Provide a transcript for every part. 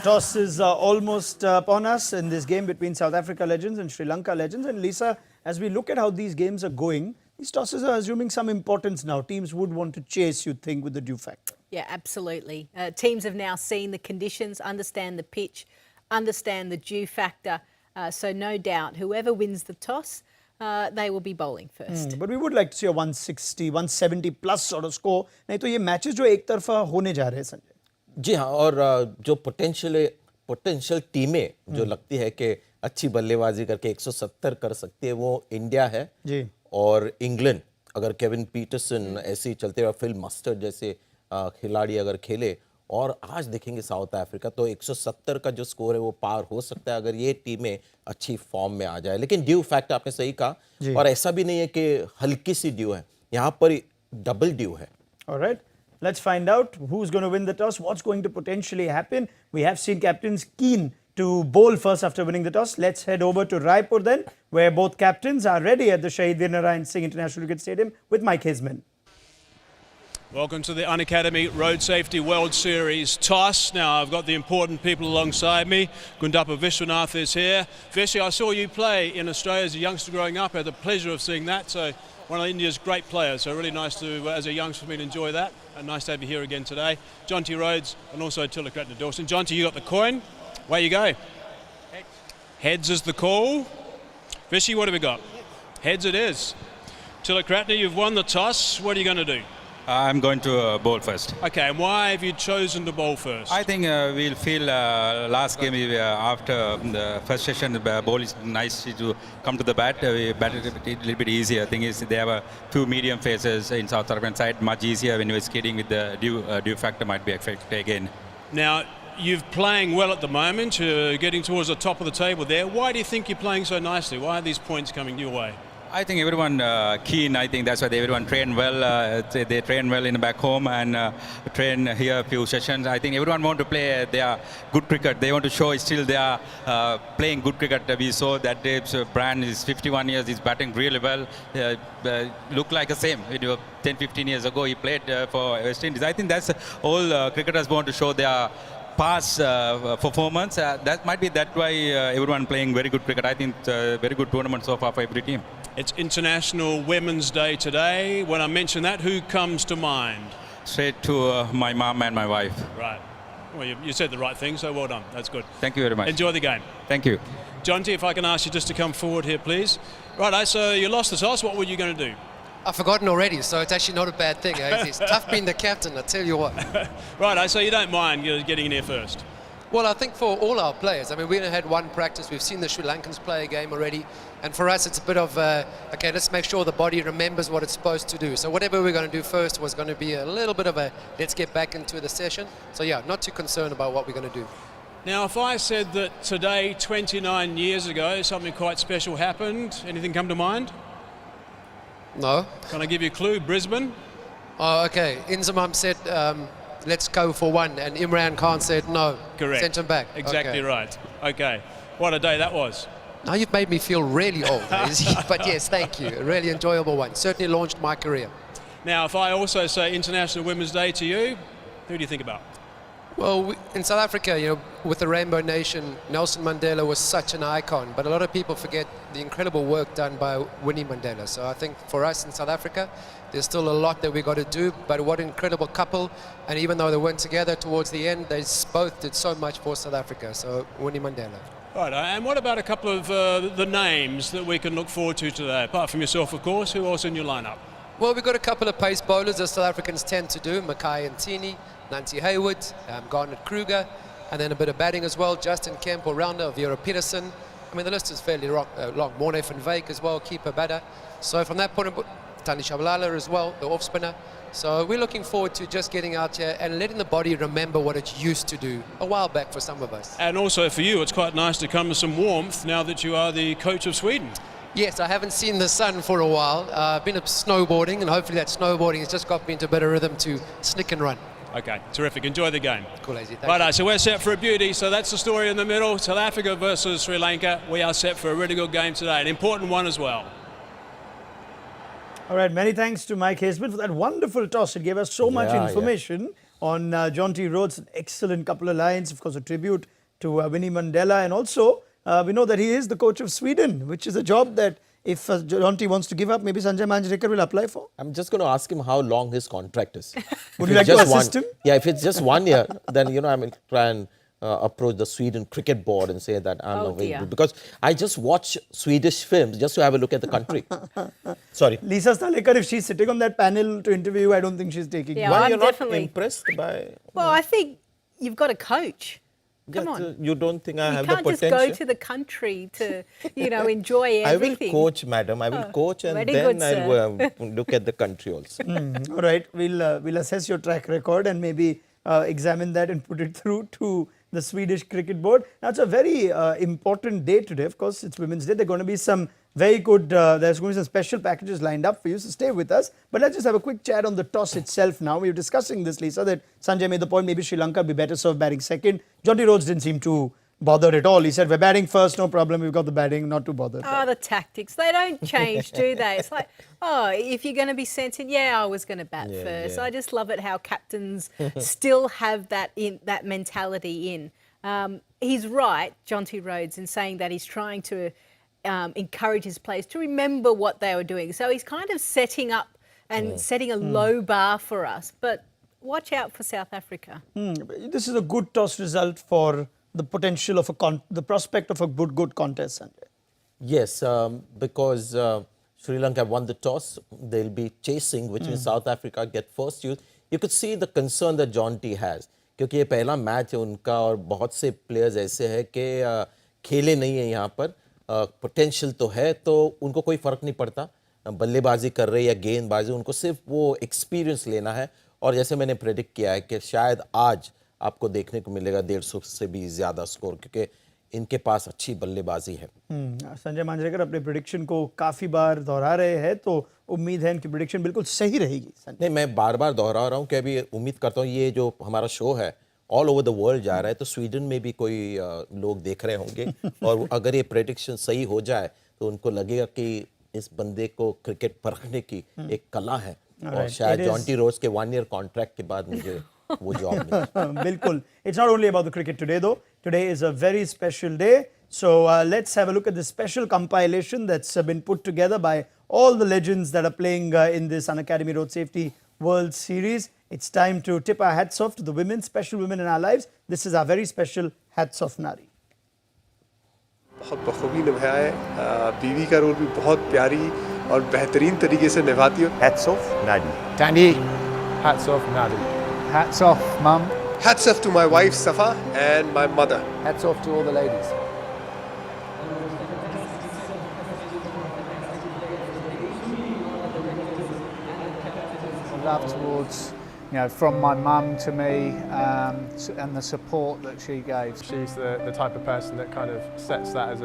toss is almost upon us in this game between South Africa legends and Sri Lanka legends. And Lisa, as we look at how these games are going, these tosses are assuming some importance now. Teams would want to chase, you'd think, with the dew factor. Yeah, absolutely. Teams have now seen the conditions, understand the pitch, understand the dew factor. So no doubt, whoever wins the toss, they will be bowling first. But we would like to see a 160, 170 plus sort of score. नहीं तो ये matches जो एक तरफा होने जा रहे हैं संजय. जी हाँ, और जो पोटेंशियल टीमें जो लगती है कि अच्छी बल्लेबाजी करके 170 कर सकती है, वो इंडिया है जी. और इंग्लैंड अगर केविन पीटरसन ऐसे ही चलते हुए फिल मस्टर्ड जैसे खिलाड़ी अगर खेले और आज देखेंगे साउथ अफ्रीका तो 170 का जो स्कोर है वो पार हो सकता है अगर ये टीमें अच्छी फॉर्म में आ जाए. लेकिन ड्यू फैक्ट आपने सही कहा और ऐसा भी नहीं है कि हल्की सी ड्यू है, यहाँ पर डबल ड्यू है. Alright, let's find out who's going to win the toss, what's going to potentially happen. We have seen captains keen to bowl first after winning the toss. Let's head over to Raipur then, where both captains are ready at the Shahid Veer Narayan Singh International Cricket Stadium with Mike Haseman. Welcome to the Unacademy Road Safety World Series toss. Now I've got the important people alongside me. Gundappa Vishwanath is here. Vishy, I saw you play in Australia as a youngster growing up. I had the pleasure of seeing that. So one of India's great players. So really nice to, as a youngster, for me to enjoy that. And nice to have you here again today. Jonty Rhodes and also Thilakartna Dilshan. Jonty, you got the coin. Away you go. Heads is the call. Vishy, what have we got? Heads it is. Thilakartna, you've won the toss. What are you going to do? I'm going to bowl first. Okay, and why have you chosen to bowl first? I think we'll feel last game after the first session, the bowl is nice to come to the bat. We batted a little bit easier. I think is they have a few medium faces in South African side, much easier when you're skating with the dew factor might be affected again. Now, you're playing well at the moment. You're getting towards the top of the table there. Why do you think you're playing so nicely? Why are these points coming your way? I think everyone keen. I think that's why everyone train well. They train well in back home and train here a few sessions. I think everyone want to play their good cricket. They want to show still they are playing good cricket. We saw that Dave's brand is 51 years. He's batting really well. Look like the same. 10-15 years ago he played for West Indies. I think that's all cricketers want to show their past performance. That might be that why everyone playing very good cricket. I think very good tournament so far for every team. It's International Women's Day today. When I mention that, who comes to mind? Straight to my mom and my wife. Right. Well, you said the right thing, so well done. That's good. Thank you very much. Enjoy the game. Thank you. Jonty, if I can ask you just to come forward here, please. Right, so you lost the toss. What were you going to do? I've forgotten already, so it's actually not a bad thing. It's tough being the captain, I tell you what. Right, so you don't mind getting in here first? Well, I think for all our players, I mean, we had one practice. We've seen the Sri Lankans play a game already. And for us, it's a bit of, okay, let's make sure the body remembers what it's supposed to do. So whatever we're going to do first was going to be a little bit of a, let's get back into the session. So yeah, not too concerned about what we're going to do. Now, if I said that today, 29 years ago, something quite special happened, anything come to mind? No. Can I give you a clue? Brisbane? Oh, okay. Inzamam said, let's go for one, and Imran Khan said no. Correct. Sent him back. Exactly okay. right. Okay. What a day that was. Now you've made me feel really old, but yes, thank you. A really enjoyable one. Certainly launched my career. Now, if I also say International Women's Day to you, who do you think about? Well, in South Africa, you know, with the Rainbow Nation, Nelson Mandela was such an icon, but a lot of people forget the incredible work done by Winnie Mandela. So I think for us in South Africa, there's still a lot that we got to do, but what an incredible couple. And even though they weren't together towards the end, they both did so much for South Africa. So Winnie Mandela. Right, and what about a couple of the names that we can look forward to today? Apart from yourself, of course, who else in your lineup? Well, we've got a couple of pace bowlers as South Africans tend to do, Mackay and Tini, Nancy Hayward, Garnett Kruger, and then a bit of batting as well, Justin Kemp, all-rounder, Vera Petersen. I mean, the list is fairly long. Morne van Wyk as well, keeper batter. So from that point of view, Tshabalala as well, the off-spinner. So we're looking forward to just getting out here and letting the body remember what it used to do a while back for some of us. And also for you, it's quite nice to come to some warmth now that you are the coach of Sweden. Yes, I haven't seen the sun for a while. I've been snowboarding, and hopefully that snowboarding has just got me into a better rhythm to snick and run. Okay, terrific. Enjoy the game. Cool, Azzy. Right, so we're set for a beauty. So that's the story in the middle. South Africa versus Sri Lanka. We are set for a really good game today, an important one as well. All right, many thanks to Mike Haseman for that wonderful toss. It gave us so much information. on Jonty Rhodes. An excellent couple of lines, of course, a tribute to Winnie Mandela. And also, we know that he is the coach of Sweden, which is a job that if Jonty wants to give up, maybe Sanjay Manjrekar will apply for. I'm just going to ask him how long his contract is. Would you like to assist him? Yeah, if it's just 1 year, then, I will try and approach the Sweden cricket board and say that I'm available. Because I just watch Swedish films just to have a look at the country. Sorry. Lisa Stalekar, if she's sitting on that panel to interview you, I don't think she's taking Yeah, Why I'm you're not definitely- impressed by... Well, I think you've got a coach. Come on. You don't think I You have the can't just potential? go to the country to, enjoy I will everything. coach, madam. I will coach and very then good, I'll look at the country also. All right, we'll assess your track record and maybe examine that and put it through to the Swedish Cricket Board. Now, it's a very important day today. Of course, it's Women's Day. There are going to be some very good, there's going to be some special packages lined up for you, so stay with us. But let's just have a quick chat on the toss itself now. We were discussing this, Lisa, that Sanjay made the point maybe Sri Lanka would be better served batting second. Jonty Rhodes didn't seem too bothered at all. He said, we're batting first, no problem, we've got the batting, not too bothered. Oh, the tactics. They don't change, do they? It's like, if you're going to be sent in, I was going to bat first. yeah. I just love it how captains still have that mentality in. He's right, Jonty Rhodes, in saying that he's trying to encourage his players to remember what they were doing. So he's kind of setting up and setting a low bar for us. But watch out for South Africa. This is a good toss result for the potential of the prospect of a good contest, Sanjay. Yes, because Sri Lanka won the toss, they'll be chasing, which means South Africa get first use. You could see the concern that Jonty has, क्योंकि ये पहला match है उनका और बहुत से players ऐसे हैं कि खेले नहीं है यहाँ पर, पोटेंशियल तो है, तो उनको कोई फ़र्क नहीं पड़ता बल्लेबाजी कर रहे या गेंदबाजी, उनको सिर्फ वो एक्सपीरियंस लेना है. और जैसे मैंने प्रेडिक्ट किया है कि शायद आज आपको देखने को मिलेगा 150 से भी ज़्यादा स्कोर, क्योंकि इनके पास अच्छी बल्लेबाजी है. संजय मांजरेकर अपने प्रेडिक्शन को काफ़ी बार दोहरा रहे हैं, तो उम्मीद है इनकी प्रेडिक्शन बिल्कुल सही रहेगी. नहीं, मैं बार बार दोहरा रहा हूँ कि अभी उम्मीद करता हूँ ये जो हमारा शो है ऑल ओवर द वर्ल्ड जा रहा है, तो स्वीडन में भी कोई लोग देख रहे होंगे और अगर ये प्रेडिक्शन सही हो जाए तो उनको लगेगा कि इस बंदे को क्रिकेट परखने की एक कला है और शायद जॉन्टी रोड्स के 1 year कॉन्ट्रैक्ट के बाद मुझे वो जॉब मिले. बिल्कुल. It's not only about the cricket today though. Today is a very special day. So let's have a look at the special compilation that's been put together by all the legends that are playing in this Unacademy Road Safety World Series. It's time to tip our hats off to the women, special women in our lives. This is our very special Hats Off Nari. बहुत बखूबी निभाया है, बीवी का role भी बहुत प्यारी और बेहतरीन तरीके से निभाती है. Hats off, Nadi. Thandi. Hats off, Nadi. Hats off, Mum. Hats off to my wife Safa and my mother. Hats off to all the ladies. Love towards, from my mum to me, and the support that she gave. She's the type of person that kind of sets that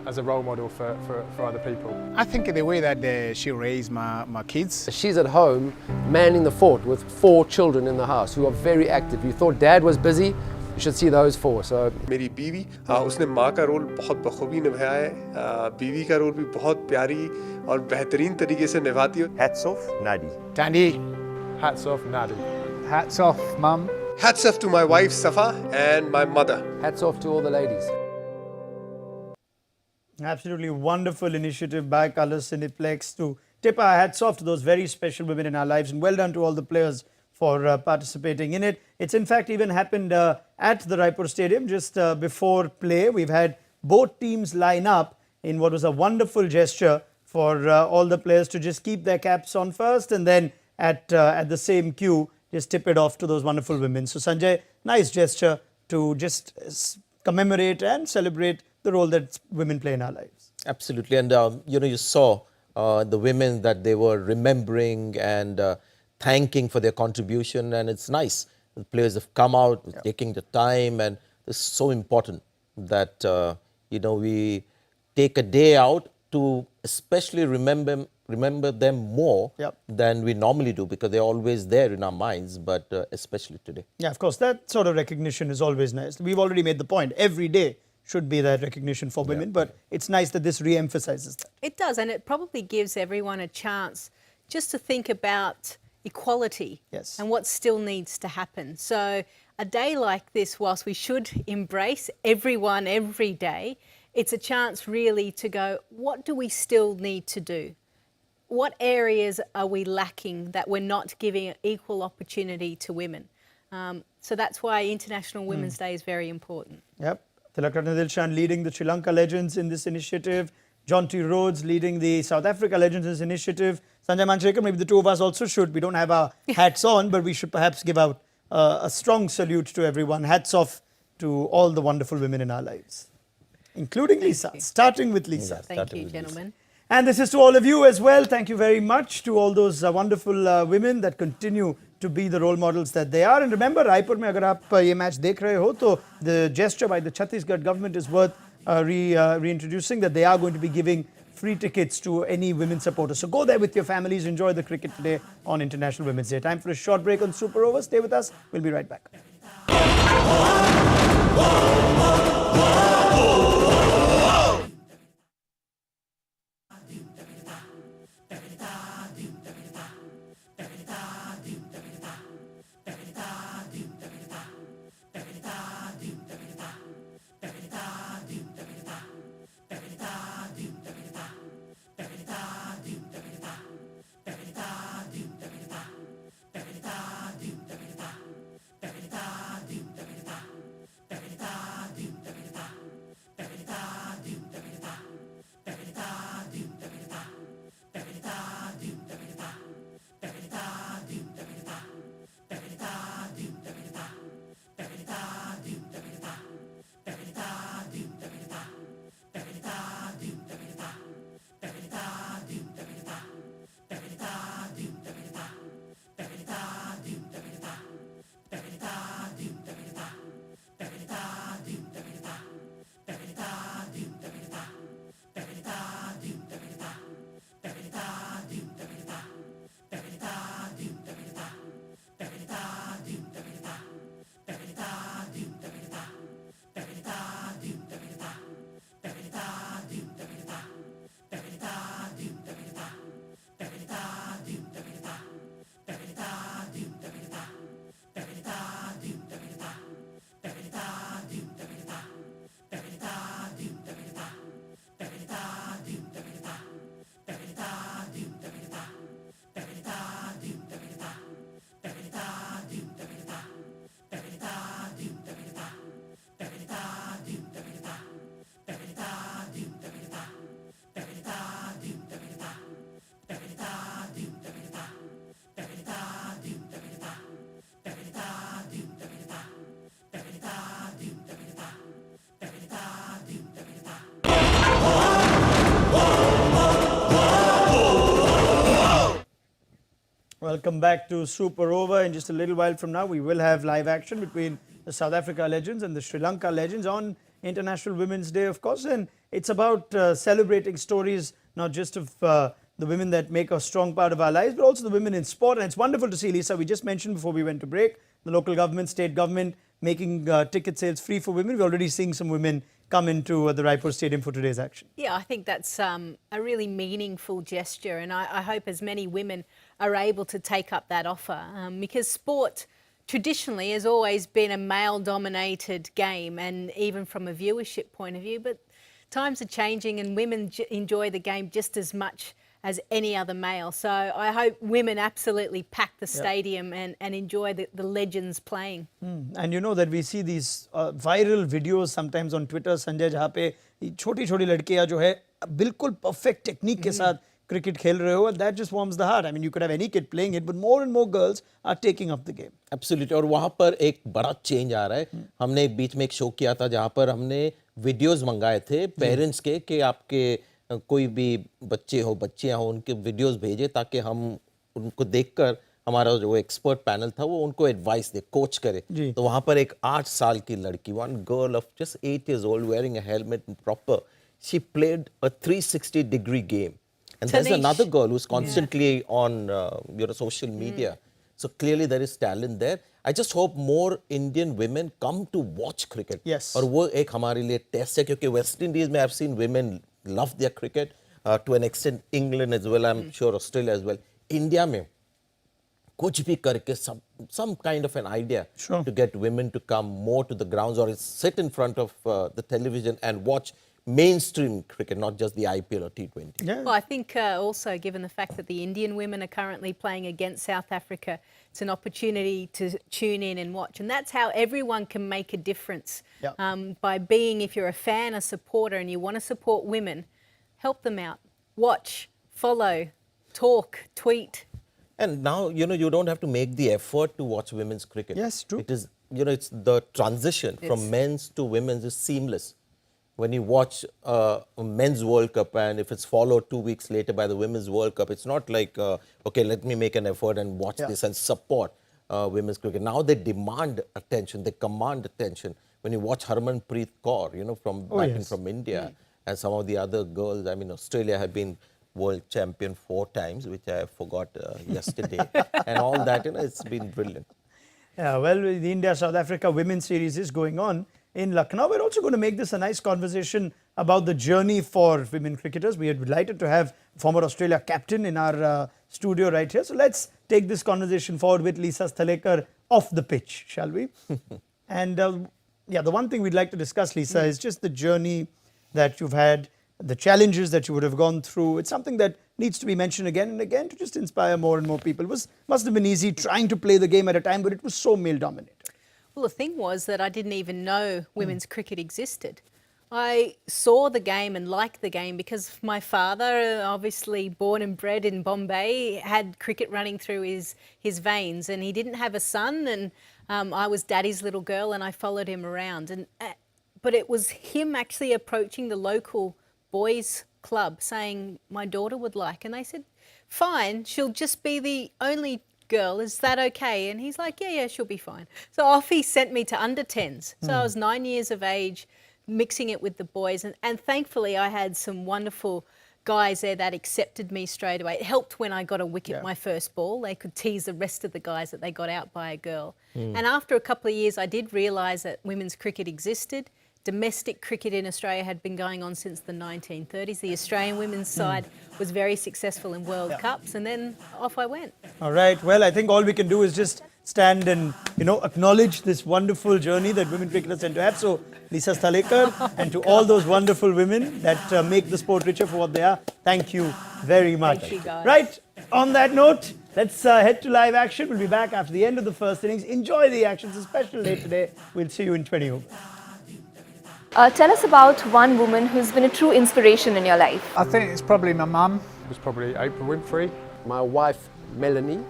as a role model for other people. I think the way that she raised my kids. She's at home manning the fort with 4 children in the house who are very active. You thought Dad was busy, you should see those 4. So मेरी बीवी, उसने माँ का role बहुत बखूबी निभाया है, बीवी का रोल भी बहुत प्यारी और बेहतरीन तरीके से निभाती है. Hats off, Nadi. Thandi. Hats off, Nadi. Hats off, Mum. Hats off to my wife Safa and my mother. hats off to all the ladies. Absolutely wonderful initiative by Colours Cineplex to tip our hats off to those very special women in our lives, and well done to all the players for participating in it. It's in fact even happened at the Raipur Stadium just before play. We've had both teams line up in what was a wonderful gesture for all the players to just keep their caps on first and then at the same cue just tip it off to those wonderful women. So Sanjay, nice gesture to just commemorate and celebrate the role that women play in our lives. Absolutely, and you saw the women that they were remembering and thanking for their contribution, and it's nice. The players have come out, taking the time, and it's so important that we take a day out to especially remember them more than we normally do, because they're always there in our minds, but especially today. Yeah, of course, that sort of recognition is always nice. We've already made the point. Every day should be that recognition for women, but it's nice that this re-emphasizes that. It does, and it probably gives everyone a chance just to think about equality Yes. and what still needs to happen. So a day like this, whilst we should embrace everyone every day, it's a chance really to go, what do we still need to do? What areas are we lacking that we're not giving equal opportunity to women? So that's why International Women's Day is very important. Yep. Thilakartna Dilshan leading the Sri Lanka Legends in this initiative. Jonty Rhodes leading the South Africa Legends in this initiative. Sanjay Manchekar, maybe the two of us also should. We don't have our hats on, but we should perhaps give out a strong salute to everyone. Hats off to all the wonderful women in our lives, including Lisa, starting with Lisa. Thank you, gentlemen. And this is to all of you as well. Thank you very much to all those wonderful women that continue to be the role models that they are. And remember, Raipur mein agar aap ye match dekh rahe ho, to the gesture by the Chhattisgarh government is worth reintroducing, that they are going to be giving free tickets to any women supporters. So go there with your families, enjoy the cricket today on International Women's Day. Time for a short break on Super Over. Stay with us. We'll be right back. Welcome back to Super Over. In just a little while from now, we will have live action between the South Africa Legends and the Sri Lanka Legends on International Women's Day, of course. And it's about celebrating stories, not just of the women that make a strong part of our lives, but also the women in sport. And it's wonderful to see, Lisa, we just mentioned before we went to break, the local government, state government making ticket sales free for women. We're already seeing some women come into the Raipur Stadium for today's action. Yeah, I think that's a really meaningful gesture, and I hope as many women are able to take up that offer, because sport traditionally has always been a male-dominated game, and even from a viewership point of view, but times are changing and women enjoy the game just as much as any other male. So I hope women absolutely pack the stadium and enjoy the legends playing. And you know that we see these viral videos sometimes on Twitter, Sanjay, जहाँ पे छोटी-छोटी लड़कियाँ जो है बिल्कुल perfect technique के साथ cricket खेल रहे हो, that just warms the heart. I mean, you could have any kid playing it, but more and more girls are taking up the game. Absolutely. और वहाँ पर एक बड़ा चेंज आ रहा है. हमने एक बीच में एक शो किया था जहाँ पर हमने वीडियोस मंगाए थे पेरेंट्स के कि आपके कोई भी बच्चे हो बच्चियाँ हो उनके वीडियोस भेजे ताकि हम उनको देखकर हमारा जो एक्सपर्ट पैनल था वो उनको एडवाइस दे कोच करे. तो वहाँ पर एक 8 साल की लड़की, one girl of just 8 years old wearing a helmet and proper, she played a 360-degree game. And there's another girl who's constantly on social media. So clearly there is talent there. I just hope more Indian women come to watch cricket. Yes. और वो एक हमारे लिए test है क्योंकि West Indies में I've seen women love their cricket to an extent. England as well, I'm sure Australia as well. India में कुछ भी करके some kind of an idea Sure. to get women to come more to the grounds or sit in front of the television and watch mainstream cricket, not just the IPL or T20. Yeah. Well, I think also given the fact that the Indian women are currently playing against South Africa, it's an opportunity to tune in and watch. And that's how everyone can make a difference. Yeah. By being, if you're a fan, a supporter, and you want to support women, help them out. Watch, follow, talk, tweet. And now, you don't have to make the effort to watch women's cricket. Yes, true. It is, it's the transition from men's to women's is seamless. When you watch a men's World Cup and if it's followed 2 weeks later by the women's World Cup, it's not like, okay, let me make an effort and watch this and support women's cricket. Now they demand attention, they command attention. When you watch Harmanpreet Kaur, from from India and some of the other girls, I mean, Australia have been world champion 4 times, which I forgot yesterday. And all that, it's been brilliant. Yeah, well, the India-South Africa women's series is going on in Lucknow. We're also going to make this a nice conversation about the journey for women cricketers. We are delighted to have former Australia captain in our studio right here. So let's take this conversation forward with Lisa Sthalekar off the pitch, shall we? And the one thing we'd like to discuss, Lisa, is just the journey that you've had, the challenges that you would have gone through. It's something that needs to be mentioned again and again to just inspire more and more people. It must have been easy trying to play the game at a time, but it was so male-dominated. Well, the thing was that I didn't even know women's cricket existed. I saw the game and liked the game because my father, obviously born and bred in Bombay, had cricket running through his veins, and he didn't have a son, and I was daddy's little girl and I followed him around. But it was him actually approaching the local boys club saying my daughter would like, and they said, fine, she'll just be the only girl, is that okay? And he's like, yeah, she'll be fine. So off he sent me to under 10s. So I was 9 years of age, mixing it with the boys, and thankfully I had some wonderful guys there that accepted me straight away. It helped when I got a wicket my first ball. They could tease the rest of the guys that they got out by a girl. And after a couple of years I did realise that women's cricket existed. Domestic cricket in Australia had been going on since the 1930s. The Australian women's side was very successful in World Cups, and then off I went. All right. Well, I think all we can do is just stand and, acknowledge this wonderful journey that women cricketers tend to have. So, Lisa Sthalekar, and to all those wonderful women that make the sport richer for what they are, thank you very much. Thank you, guys. Right. On that note, let's head to live action. We'll be back after the end of the first innings. Enjoy the action. It's a special day today. We'll see you in 20 overs. Tell us about one woman who's been a true inspiration in your life. I think it's probably my mum. It was probably Oprah Winfrey. My wife, Melanie.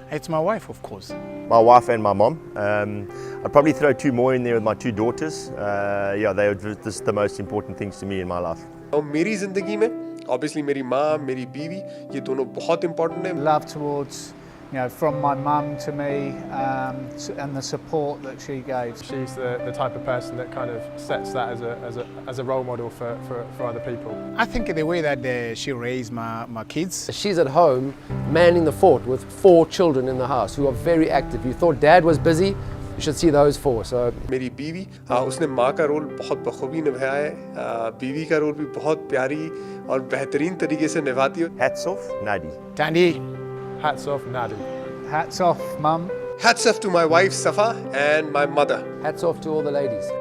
It's my wife, of course. My wife and my mom. I'd probably throw 2 more in there with my 2 daughters. They are just the most important things to me in my life. और मेरी ज़िंदगी में obviously मेरी माँ, मेरी बीवी, ये दोनों बहुत important हैं. Love towards, from my mum to me, and the support that she gave. She's the type of person that kind of sets that as a role model for other people. I think the way that she raised my kids. She's at home manning the fort with 4 children in the house who are very active. You thought dad was busy, you should see those 4. So मेरी बीवी, उसने माँ का role बहुत बखूबी निभाया है. बीवी का रोल भी बहुत प्यारी और बेहतरीन तरीके से निभाती है. Hats off, Nadi. Thandi. Hats off, Nadi. Hats off, mum. Hats off to my wife Safa and my mother. hats off to all the ladies.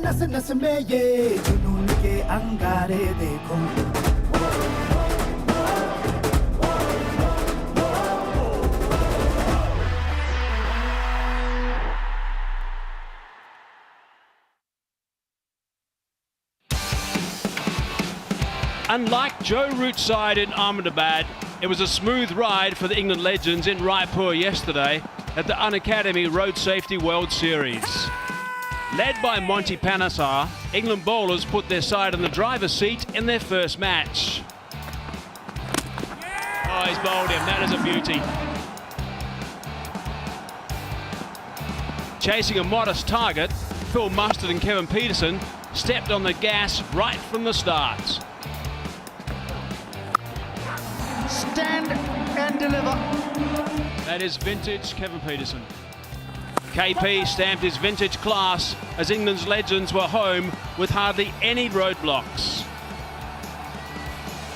नस नस में ये जुनून के अंगारे देखो Unlike Joe Root's side in Ahmedabad, it was a smooth ride for the England legends in Raipur yesterday at the Unacademy Road Safety World Series. Led by Monty Panesar, England bowlers put their side in the driver's seat in their first match. Oh, he's bowled him. That is a beauty. Chasing a modest target, Phil Mustard and Kevin Petersen stepped on the gas right from the start. Stand and deliver. That is vintage Kevin Petersen. KP stamped his vintage class as England's legends were home with hardly any roadblocks.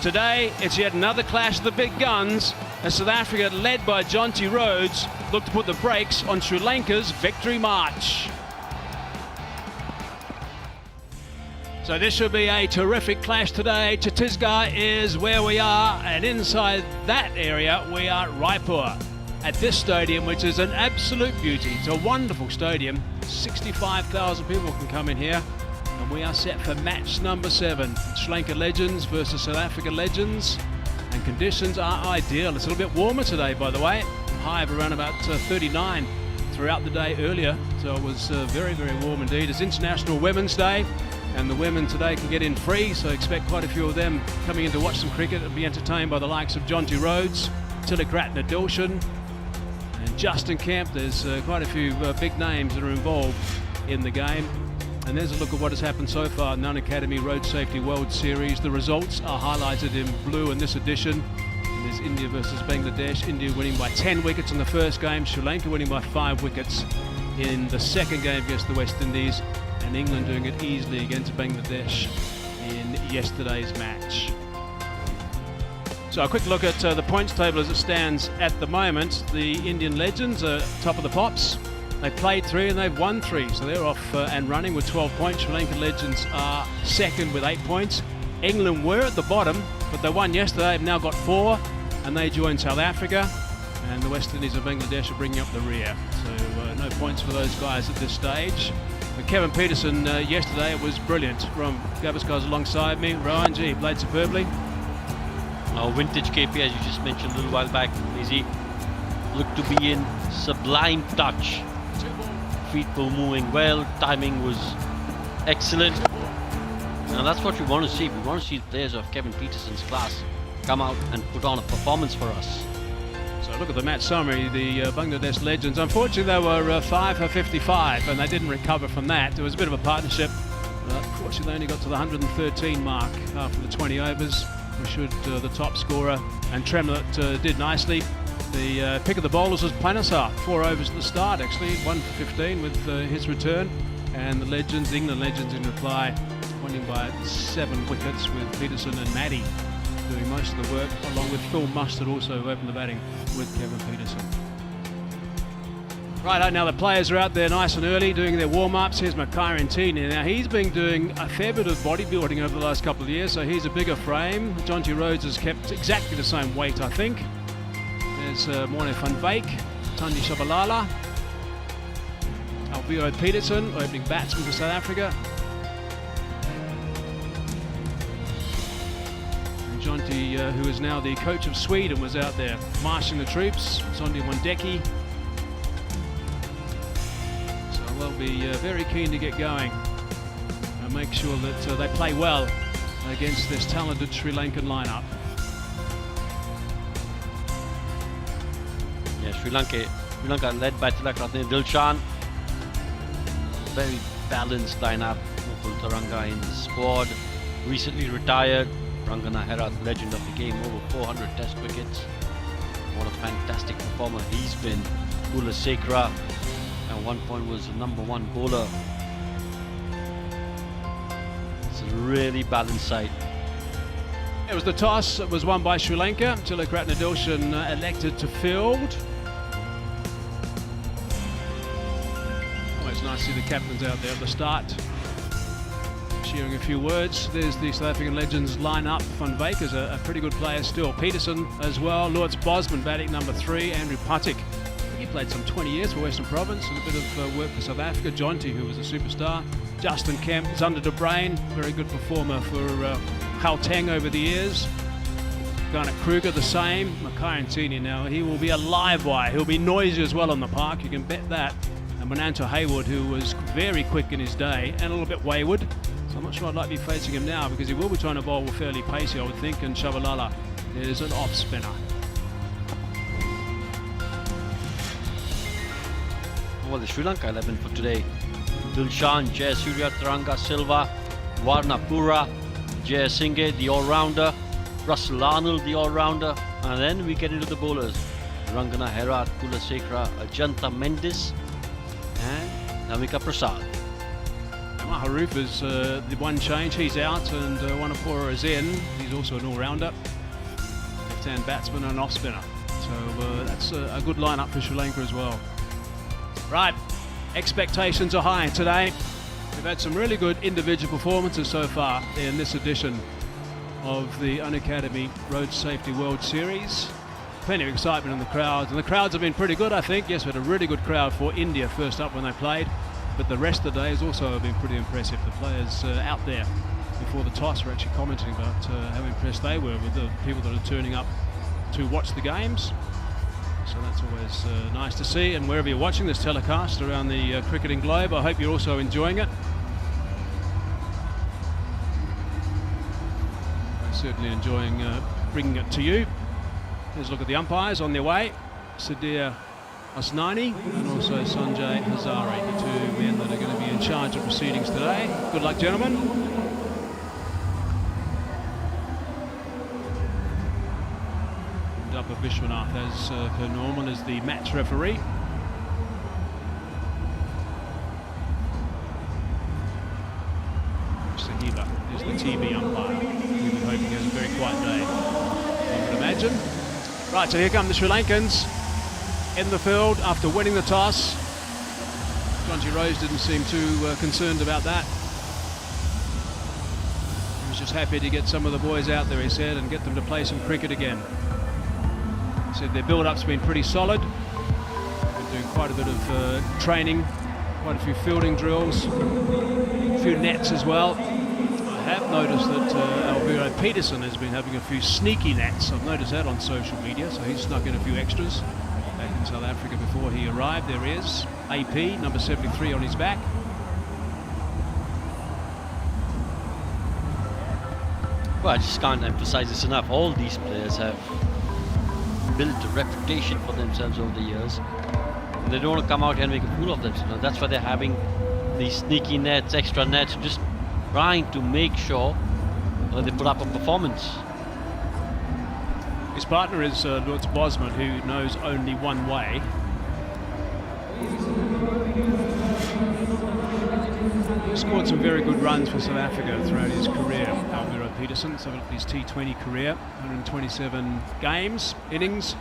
Today, it's yet another clash of the big guns as South Africa, led by Jonty Rhodes, look to put the brakes on Sri Lanka's victory march. So this should be a terrific clash today. Chhattisgarh is where we are, and inside that area we are Raipur at this stadium, which is an absolute beauty. It's a wonderful stadium. 65,000 people can come in here, and we are set for match number 7. Sri Lanka legends versus South Africa legends, and conditions are ideal. It's a little bit warmer today, by the way. High of around about 39 throughout the day earlier, so it was very, very warm indeed. It's International Women's Day, and the women today can get in free, so expect quite a few of them coming in to watch some cricket and be entertained by the likes of Jonty Rhodes, Thilakartna, Dilshan, and Justin Kemp. There's quite a few big names that are involved in the game. And there's a look at what has happened so far in the Unacademy Road Safety World Series. The results are highlighted in blue in this edition. And there's India versus Bangladesh. India winning by 10 wickets in the first game. Sri Lanka winning by 5 wickets in the second game against the West Indies. And England doing it easily against Bangladesh in yesterday's match. So a quick look at the points table as it stands at the moment. The Indian legends are top of the pops. They played 3 and they've won 3, so they're off and running with 12 points. Sri Lankan legends are second with 8 points. England were at the bottom, but they won yesterday. They've now got 4, and they join South Africa. And the West Indies and Bangladesh are bringing up the rear. So no points for those guys at this stage. But Kevin Petersen yesterday was brilliant. From Gavaskar alongside me. Rohan G played superbly. Vintage KP, as you just mentioned a little while back, Easy, looked to be in sublime touch. Feet were moving well, timing was excellent. And that's what we want to see. We want to see players of Kevin Petersen's class come out and put on a performance for us. So look at the match summary. The Bangladesh legends, unfortunately they were 5 for 55 and they didn't recover from that. There was a bit of a partnership. Unfortunately they only got to the 113 mark after the 20 overs. We should the top scorer, and Tremlett did nicely. The pick of the bowlers was Panesar, 4 overs at the start actually, 1 for 15 with his return. And the legends, England legends in reply, winning by 7 wickets with Petersen and Maddie doing most of the work, along with Phil Mustard also who opened the batting with Kevin Petersen. Right, now the players are out there nice and early doing their warm-ups. Here's Maharashtra. Now he's been doing a fair bit of bodybuilding over the last couple of years, so he's a bigger frame. Jonty Rhodes has kept exactly the same weight, I think. There's Morne van Wyk, Thandi Tshabalala, Alviro Petersen, opening batsman for South Africa. And Jonty, who is now the coach of Sweden, was out there marching the troops. Zondeki. They'll be very keen to get going and make sure that they play well against this talented Sri Lankan lineup. Yeah, Sri Lanka led by Thilakartna, Dilshan. Very balanced lineup. Upul, Tharanga in the squad. Recently retired. Rangana Herath, legend of the game, over 400 test wickets. What a fantastic performer he's been. Kula Sekra. At one point was the #1 bowler. It's a really balanced side. It was the toss. It was won by Sri Lanka. Thilakartna Dilshan elected to field. Oh, it's nice to see the captains out there at the start. sharing a few words. There's the South African legends line up. Van Wyk is a pretty good player still. Petersen as well. Lloyd Bosman batting number 3. Andrew Puttick. He played some 20 years for Western Province and a bit of work for South Africa. Jonty, who was a superstar. Justin Kemp. Zander Bruyn, very good performer for Gauteng over the years. Garnett Kruger the same. Maharashtra now, he will be a live wire. He'll be noisy as well on the park, you can bet that. And Monanto Hayward, who was very quick in his day and a little bit wayward. So I'm not sure I'd like to be facing him now because he will be trying to bowl fairly pacey, I would think. And Tshabalala is an off spinner. Well, the Sri Lanka 11 for today. Dilshan, Jayasuriya, Tharanga, Silva, Varnapura, Jayasinghe, the all-rounder, Russell Arnold, the all-rounder, and then we get into the bowlers. Rangana Herat, Kulasekara, Ajanta Mendes, and Namika Prasad. Maharoof is the one change, he's out, and Wanapura is in. He's also an all-rounder. Left-hand batsman and an off-spinner. So that's a good lineup for Sri Lanka as well. Right, expectations are high today. We've had some really good individual performances so far in this edition of the Unacademy Road Safety World Series. Plenty of excitement in the crowds, and the crowds have been pretty good, I think. Yes, we had a really good crowd for India first up when they played, but the rest of the day has also been pretty impressive. The players out there before the toss were actually commenting about how impressed they were with the people that are turning up to watch the games. So that's always nice to see, and wherever you're watching this telecast around the cricketing globe, I hope you're also enjoying it. I'm certainly enjoying bringing it to you. Here's a look at the umpires on their way. Sadir Asnani and also Sanjay Hazare, the two men that are going to be in charge of proceedings today. Good luck, gentlemen. Upul Vishwanath as per normal as the match referee. Sahila is the TV umpire. We'll be hoping he has a very quiet day, I would imagine. Right, so here come the Sri Lankans in the field after winning the toss. Rhodes didn't seem too concerned about that. He was just happy to get some of the boys out there, he said, and get them to play some cricket again. Said their build-up's been pretty solid. Been doing quite a bit of training, quite a few fielding drills, a few nets as well. I have noticed that Alviro Petersen has been having a few sneaky nets. I've noticed that on social media, so he's snuck in a few extras back in South Africa before he arrived. There he is, AP, number 73 on his back. Well, I just can't emphasize this enough. All these players have built a reputation for themselves over the years. And they don't want to come out here and make a fool of themselves. That's why they're having these sneaky nets, extra nets, just trying to make sure that they put up a performance. His partner is Lloyd Bosman, who knows only one way. He scored some very good runs for South Africa throughout his career, Alviro Petersen. So his T20 career, 127 games, innings,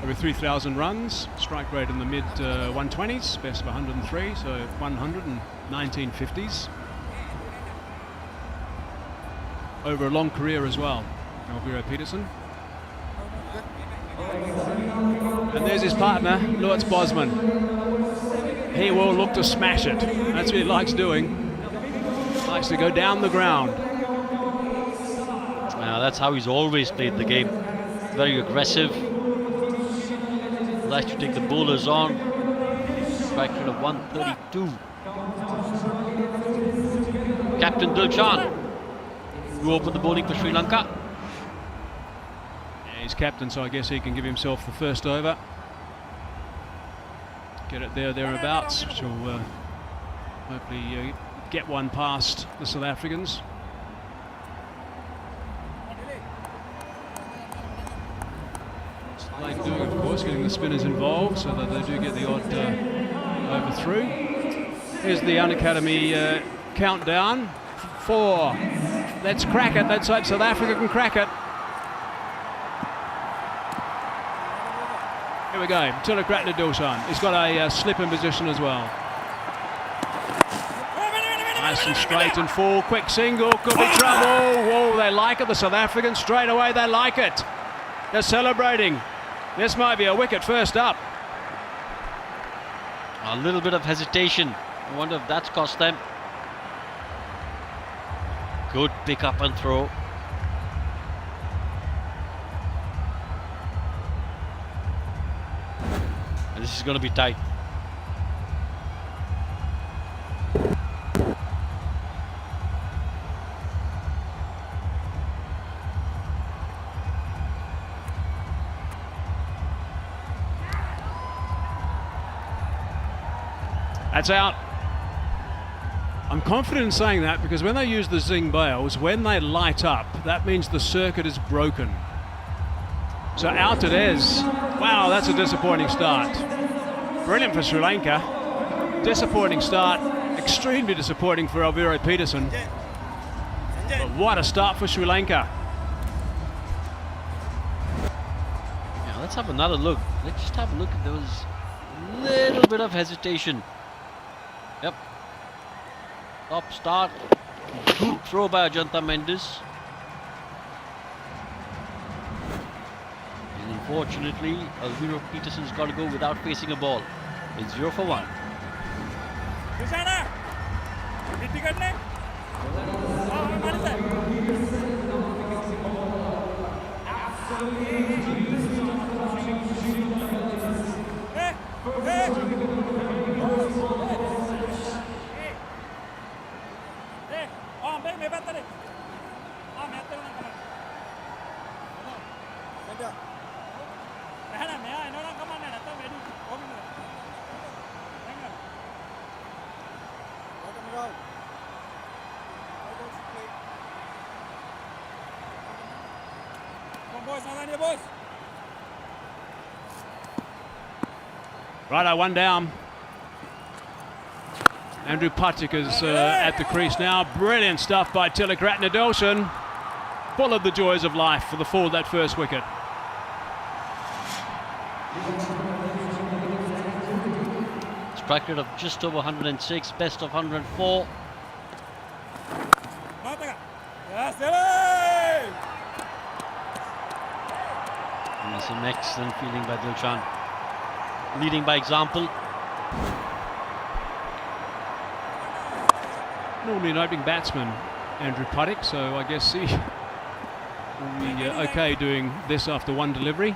over 3,000 runs, strike rate in the mid 120s, best of 103, so 100 and 1950s. Over a long career as well, Alviro Petersen. And there's his partner, Lloyd Bosman. He will look to smash it. That's what he likes doing. Likes to go down the ground. That's how he's always played the game. Very aggressive. Likes to take the bowlers on. Strike rate of 132. Captain Dilshan, who opened the bowling for Sri Lanka. Yeah, he's captain, so I guess he can give himself the first over. Get it thereabouts, which will hopefully get one past the South Africans. Like doing, of course, getting the spinners involved so that they do get the odd over through. Here's the Unacademy countdown. 4. Let's crack it. Let's hope South Africa can crack it. Here we go. Thilakartna Dilshan. He's got a slip in position as well. Nice and straight and full. Quick single. Could be trouble. Whoa, they like it. The South Africans straight away, they like it. They're celebrating. This might be a wicket first up. A little bit of hesitation. I wonder if that's cost them. Good pick up and throw. And this is going to be tight. That's out. I'm confident in saying that because when they use the zing bails, when they light up, that means the circuit is broken. So out it is. Wow, that's a disappointing start. Brilliant for Sri Lanka. Disappointing start. Extremely disappointing for Alviro Petersen. But what a start for Sri Lanka. Yeah, let's have another look. Let's just have a look. There was a little bit of hesitation. Yep. Top start. Good throw by Ajanta Mendes. And unfortunately, Alviro Petersen's got to go without facing a ball. It's 0 for 1. Righto, one down. Andrew Puttick is at the crease now. Brilliant stuff by Thilakartna. Dilshan, full of the joys of life for the fall of that first wicket. Strike rate of just over 106, best of 104. And some excellent fielding by Dilshan. Leading by example. Normally an opening batsman, Andrew Puttick, so I guess he will be okay doing this after one delivery.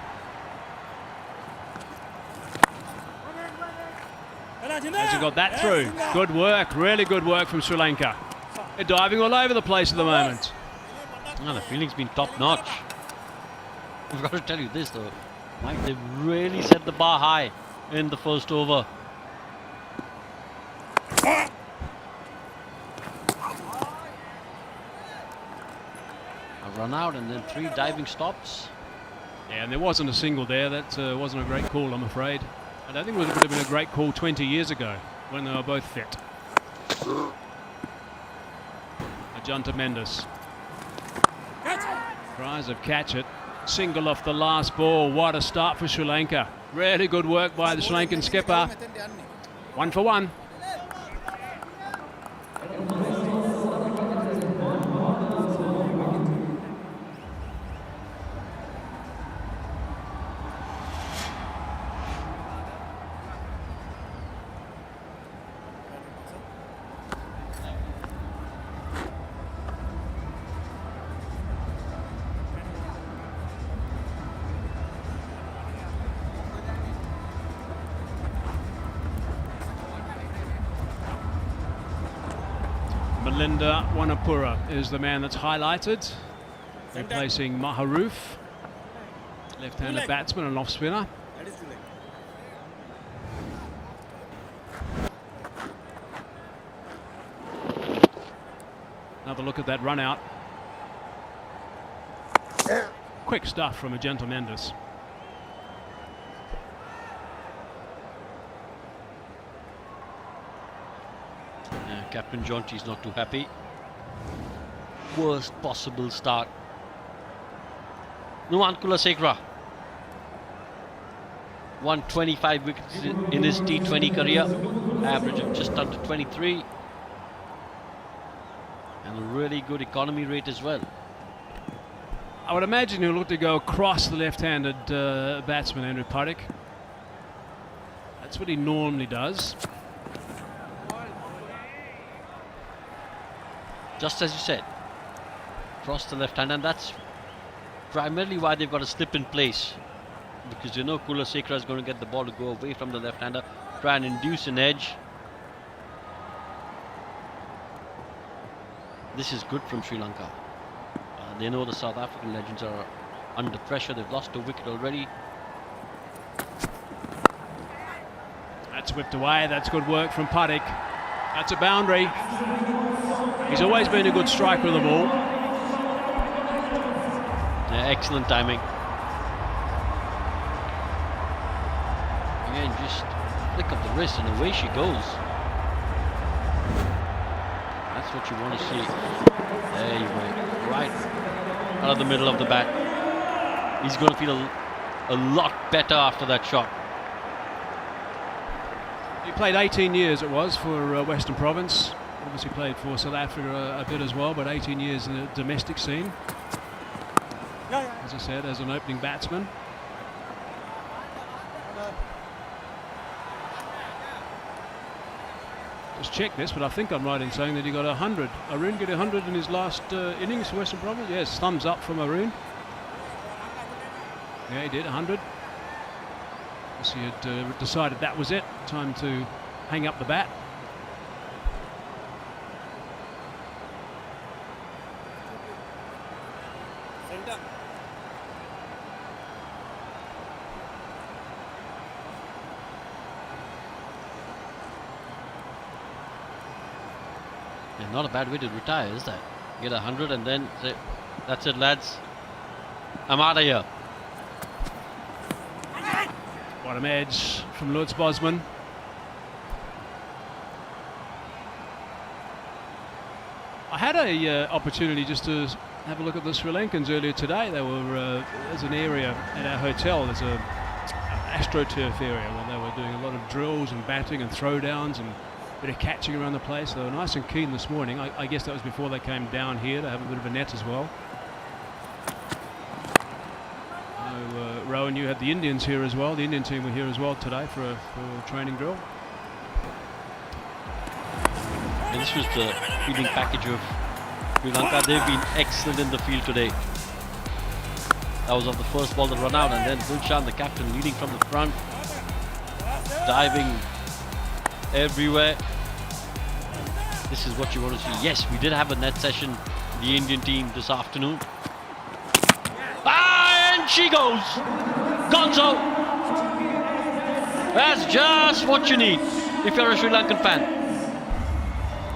Has he got that through? Good work, really good work from Sri Lanka. They're diving all over the place at the moment. Oh, the fielding's been top notch. I've got to tell you this though, Mike, they've really set the bar high in the first over. A run out and then 3 diving stops. Yeah, and there wasn't a single there. That wasn't a great call, I'm afraid. I don't think it would have been a great call 20 years ago when they were both fit. Ajanta Mendes tries of catch it. Single off the last ball. What a start for Sri Lanka. Really good work by the Sri Lankan skipper. 1 for 1. Linda Wanapura is the man that's highlighted, replacing Maharoof, left-handed batsman and off-spinner. Another look at that run out. Quick stuff from Ajanta Mendes. Captain Jonty's not too happy. Worst possible start. Nuwan Kulasekara. 125 wickets in his T20 career. Average of just under 23. a really good economy rate as well. I would imagine he'll look to go across the left-handed batsman, Andrew Puttick. That's what he normally does. Just as you said, cross the left hand, and that's primarily why they've got to slip in place, because you know Thulasekara is going to get the ball to go away from the left-hander, try and induce an edge. This is good from Sri Lanka. They know the South African legends are under pressure. They've lost a wicket already. That's whipped away. That's good work from Puttick. That's a boundary. He's always been a good striker of the ball. Yeah, excellent timing. Again, just flick of the wrist and away she goes. That's what you want to see. There you go. Right out of the middle of the bat. He's going to feel a lot better after that shot. He played 18 years it was for Western Province. Obviously played for South Africa a bit as well, but 18 years in the domestic scene. As I said, as an opening batsman. Just check this, but I think I'm right in saying that he got 100. Arun got 100 in his last innings for Western Province. Yes, thumbs up from Arun. Yeah, he did 100. He had decided that was it. Time to hang up the bat. Yeah, not a bad way to retire, is that? Get 100 and then say, that's it, lads. I'm out of here. Bottom edge from Lloyd's Bosman. I had a opportunity just to have a look at the Sri Lankans earlier today. They were there's an area at our hotel. There's a astroturf area where they were doing a lot of drills and batting and throwdowns and a bit of catching around the place. They were nice and keen this morning. I guess that was before they came down here to have a bit of a net as well. Rowan, you had the Indians here as well. The Indian team were here as well today for a training drill. And this was the fielding package of Sri Lanka. They've been excellent in the field today. That was of the first ball that run out, and then Dilshan, the captain, leading from the front, diving everywhere. This is what you want to see. Yes, we did have a net session, the Indian team, this afternoon. And she goes! Gonzo! That's just what you need if you're a Sri Lankan fan.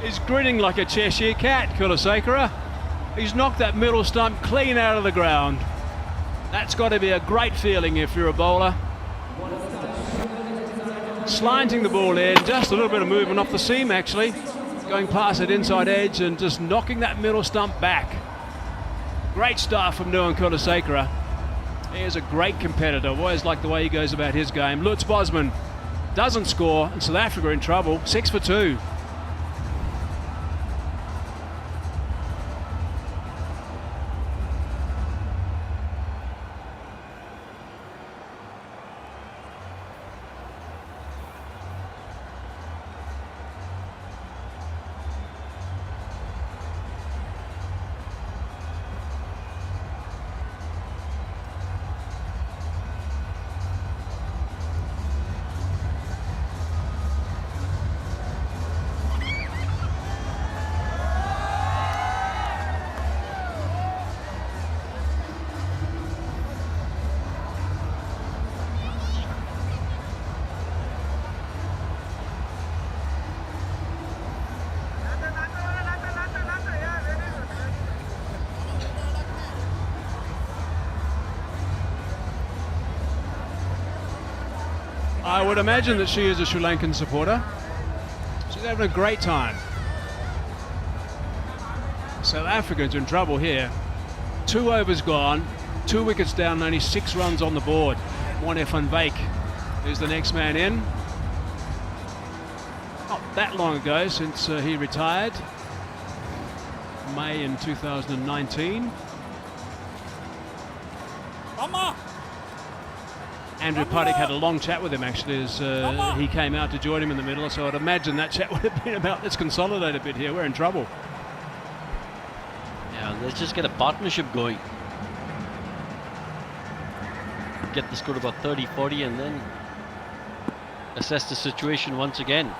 He's grinning like a Cheshire cat, Thulasekara. He's knocked that middle stump clean out of the ground. That's got to be a great feeling if you're a bowler. Slanting the ball in, just a little bit of movement off the seam actually. Going past that inside edge and just knocking that middle stump back. Great start from Nuwan Thulasekara. He is a great competitor. Always like the way he goes about his game. Lutz Bosman doesn't score and South Africa in trouble. 6 for 2. I would imagine that she is a Sri Lankan supporter. She's having a great time. South Africans in trouble here. 2 overs gone, 2 wickets down, only 6 runs on the board. Morne van Wyk is the next man in. Not that long ago since he retired. May in 2019. Andrew Puttick had a long chat with him actually as he came out to join him in the middle, so I'd imagine that chat would have been about, let's consolidate a bit here, we're in trouble. Yeah, let's just get a partnership going. Get the score about 30-40 and then assess the situation once again.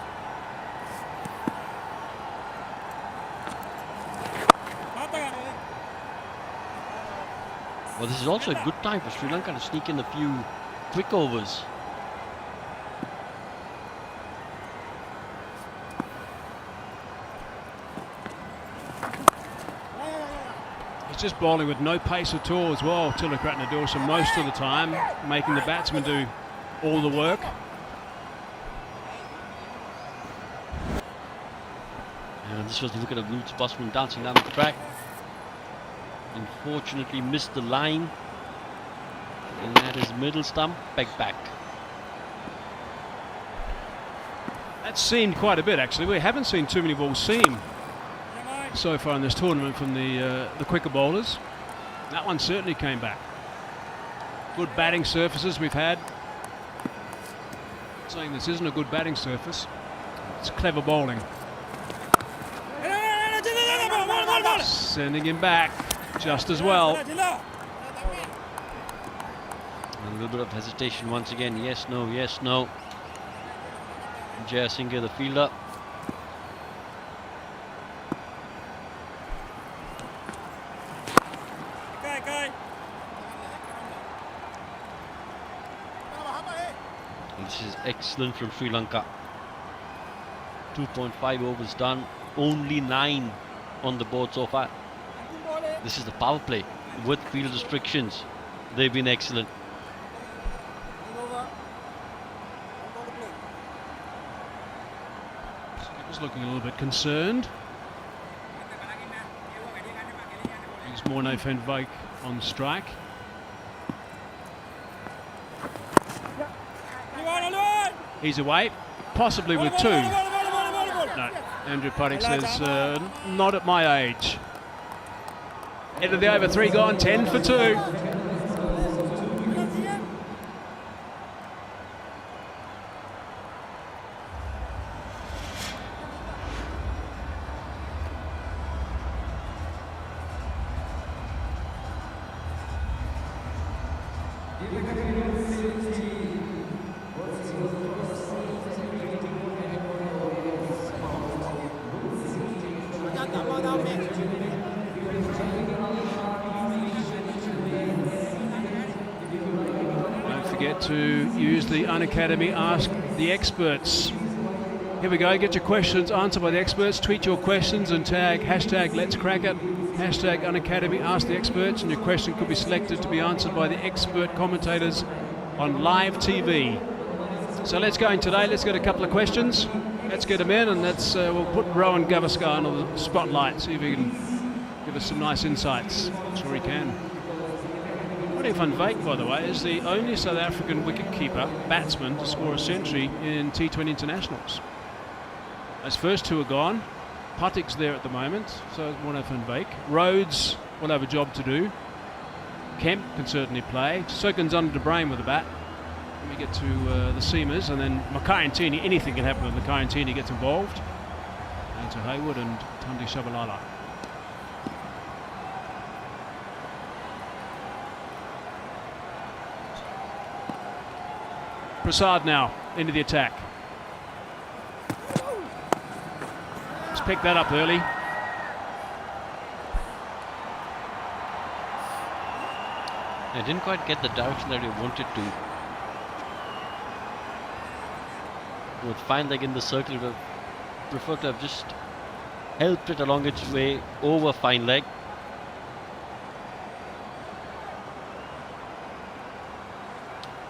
Well, this is also a good time for Sri Lanka to sneak in a few quick overs. He's just bowling with no pace at all as well. Thilakartna does most of the time, making the batsman do all the work. And this was the wicket of Rhodes. Bosman dancing down the track. Unfortunately missed the line. And that is middle stump, back. That seamed quite a bit actually. We haven't seen too many balls seam so far in this tournament from the quicker bowlers. That one certainly came back. Good batting surfaces we've had. Saying this isn't a good batting surface. It's clever bowling. Sending him back just as well. A little bit of hesitation once again. Yes, no, yes, no. Jayasuriya, the fielder. This is excellent from Sri Lanka. 2.5 overs done. Only 9 on the board so far. This is the power play with field restrictions. They've been excellent. He's looking a little bit concerned. He's Morne van Wyk on strike. He's away, possibly with 2. No, Andrew Puttick says, not at my age. End of the over, 3 gone, 10 for 2. To use the Unacademy Ask the Experts. Here we go, get your questions answered by the experts. Tweet your questions and tag hashtag Let's Crack It, hashtag Unacademy Ask the Experts, and your question could be selected to be answered by the expert commentators on live TV. So let's go in today, let's get a couple of questions. Let's get them in, and let's we'll put Rowan Gavaskar on the spotlight, see if he can give us some nice insights. I'm sure he can. Van Wyk, by the way, is the only South African wicket-keeper batsman to score a century in T20 internationals. His first 2 are gone. Puttick's there at the moment, so is Morne van Wyk. Rhodes will have a job to do. Kemp can certainly play. So can Zander Bruyn with the bat. Then we get to the seamers, and then Maharashtra, anything can happen when Maharashtra gets involved. And to Hayward and Thandi Tshabalala. Prasad now into the attack. Let's pick that up early. I didn't quite get the direction that he wanted to. With fine leg in the circle, would have preferred to have just helped it along its way over fine leg.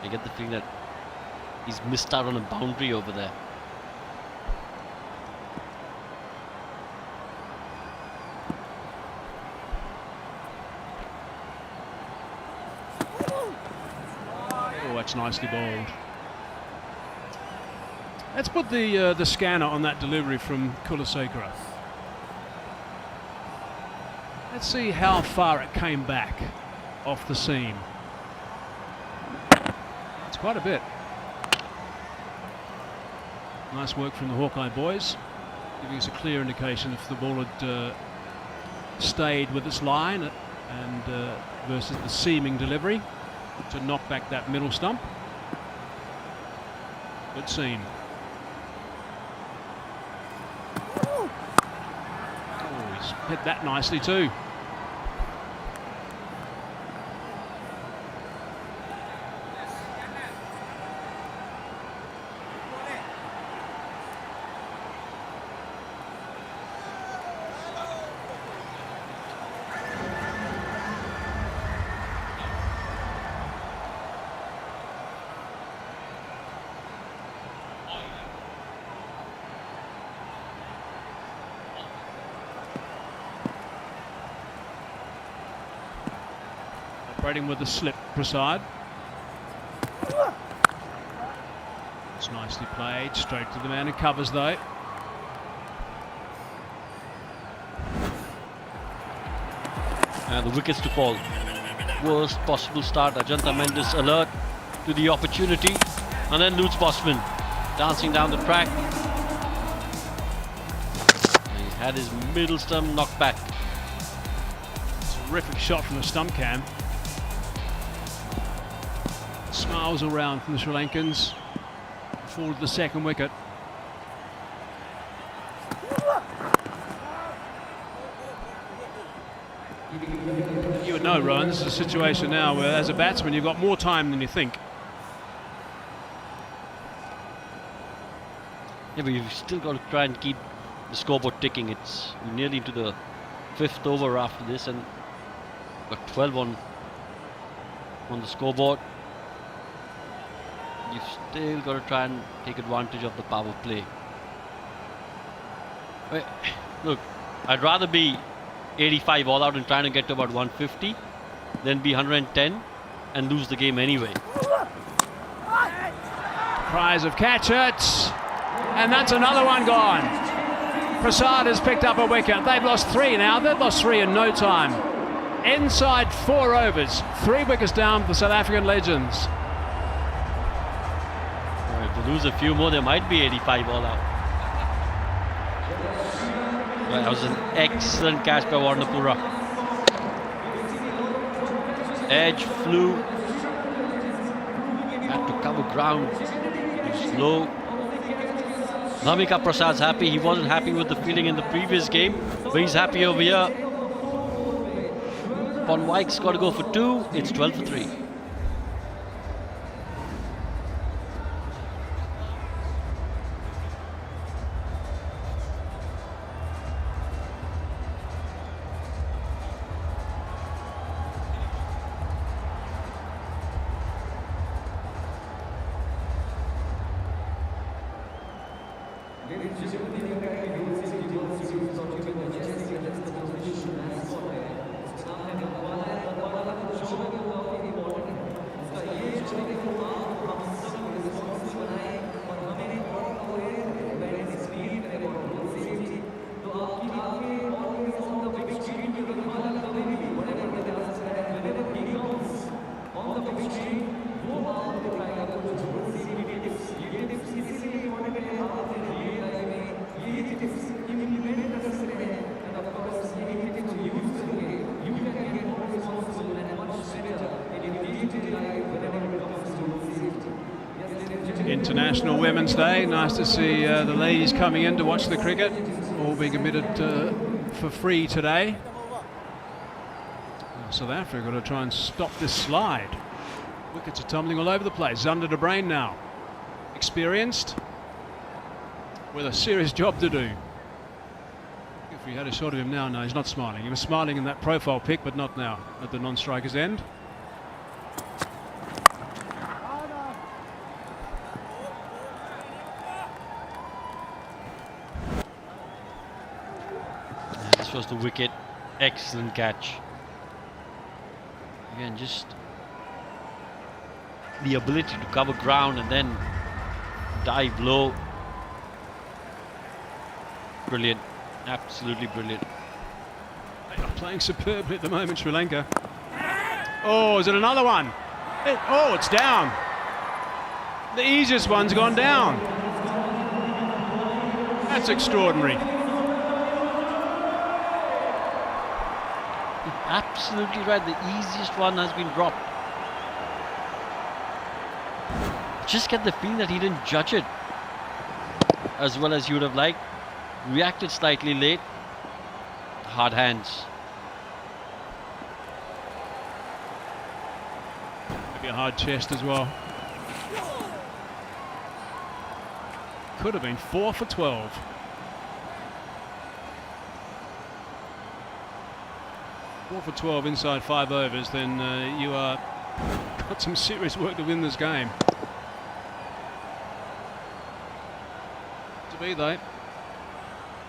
I get the feeling that he's missed out on a boundary over there. Oh, that's nicely bowled. Let's put the scanner on that delivery from Kulasekara. Let's see how far it came back off the seam. It's quite a bit. Nice work from the Hawkeye boys, giving us a clear indication if the ball had stayed with its line and versus the seaming delivery to knock back that middle stump. Good seam. Oh, he's hit that nicely too. Operating with the slip, Prasad. It's nicely played, straight to the man who covers though. And the wickets to fall. Worst possible start. Ajanta Mendes alert to the opportunity. And then Lutz Bosman dancing down the track. And he had his middle stump knocked back. Terrific shot from the stump cam. Smiles around from the Sri Lankans. Forward to the second wicket. You would know, Rowan, this is a situation now where as a batsman you've got more time than you think. Yeah, but you've still got to try and keep the scoreboard ticking. It's nearly into the 5th over after this, and got 12 on the scoreboard. You've still got to try and take advantage of the power play. Look, I'd rather be 85 all out and trying to get to about 150 than be 110 and lose the game anyway. Cries of catch it, and that's another one gone. Prasad has picked up a wicket. They've lost 3 now. They've lost 3 in no time. Inside 4 overs, 3 wickets down for the South African legends. If they lose a few more, there might be 85 all out. Well, that was an excellent catch by Warnapura. Edge flew. Had to cover ground. It was low. Namika Prasad's happy. He wasn't happy with the fielding in the previous game, but he's happy over here. Von Wyke's got to go for 2. It's 12 for 3. International Women's Day. Nice to see the ladies coming in to watch the cricket, all being admitted for free today. South Africa got to try and stop this slide. Wickets are tumbling all over the place. Zander to Bruyn now. Experienced, with a serious job to do. If we had a shot of him now, no, he's not smiling. He was smiling in that profile pic, but not now at the non-striker's end. This was the wicket. Excellent catch. Again, just the ability to cover ground and then dive low. Brilliant. Absolutely brilliant. They are playing superbly at the moment, Sri Lanka. Oh, is it another one? It's down. The easiest one's gone down. That's extraordinary. Absolutely right. The easiest one has been dropped. Just get the feeling that he didn't judge it as well as he would have liked. Reacted slightly late. Hard hands. Maybe a hard chest as well. Could have been 4 for 12. Four for 12 inside 5 overs, then you are got some serious work to win this game. To be though,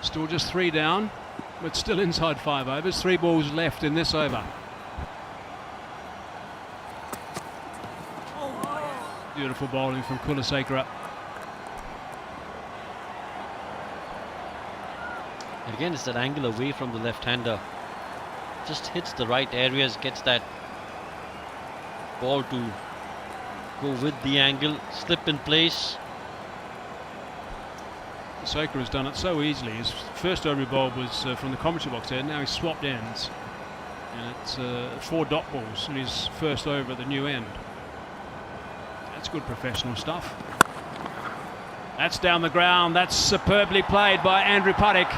still just 3 down, but still inside 5 overs. 3 balls left in this over. Beautiful bowling from Kulasekara. And again, it's that angle away from the left-hander. Just hits the right areas, gets that ball to go with the angle, slip in place. Kulasekara has done it so easily. His first over ball was from the commentary box there. Now he's swapped ends, and it's 4 dot balls in his first over at the new end. That's good professional stuff. That's down the ground. That's superbly played by Andrew Puttick.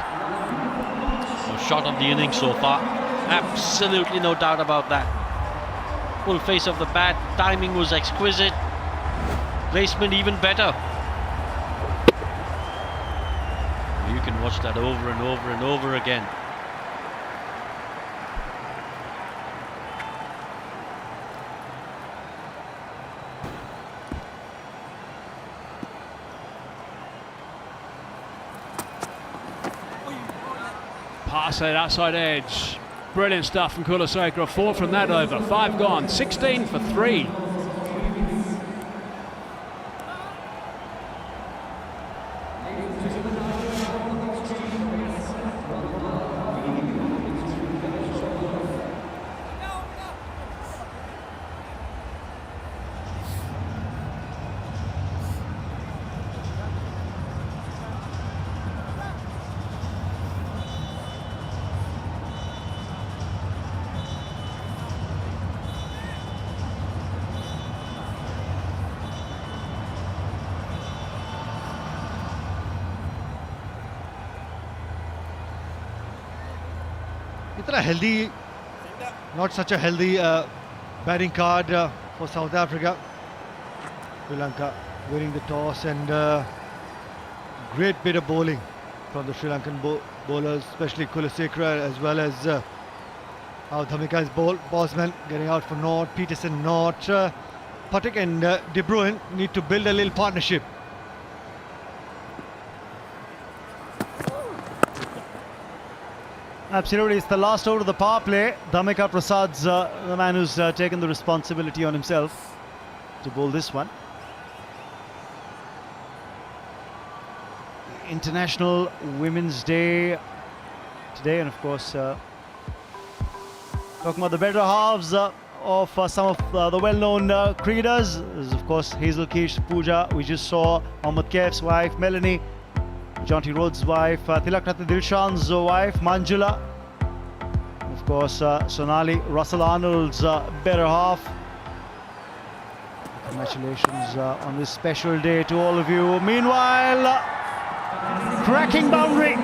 Shot of the innings so far. Absolutely no doubt about that. Full face of the bat. Timing was exquisite. Placement even better. You can watch that over and over and over again. Pass that outside edge. Brilliant stuff from Kulasekara. 4 from that over. 5 gone. 16 for 3. इतना healthy, not such a healthy batting card for South Africa. Sri Lanka winning the toss, and great bit of bowling from the Sri Lankan bowlers, especially Kulasekara, as well as how Dhamika's bowled. Bosman getting out for naught, Petersen naught. Puttick and De Bruyn need to build a little partnership. Absolutely, it's the last over of the power play. Dhamika Prasad's the man who's taken the responsibility on himself to bowl this one. International Women's Day today, and of course talking about the better halves of some of the well-known cricketers. There's of course Hazel Kish, Pooja, we just saw Mohammad Kaif's wife, Melanie, Jonty Rhodes' wife, Thilakartna Dilshan's wife, Manjula. Of course, Sonali, Russell Arnold's better half. Congratulations on this special day to all of you. Meanwhile, cracking boundary.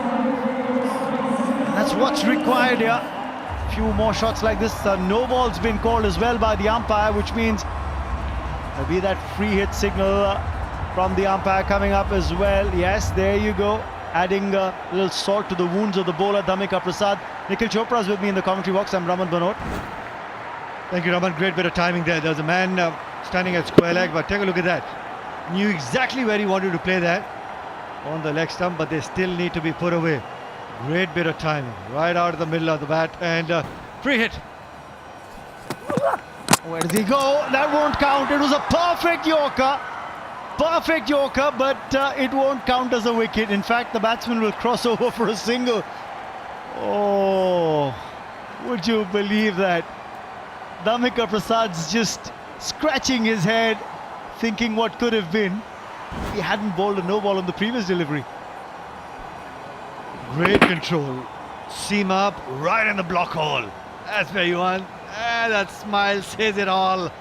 That's what's required here. A few more shots like this. No ball's been called as well by the umpire, which means there'll be that free hit signal from the umpire coming up as well. Yes, there you go. Adding a little salt to the wounds of the bowler, Dhamika Prasad. Nikhil Chopra's with me in the commentary box. I'm Raman Banot. Thank you, Raman. Great bit of timing there. There's a man standing at square leg, but take a look at that. Knew exactly where he wanted to play that on the leg stump, but they still need to be put away. Great bit of timing. Right out of the middle of the bat, and free hit. Where does he go? That won't count. It was a perfect Yorker. Perfect Yorker, but it won't count as a wicket. In fact, the batsman will cross over for a single. Oh, Would you believe that? Dhamika Prasad's just scratching his head, thinking what could have been. He hadn't bowled a no ball on the previous delivery. Great control. Seam up, right in the block hole. That's where you want. That smile says it all.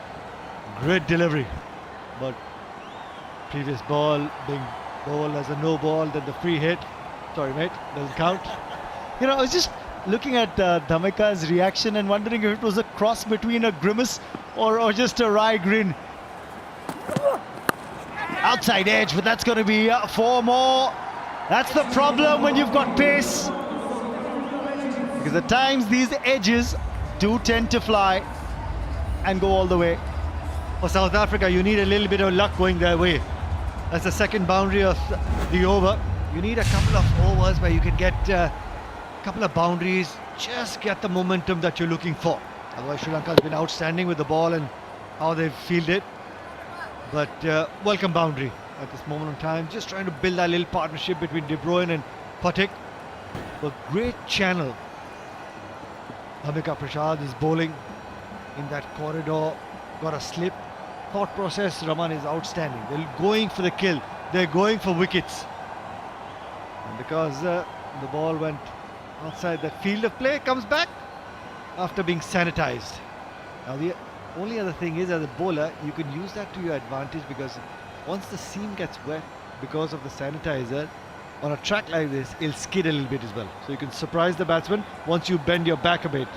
Great delivery. But previous ball being bowled as a no ball, then the free hit. Sorry, mate, doesn't count. You know, I was just looking at Dhamika's reaction and wondering if it was a cross between a grimace or just a wry grin. Outside edge, but that's going to be 4 more. That's the problem when you've got pace. Because at times these edges do tend to fly and go all the way. For South Africa, you need a little bit of luck going their way. That's the second boundary of the over. You need a couple of overs where you can get a couple of boundaries, just get the momentum that you're looking for. Otherwise, Sri Lanka has been outstanding with the ball and how they've fielded. But welcome boundary at this moment in time. Just trying to build that little partnership between Bruyn and Puttick. But great channel. Dhamika Prasad is bowling in that corridor. Got a slip. Thought process, Raman, is outstanding. They're going for the kill. They're going for wickets. And because the ball went outside that field of play, comes back after being sanitized. Now the only other thing is, as a bowler, you can use that to your advantage, because once the seam gets wet because of the sanitizer, on a track like this, it'll skid a little bit as well. So you can surprise the batsman once you bend your back a bit.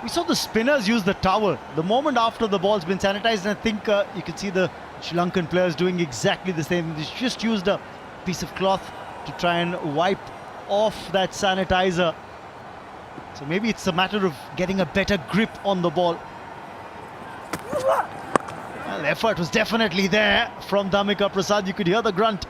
We saw the spinners use the towel the moment after the ball's been sanitized, and I think you can see the Sri Lankan players doing exactly the same. They just used a piece of cloth to try and wipe off that sanitizer. So maybe it's a matter of getting a better grip on the ball. Well, the effort was definitely there from Dhamika Prasad. You could hear the grunt.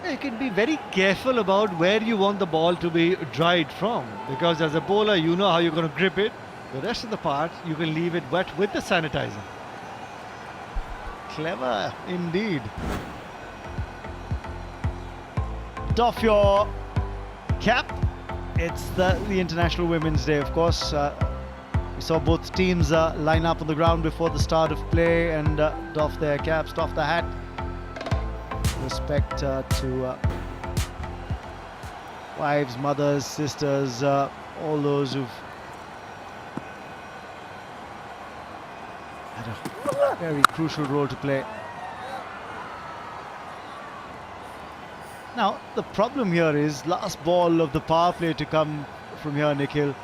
You can be very careful about where you want the ball to be dried from, because as a bowler, you know how you're going to grip it. The rest of the part, you can leave it wet with the sanitizer. Clever indeed. Doff your cap. It's the International Women's Day, of course. We saw both teams line up on the ground before the start of play and doff their caps, doff the hat. Respect to wives, mothers, sisters, all those who've had a very crucial role to play. Now, the problem here is last ball of the power play to come from here, Nikhil.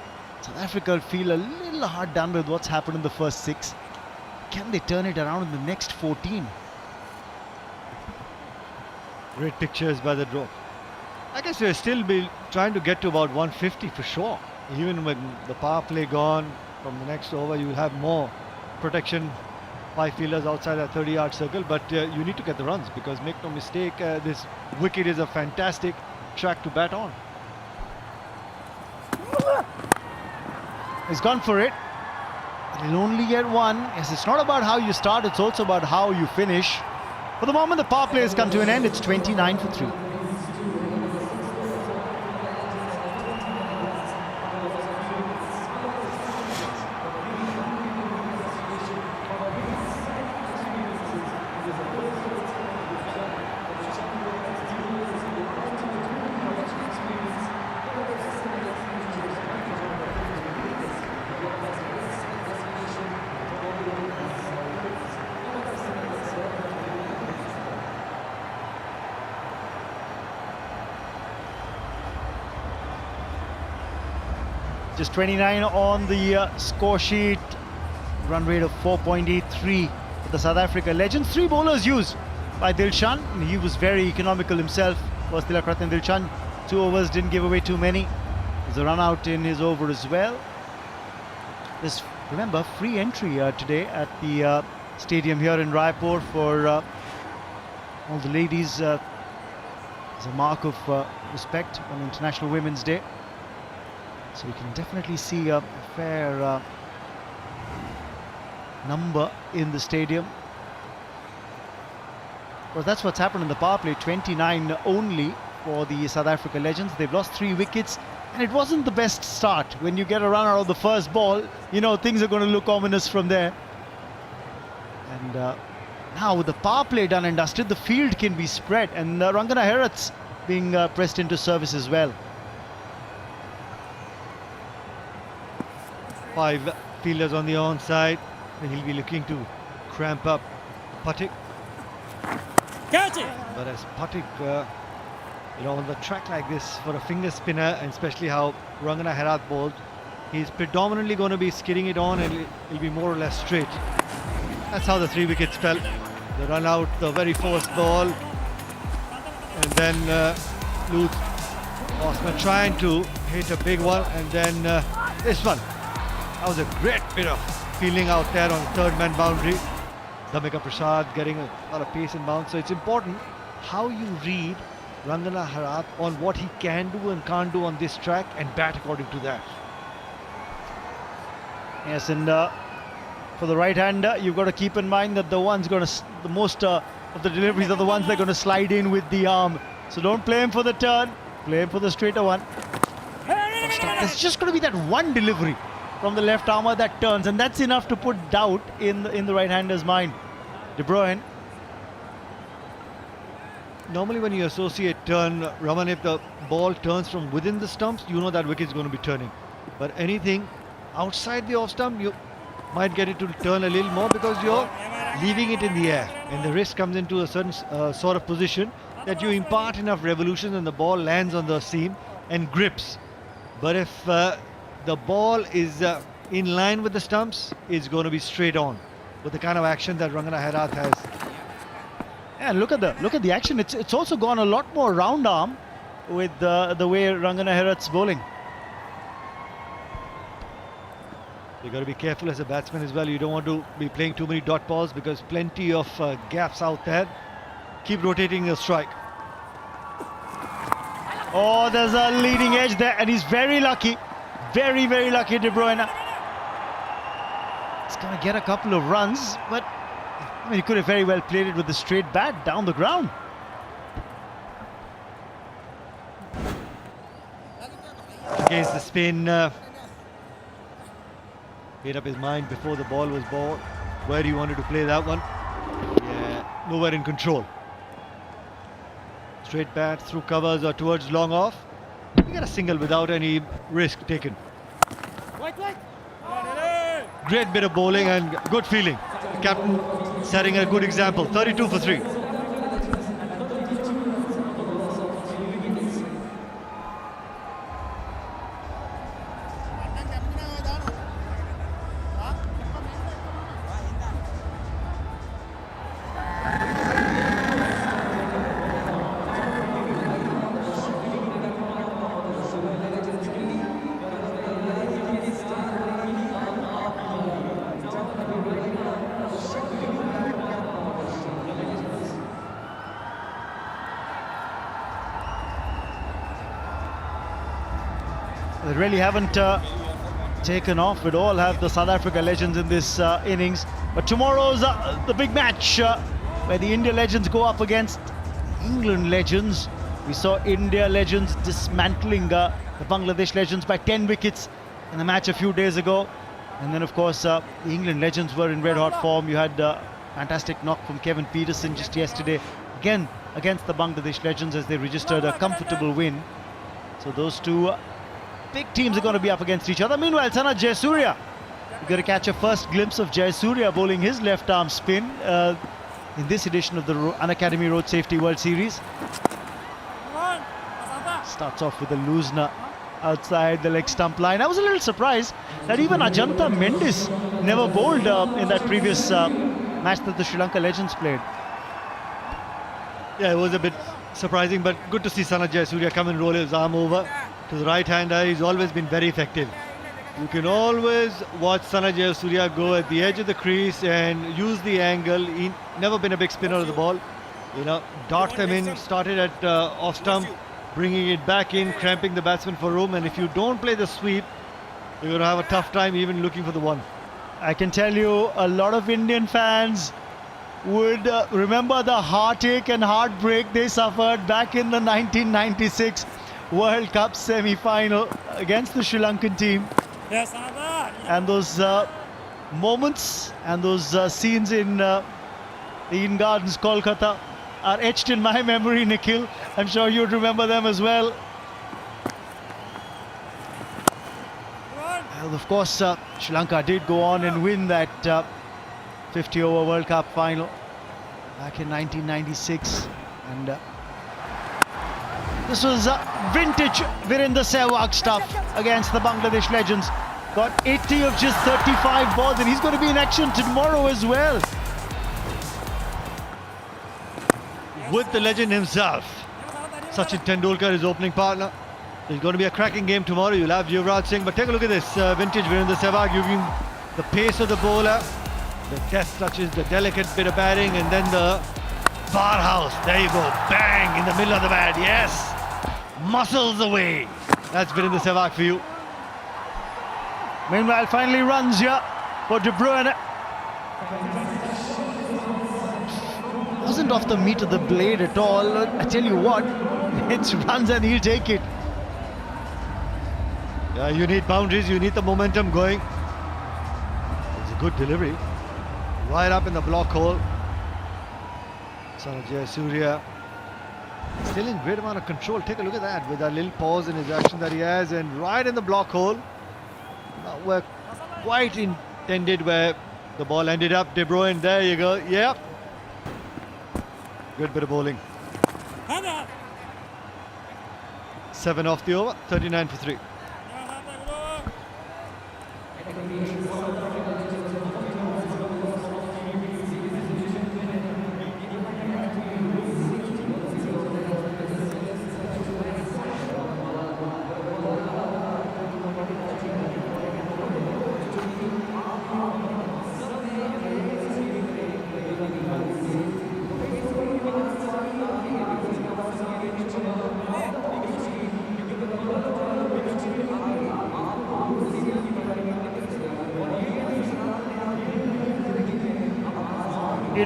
South Africa feel a little hard done with what's happened in the first 6. Can they turn it around in the next 14? Great pictures by the drop. I guess we'll still be trying to get to about 150 for sure. Even when the power play gone from the next over, you'll have more protection. 5 fielders outside a 30-yard circle, but you need to get the runs, because make no mistake, this wicket is a fantastic track to bat on. He's gone for it. He'll only get 1. Yes, it's not about how you start, it's also about how you finish. For the moment the power play has come to an end, it's 29 for 3. Just 29 on the score sheet. Run rate of 4.83 for the South Africa Legends. 3 bowlers used by Dilshan. He was very economical himself. Was Thilakartna and Dilshan. 2 overs, didn't give away too many. There's a run out in his over as well. There's, remember, free entry today at the stadium here in Raipur for all the ladies as a mark of respect on International Women's Day. So you can definitely see a fair number in the stadium. Well, that's what's happened in the power play. 29 only for the South Africa Legends. They've lost 3 wickets. And it wasn't the best start. When you get a run out of the first ball, you know, things are going to look ominous from there. And now with the power play done and dusted, the field can be spread. And Rangana Herath's being pressed into service as well. 5 fielders on the onside. He'll be looking to cramp up Puttick. Catch it! But as Puttick, you know, on the track like this for a finger spinner, and especially how Rangana Herath bowled, he's predominantly going to be skidding it on and it'll be more or less straight. That's how the 3 wickets fell. They run out the very first ball, and then Bosman trying to hit a big one, and then this one. That was a great bit of fielding out there on the 3rd man boundary. Dhammika Prasad getting a lot of pace and bounce. So it's important how you read Rangana Herath on what he can do and can't do on this track and bat according to that. Yes, and for the right-hander, you've got to keep in mind that the most of the deliveries are the ones that are going to slide in with the arm. So don't play him for the turn, play him for the straighter one. It's just going to be that one delivery from the left armour that turns, and that's enough to put doubt in the right-hander's mind. De Bruyn. Normally when you associate turn, Raman, if the ball turns from within the stumps, you know that wicket is going to be turning. But anything outside the off stump, you might get it to turn a little more because you're leaving it in the air. And the wrist comes into a certain sort of position that you impart enough revolution and the ball lands on the seam and grips. But if the ball is in line with the stumps, it's going to be straight on with the kind of action that Rangana Herath has. And look at the action. It's also gone a lot more round arm with the way Rangana Herath's bowling. You got to be careful as a batsman as well. You don't want to be playing too many dot balls because plenty of gaps out there. Keep rotating your strike. Oh, there's a leading edge there, and he's very lucky. Very, very lucky, De Bruyn. He's going to get a couple of runs, but I mean, he could have very well played it with a straight bat down the ground. Against the spin, made up his mind before the ball was bowled where he wanted to play that one. Yeah, nowhere in control. Straight bat through covers or towards long off. You get a single without any risk taken. Great bit of bowling and good feeling. The captain setting a good example. 32 for 3. They really haven't taken off. We all have the South Africa legends in this innings. But tomorrow's the big match where the India legends go up against England legends. We saw India legends dismantling the Bangladesh legends by 10 wickets in the match a few days ago. And then, of course, the England legends were in red-hot form. You had a fantastic knock from Kevin Petersen just yesterday, again against the Bangladesh legends as they registered a comfortable win. So those two big teams are going to be up against each other. Meanwhile, Sanath Jayasuriya, you're going to catch a first glimpse of Jayasuriya bowling his left-arm spin in this edition of the Unacademy Road Safety World Series. Starts off with a loosener outside the leg stump line. I was a little surprised that even Ajanta Mendis never bowled in that previous match that the Sri Lanka legends played. Yeah, it was a bit surprising, but good to see Sanath Jayasuriya come and roll his arm over to the right-hander. He's always been very effective. You can always watch Sanath Jayasuriya go at the edge of the crease and use the angle. He's never been a big spinner of the ball. You know, dart them in, started at off stump, bringing it back in, cramping the batsman for room. And if you don't play the sweep, you're going to have a tough time even looking for the one. I can tell you a lot of Indian fans would remember the heartache and heartbreak they suffered back in the 1996 World Cup semi-final against the Sri Lankan team. Yes, Sanath. And those moments and those scenes in the Eden Gardens, Kolkata, are etched in my memory, Nikhil. I'm sure you'd remember them as well. Well, of course, Sri Lanka did go on and win that 50-over World Cup final back in 1996. And this was vintage Virender Sehwag stuff against the Bangladesh legends. Got 80 of just 35 balls, and he's going to be in action tomorrow as well. With the legend himself, Sachin Tendulkar, his opening partner. It's going to be a cracking game tomorrow. You'll have Yuvraj Singh, but take a look at this vintage Virender Sehwag, using the pace of the bowler, the deft touches, the delicate bit of batting, and then the powerhouse. There you go, bang in the middle of the bat. Yes, muscles away. That's Virender Sehwag for you. Meanwhile, finally runs here for De Bruyn. Wasn't off the meat of the blade at all. I tell you what, it's runs and he'll take it. Yeah, you need boundaries, you need the momentum going. It's a good delivery. Right up in the block hole. Son of Jayasuriya. Still in great amount of control. Take a look at that, with that little pause in his action that he has, and right in the block hole. Not where quite intended where the ball ended up. De Bruyn, there you go. Yep. Good bit of bowling. 7 off the over, 39 for 3.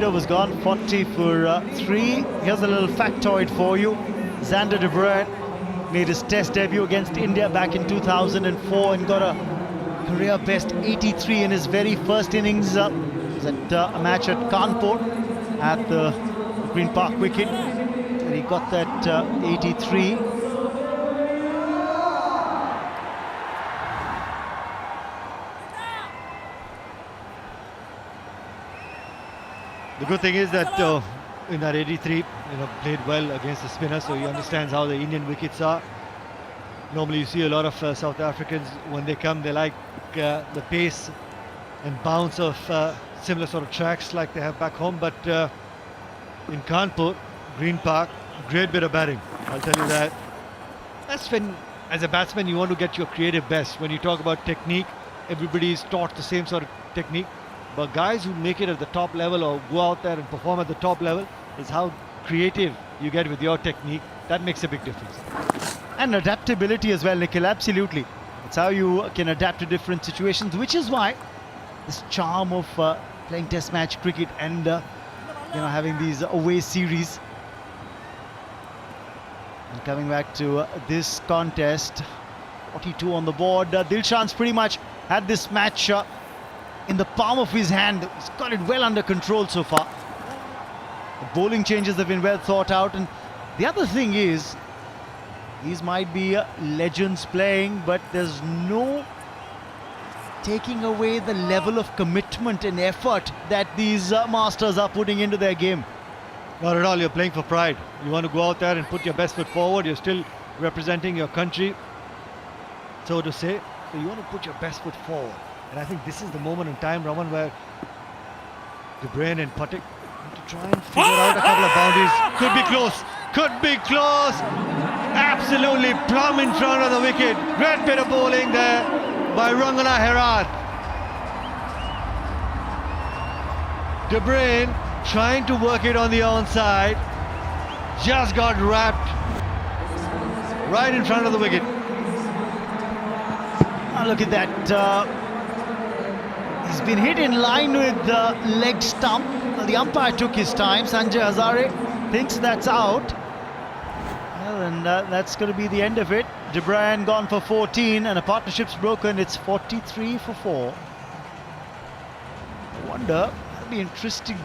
Was gone 40 for 3. Here's a little factoid for you. Zander De Bruyn made his test debut against India back in 2004 and got a career best 83 in his very first innings. It was at a match at Kanpur at the Green Park wicket, and he got that 83. The good thing is that in that 83, played well against the spinner, so he understands how the Indian wickets are. Normally you see a lot of South Africans, when they come, they like the pace and bounce of similar sort of tracks like they have back home, but in Kanpur, Green Park, great bit of batting, I'll tell you that. That's when, as a batsman, you want to get your creative best. When you talk about technique, everybody is taught the same sort of technique. But guys who make it at the top level or go out there and perform at the top level is how creative you get with your technique. That makes a big difference. And adaptability as well, Nikhil, absolutely. It's how you can adapt to different situations, which is why this charm of playing test match cricket and having these away series. And coming back to this contest, 42 on the board. Dilshan's pretty much had this match in the palm of his hand. He's got it well under control so far. The bowling changes have been well thought out, and the other thing is, these might be legends playing, but there's no taking away the level of commitment and effort that these masters are putting into their game. Not at all. You're playing for pride. You want to go out there and put your best foot forward. You're still representing your country, so to say. So you want to put your best foot forward. And I think this is the moment in time, Raman, where De Bruyn and Puttick need to try and figure out a couple of boundaries. Could be close. Could be close. Absolutely plumb in front of the wicket. Great bit of bowling there by Rangana Herat. De Bruyn trying to work it on the onside. Just got wrapped right in front of the wicket. Oh, look at that. He's been hit in line with the leg stump. Well, the umpire took his time. Sanjay Hazare thinks that's out. Well, and that's going to be the end of it. Bruyn gone for 14 and a partnership's broken. It's 43 for 4. I wonder, it'll be interesting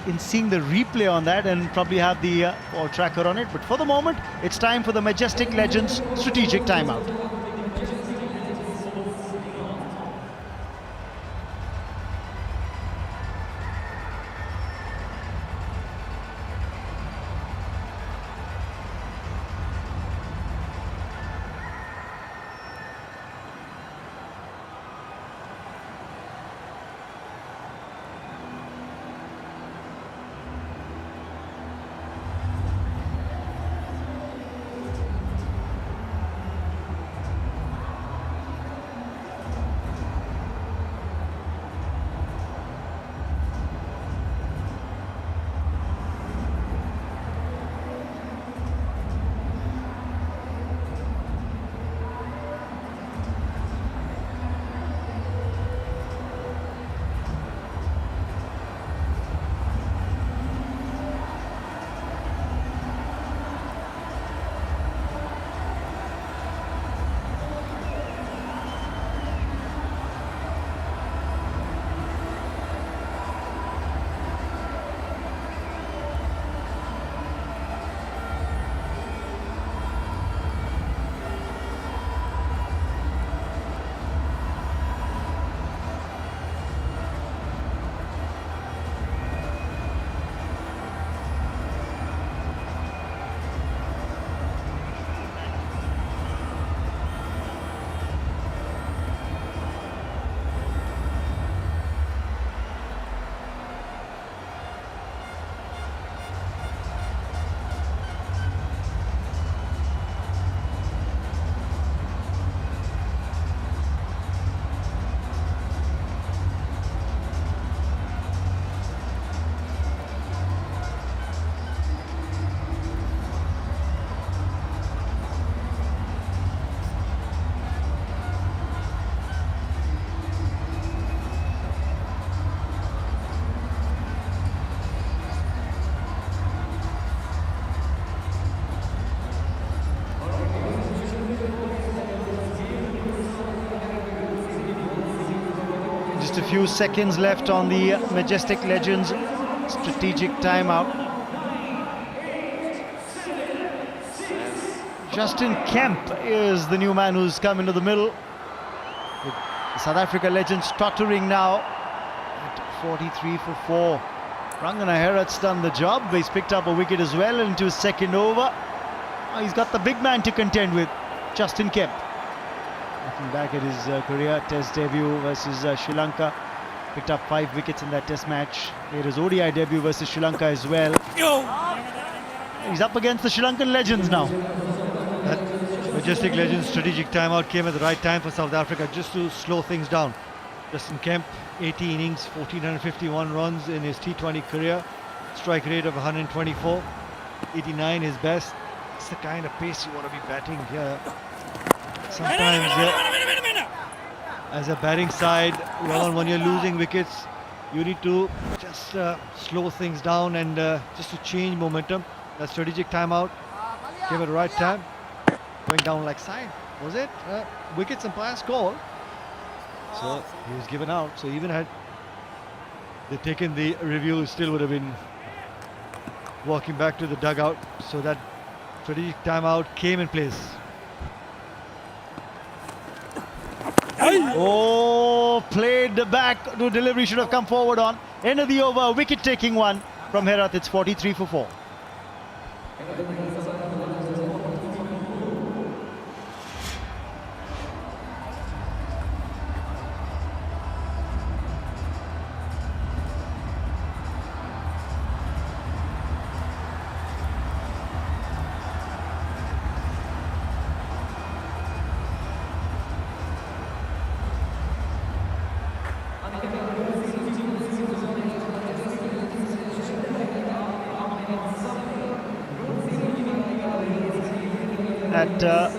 in seeing the replay on that and probably have the ball tracker on it. But for the moment, it's time for the Majestic Legends strategic timeout. Just a few seconds left on the Majestic Legends strategic timeout. Justin Kemp is the new man who's come into the middle. With the South Africa Legends tottering now at 43 for 4. Rangana Herat's done the job. He's picked up a wicket as well into his second over. He's got the big man to contend with, Justin Kemp. Looking back at his career test debut versus Sri Lanka, picked up 5 wickets in that test match. Made his ODI debut versus Sri Lanka as well. He's up against the Sri Lankan Legends now. That Majestic Legends strategic timeout came at the right time for South Africa just to slow things down. Justin Kemp, 80 innings, 1451 runs in his T20 career, strike rate of 124, 89 his best. It's the kind of pace you want to be batting here. Sometimes as a batting side, when you're losing wickets, you need to just slow things down and just to change momentum. That strategic timeout came at the right time. Going down like side, was it? Wickets umpire score. So he was given out. So even had they taken the review, still would have been walking back to the dugout. So that strategic timeout came in place. Oh, played back to delivery, should have come forward on. End of the over, wicket taking one from Herat. It's 43 for 4.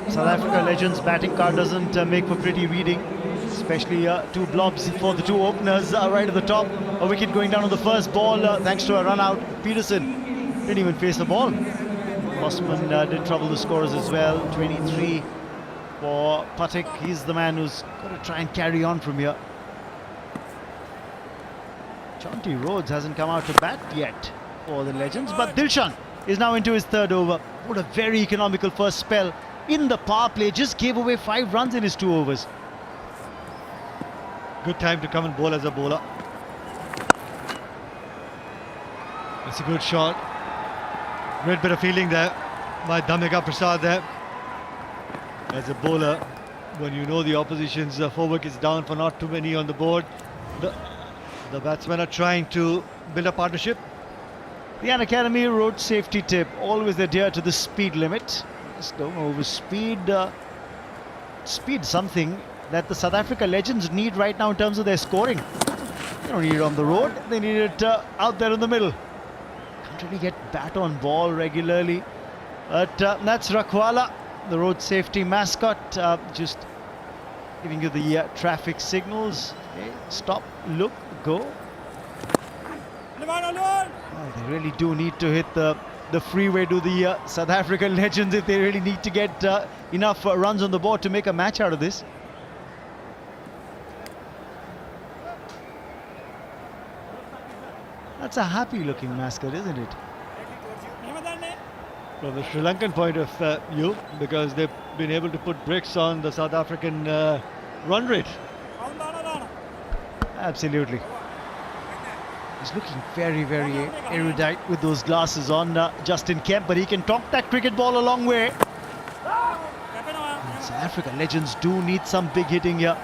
South Africa Legends batting card doesn't make for pretty reading, especially 2 blobs for the 2 openers right at the top. A wicket going down on the first ball thanks to a run out. Petersen didn't even face the ball. Bosman did trouble the scorers as well. 23 for Puttick. He's the man who's got to try and carry on from here. Rhodes hasn't come out to bat yet for the Legends, but Dilshan is now into his third over. What a very economical first spell in the power play. Just gave away 5 runs in his 2 overs. Good time to come and bowl as a bowler. That's a good shot. Great bit of fielding there by Dhammika Prasad there. As a bowler, when you know the opposition's forward is down for not too many on the board, the batsmen are trying to build a partnership. The Unacademy road safety tip: always adhere to the speed limit. Just don't overspeed. Speed something that the South Africa Legends need right now in terms of their scoring. They don't need it on the road, they need it out there in the middle. Can't really get bat on ball regularly. But that's Rakwala, the road safety mascot, just giving you the traffic signals. Okay, stop, look, go. Oh, they really do need to hit the freeway to the South African Legends if they really need to get enough runs on the board to make a match out of this. That's a happy looking mascot, isn't it? From the Sri Lankan point of view, because they've been able to put bricks on the South African run rate. Absolutely. He's looking very, very erudite with those glasses on, Justin Kemp, but he can talk that cricket ball a long way. And South Africa Legends do need some big hitting here.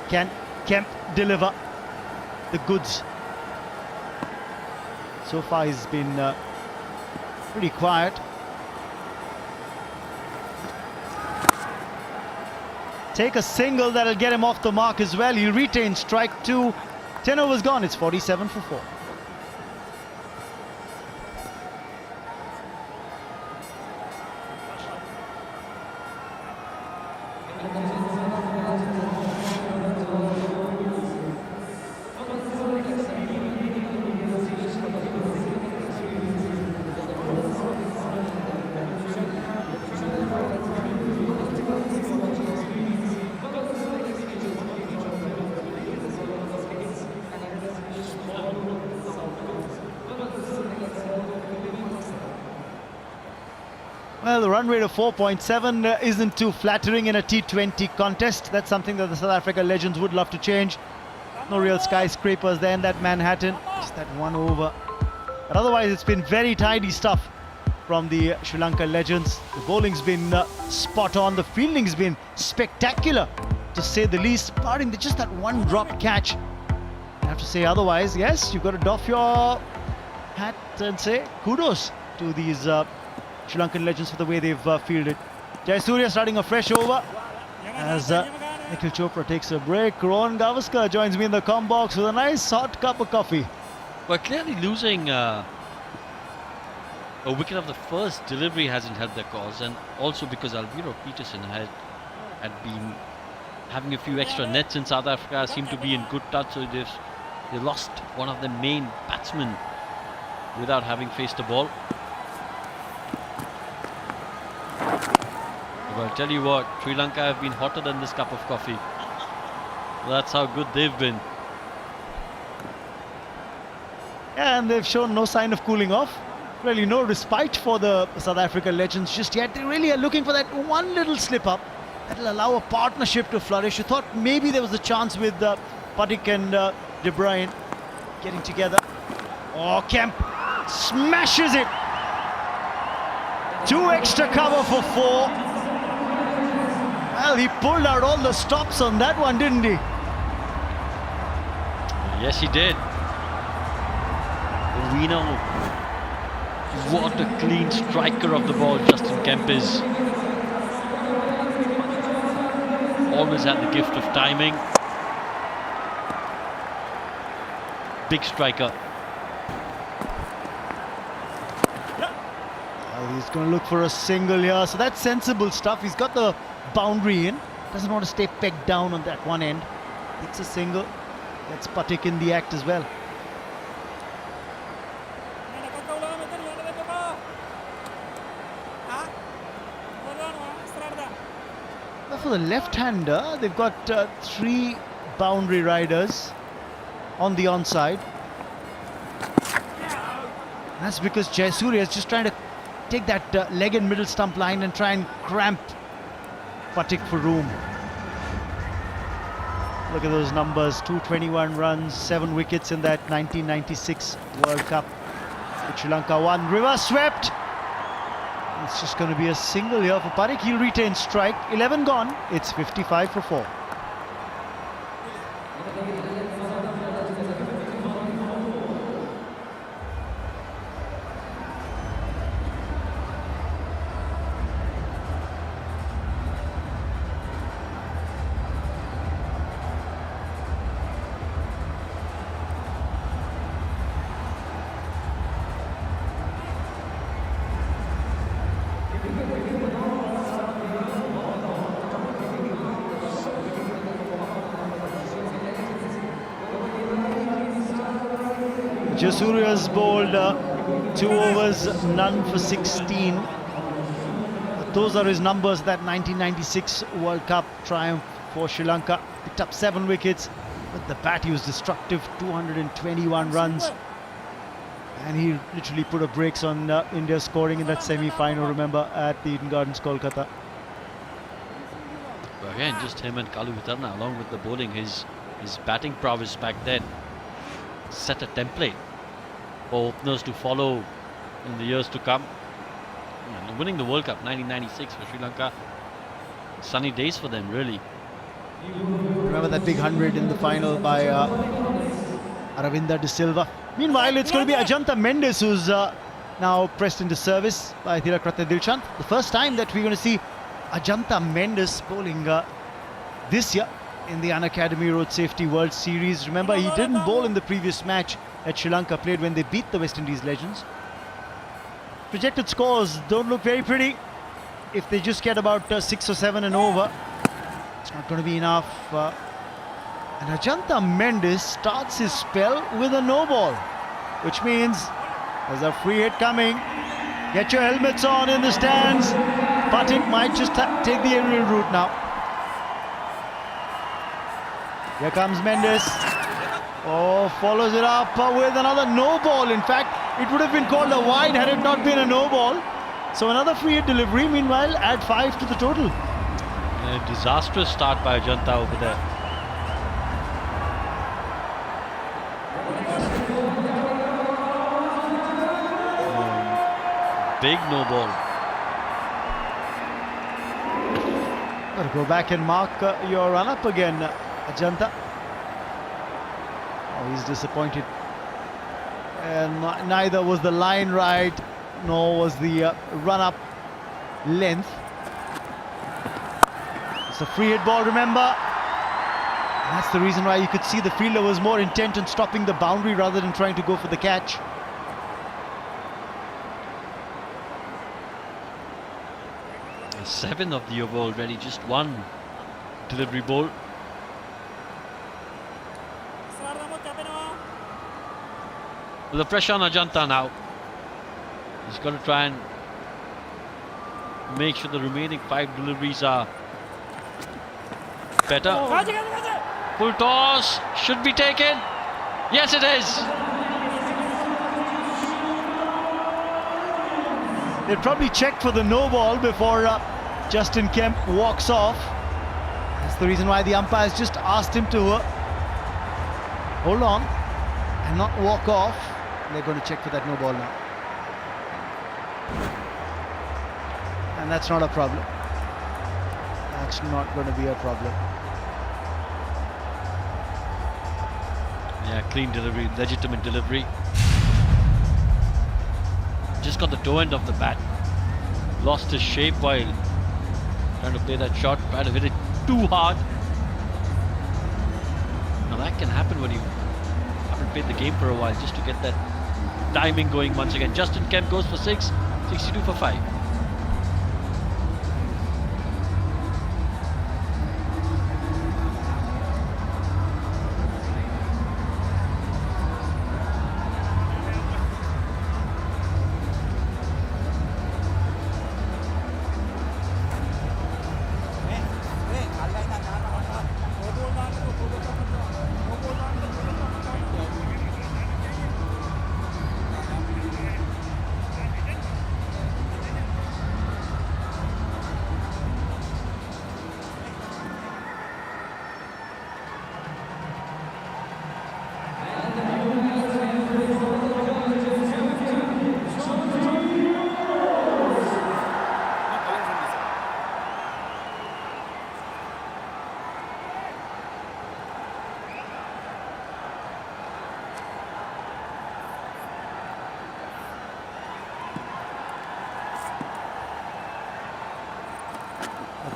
Can Kemp deliver the goods? So far he's been pretty quiet. Take a single that'll get him off the mark as well. He'll retain strike 2. 10 overs gone. It's 47 for 4. Well, the run rate of 4.7 isn't too flattering in a T20 contest. That's something that the South Africa Legends would love to change. No real skyscrapers there in that Manhattan. Just that 1 over. But otherwise, it's been very tidy stuff from the Sri Lanka Legends. The bowling's been spot on. The fielding's been spectacular, to say the least. Barring just that 1 drop catch. I have to say otherwise, yes, you've got to doff your hat and say kudos to these Sri Lankan Legends for the way they've fielded. Jayasuriya starting a fresh over as Nikhil Chopra takes a break. Rohan Gavaskar joins me in the comm box with a nice hot cup of coffee. Well, clearly losing a wicket of the first delivery hasn't helped their cause, and also because Alviro Petersen had been having a few extra nets in South Africa, seemed to be in good touch, so they lost one of their main batsmen without having faced the ball. But I'll tell you what, Sri Lanka have been hotter than this cup of coffee. That's how good they've been. Yeah, and they've shown no sign of cooling off. Really no respite for the South Africa Legends just yet. They really are looking for that one little slip up that'll allow a partnership to flourish. You thought maybe there was a chance with Puttick and Bruyn getting together. Oh, Kemp smashes it. 2 extra cover for 4. Well, he pulled out all the stops on that one, didn't he? Yes, he did. We know what a clean striker of the ball Justin Kemp is. Always had the gift of timing. Big striker. Well, he's going to look for a single here, so that's sensible stuff. He's got the boundary in, doesn't want to stay pegged down on that one end. It's a single. That's Puttick in the act as well. for the left-hander, they've got 3 boundary riders on the onside. That's because Jayasuriya is just trying to take that leg and middle stump line and try and cramp Puttick for room. Look at those numbers, 221 runs, 7 wickets in that 1996 World Cup, which Sri Lanka won. Reverse swept. It's just going to be a single here for Puttick. He'll retain strike. 11 gone. It's 55 for 4. Jayasuriya's bowled 2 overs, none for 16. Those are his numbers, that 1996 World Cup triumph for Sri Lanka. Picked up 7 wickets. With the bat, he was destructive, 221 runs. And he literally put a brakes on India scoring in that semi-final, remember, at the Eden Gardens, Kolkata. But again, just him and Thilakartna, along with the bowling, his batting prowess back then set a template for openers to follow in the years to come. And winning the World Cup 1996 for Sri Lanka, sunny days for them, really. Remember that big 100 in the final by Aravinda de Silva. Meanwhile, it's going to be Ajanta Mendes who's now pressed into service by Thilakartna Dilshan. The first time that we're going to see Ajanta Mendes bowling this year in the Unacademy Road Safety World Series. Remember, he didn't bowl in the previous match that Sri Lanka played when they beat the West Indies legends. Projected scores don't look very pretty. If they just get about 6 or 7 and over, it's not going to be enough. And Ajanta Mendes starts his spell with a no ball, which means there's a free hit coming. Get your helmets on in the stands. Puttick might just take the aerial route now. Here comes Mendes. Oh, follows it up with another no ball. In fact, it would have been called a wide had it not been a no ball. So another free hit delivery. Meanwhile, add 5 to the total. A disastrous start by Ajanta over there. Big no ball. Got to go back and mark your run up again, Ajanta. Oh, he's disappointed. And neither was the line right, nor was the run up length. It's a free hit ball, remember. And that's the reason why you could see the fielder was more intent on stopping the boundary rather than trying to go for the catch. Seven of the over already, just one delivery ball. With the pressure on Ajanta now, he's got to try and make sure the remaining 5 deliveries are better. Full toss, should be taken. Yes, it is. They'll probably check for the no ball before Justin Kemp walks off. That's the reason why the umpires just asked him to hold on and not walk off. They're going to check for that no ball now. And that's not a problem. That's not going to be a problem. Yeah, clean delivery, legitimate delivery. Just got the toe end of the bat. Lost his shape while trying to play that shot. Tried to hit it too hard. Now that can happen when you haven't played the game for a while, just to get that timing going once again. Justin Kemp goes for 6, 62 for 5.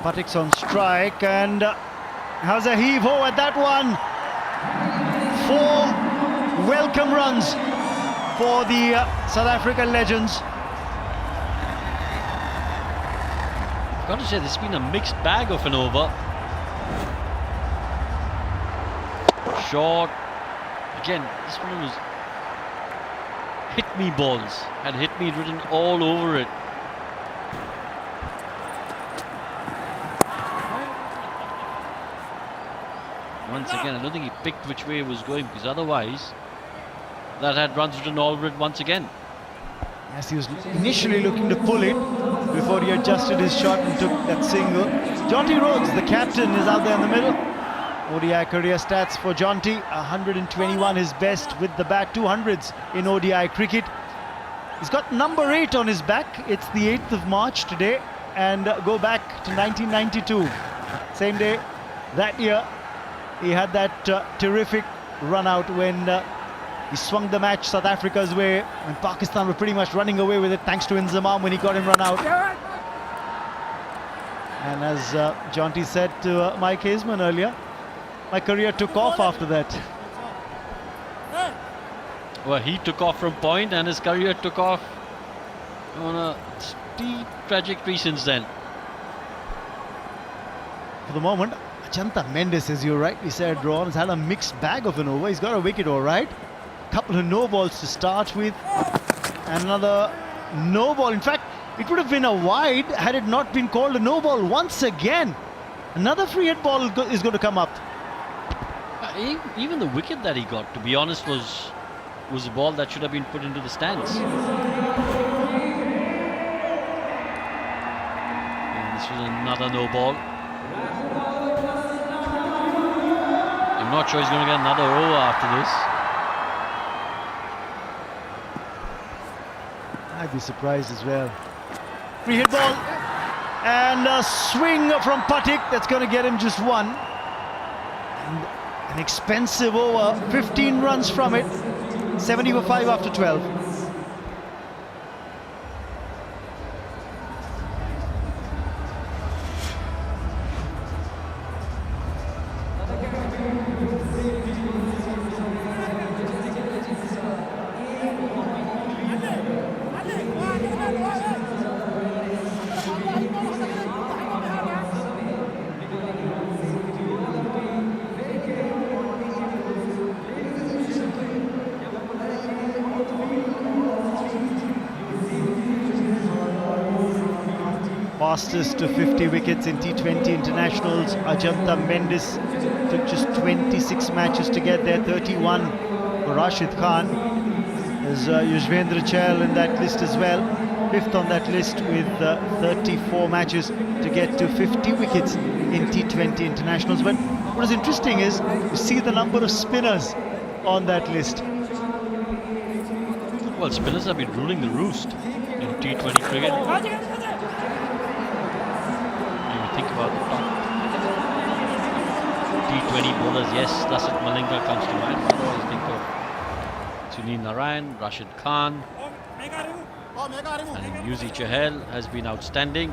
Puttick's on strike, and how's a heave-ho at that one? 4 welcome runs for the South African legends. I've got to say, this has been a mixed bag of an over. Short. Again, this one was hit me balls. Had hit me written all over it. Once again, I don't think he picked which way it was going, because otherwise that had runs written all over it once again. Yes, he was initially looking to pull it before he adjusted his shot and took that single. Jonty Rhodes, the captain, is out there in the middle. ODI career stats for Jonty: 121 his best with the bat, 200s in ODI cricket. He's got number 8 on his back. It's the 8th of March today, and go back to 1992. Same day that year, he had that terrific run out when he swung the match South Africa's way, and Pakistan were pretty much running away with it thanks to Inzamam when he got him run out. And as Jonty said to Mike Haseman earlier, my career took off after that. Well, he took off from point, and his career took off on a steep trajectory since then. For the moment, Ajantha Mendes, as you rightly said, Ron, has had a mixed bag of an over. He's got a wicket all right. Couple of no balls to start with, and another no ball. In fact, it would have been a wide had it not been called a no ball once again. Another free hit ball is going to come up. Even the wicket that he got, to be honest, was a ball that should have been put into the stands. And this was another no ball. I'm not sure he's going to get another over after this. I'd be surprised as well. Free hit ball, and a swing from Puttick that's going to get him just one. And an expensive over, 15 runs from it, 70 for 5 after 12. Fastest to 50 wickets in T20 internationals. Ajantha Mendes took just 26 matches to get there, 31 for Rashid Khan. There's Yuzvendra Chahal in that list as well, 5th on that list with 34 matches to get to 50 wickets in T20 internationals. But what is interesting is you see the number of spinners on that list. Well, spinners have been ruling the roost in T20 cricket. Think about the top T20 bowlers. Yes, Lasat Malinga comes to mind. Otherwise, think of Sunil Narayan, Rashid Khan, and Yuzi Chahal has been outstanding.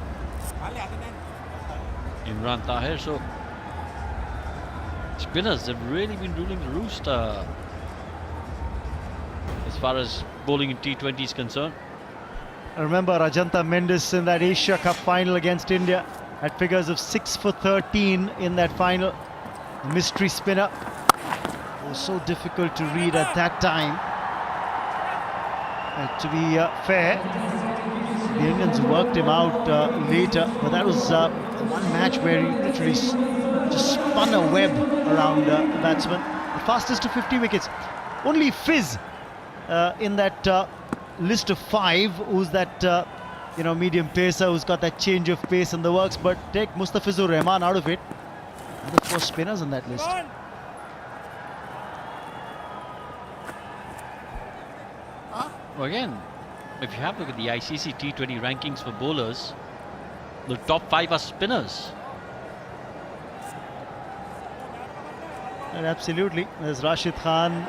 Imran Tahir. So spinners have really been ruling the roost as far as bowling in T20 is concerned. I remember Ajantha Mendes in that Asia Cup final against India had figures of 6 for 13 in that final. The mystery spinner. It was so difficult to read at that time. To be fair, the Indians worked him out later, but that was one match where he literally just spun a web around the batsman. The fastest to 50 wickets. Only Fizz in that list of 5, who's that medium pacer who's got that change of pace in the works, but take Mustafizur Rahman out of it. Another 4 spinners on that list. Well, again, if you have a look at the ICC T20 rankings for bowlers, the top 5 are spinners. And absolutely, there's Rashid Khan,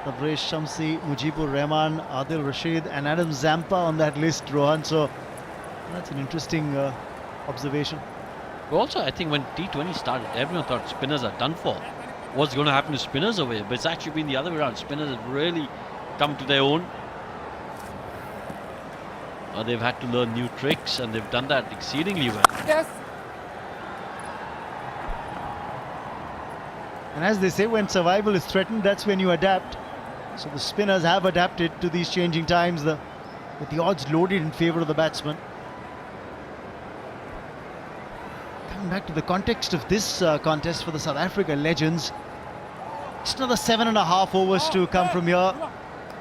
Tabriz Shamsi, Mujibur Rahman, Adil Rashid, and Adam Zampa on that list, Rohan. So that's an interesting observation. Also, I think when T20 started, everyone thought spinners are done for. What's going to happen to spinners over here? But it's actually been the other way around. Spinners have really come to their own. They've had to learn new tricks, and they've done that exceedingly well. Yes. And as they say, when survival is threatened, that's when you adapt. So the spinners have adapted to these changing times, with the odds loaded in favour of the batsman. Coming back to the context of this contest for the South Africa legends, just another 7.5 overs to come from here.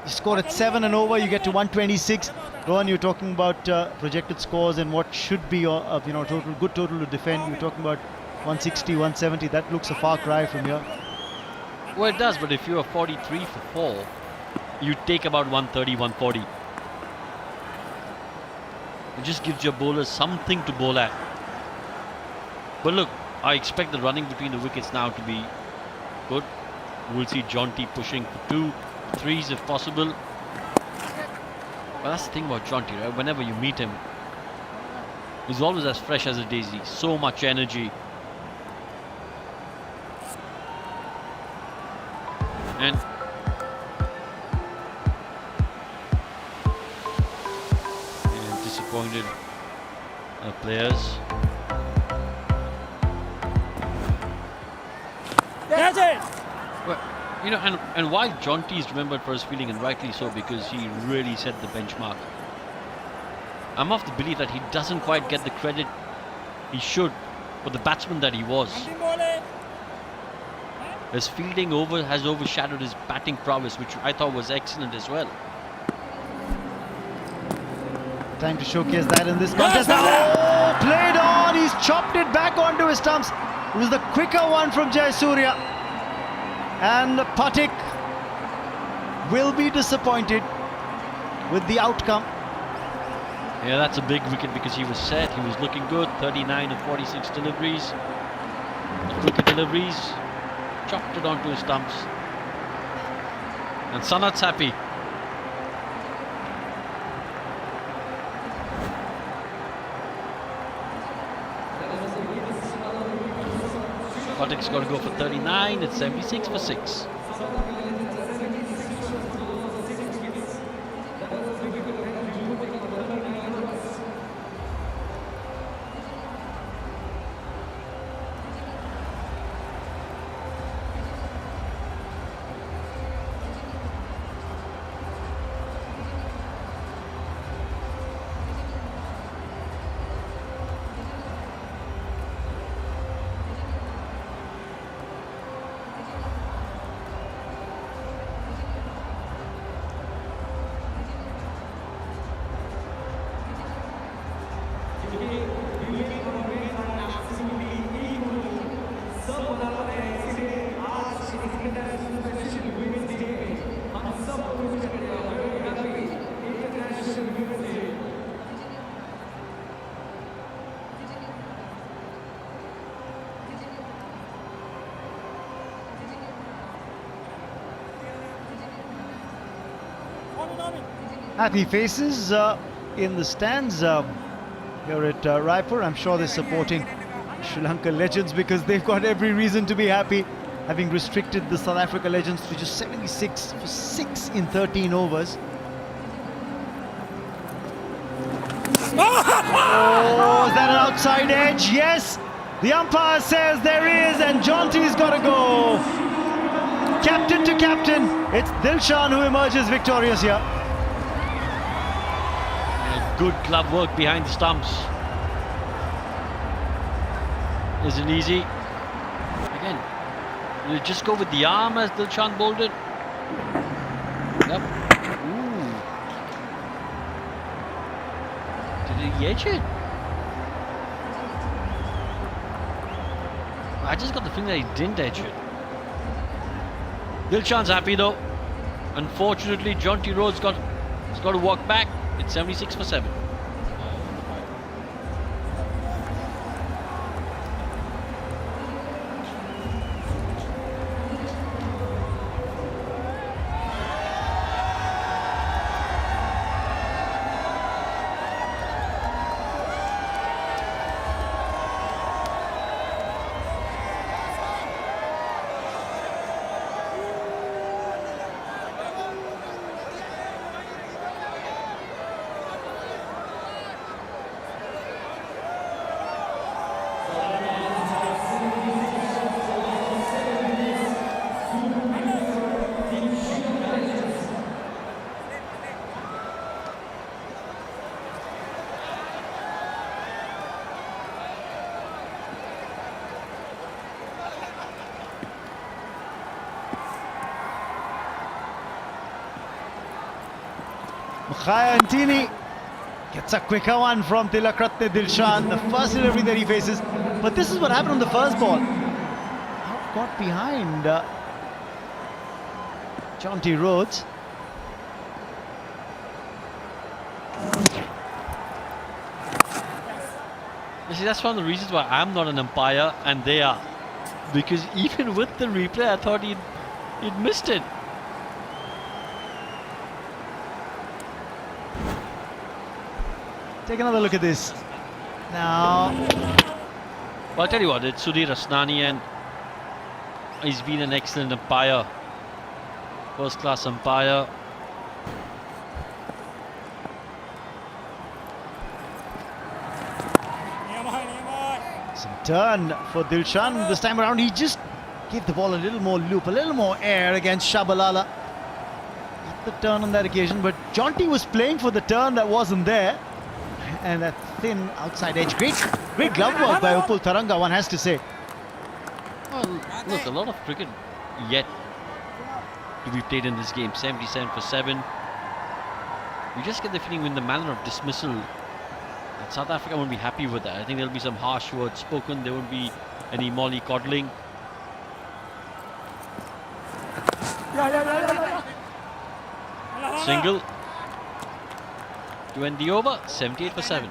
You score at 7 and over, you get to 126. Rohan, you're talking about projected scores and what should be good total to defend. You're talking about 160, 170. That looks a far cry from here. Well, it does, but if you are 43 for 4, you take about 130, 140. It just gives your bowlers something to bowl at. But look, I expect the running between the wickets now to be good. We'll see Jonty pushing for 2, 3s if possible. But that's the thing about Jonty, right? Whenever you meet him, he's always as fresh as a daisy. So much energy. And disappointed players. That's it. Well, you know, and why Jonty is remembered for his fielding, and rightly so, because he really set the benchmark. I'm of the belief that he doesn't quite get the credit he should for the batsman that he was. His fielding has overshadowed his batting prowess, which I thought was excellent as well. Time to showcase that in this contest. Oh, played on. He's chopped it back onto his stumps. It was the quicker one from Jayasuriya. And Puttick will be disappointed with the outcome. Yeah, that's a big wicket because he was set. He was looking good. 39 of 46 deliveries. Quicker deliveries. Chopped it onto his stumps. And Sanath's happy. Puttick's got to go for 39. It's 76 for 6. Happy faces in the stands here at Raipur. I'm sure they're supporting Sri Lanka legends because they've got every reason to be happy, having restricted the South Africa legends to just 76 for 6 in 13 overs. Oh, is that an outside edge? Yes, the umpire says there is, and Jonty's got to go. Captain to captain, it's Dilshan who emerges victorious here. Good glove work behind the stumps. Isn't easy. Again, you just go with the arm as Dilshan bowled it. Yep. Ooh. Did he edge it? I just got the feeling that he didn't edge it. Dilshan's happy though. Unfortunately, Jonty Rhodes has got to walk back. It's 76 for 7. Tini gets a quicker one from Thilakartna Dilshan, the first delivery that he faces. But this is what happened on the first ball. Got behind Rhodes. You see, that's one of the reasons why I'm not an umpire and they are. Because even with the replay, I thought he'd missed it. Take another look at this. Now, well, I'll tell you what, it's Sudhir Asnani and he's been an excellent umpire. First class umpire. some turn for Dilshan. This time around, he just gave the ball a little more loop, a little more air against Tshabalala. Got the turn on that occasion, but Jonty was playing for the turn that wasn't there. And that thin outside edge. Great glove work by Upul Tharanga, one has to say. Well, look, a lot of cricket yet to be played in this game. 77 for 7. You just get the feeling in the manner of dismissal that South Africa won't be happy with that. I think there'll be some harsh words spoken. There won't be any mollycoddling. Single to end the over. 78 for 7.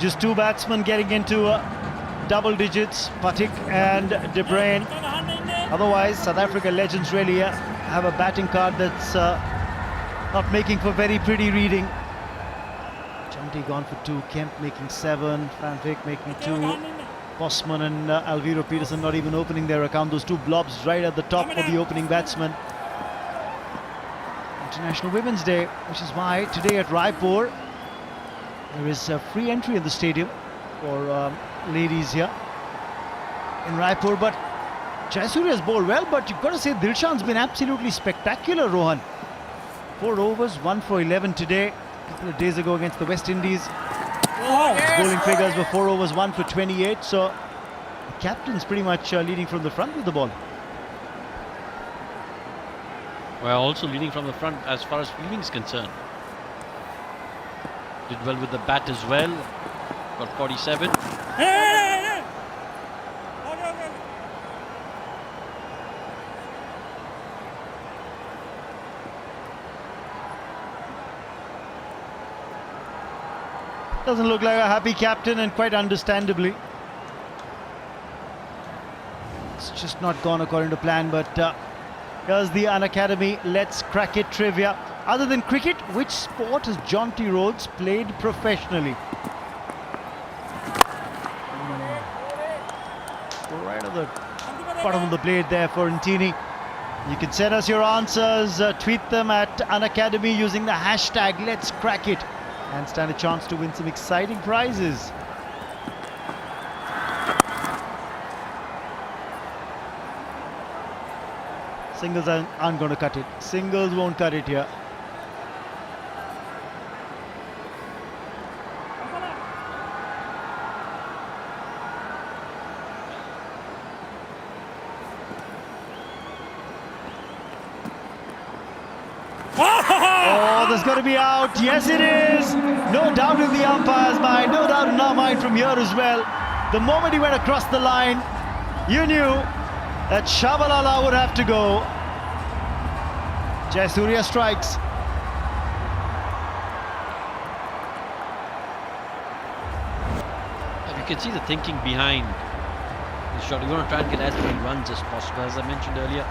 Just two batsmen getting into double digits, Puttick and Bruyn. Otherwise, South Africa legends really have a batting card that's not making for very pretty reading. Jonty gone for 2, Kemp making 7, Van Wyk making 2, Bosman and Alviro Petersen not even opening their account. Those two blobs right at the top for the opening batsman. International Women's Day, which is why today at Raipur, there is a free entry in the stadium for ladies here in Raipur. But Jayasuriya has bowled well, but you've got to say Dilshan's been absolutely spectacular, Rohan. 4 overs, 1 for 11 today. A couple of days ago against the West Indies, his bowling figures were 4 overs, 1 for 28. So the captain's pretty much leading from the front with the ball. Well, also leading from the front as far as fielding is concerned. Did well with the bat as well. Got 47. Doesn't look like a happy captain, and quite understandably. It's just not gone according to plan, but here's the Unacademy Let's Crack It trivia. Other than cricket, which sport has Jonty Rhodes played professionally? Right at the bottom of the blade there for Ntini. You can send us your answers, tweet them at Unacademy using the hashtag Let's Crack It, and stand a chance to win some exciting prizes. Singles aren't going to cut it. Singles won't cut it here. Oh, there's got to be out. Yes, it is. No doubt in the umpire's mind. No doubt in our mind from here as well. The moment he went across the line, you knew that Tshabalala would have to go. Jayasuriya strikes. You can see the thinking behind the shot. You want to try and get as many runs as possible. As I mentioned earlier,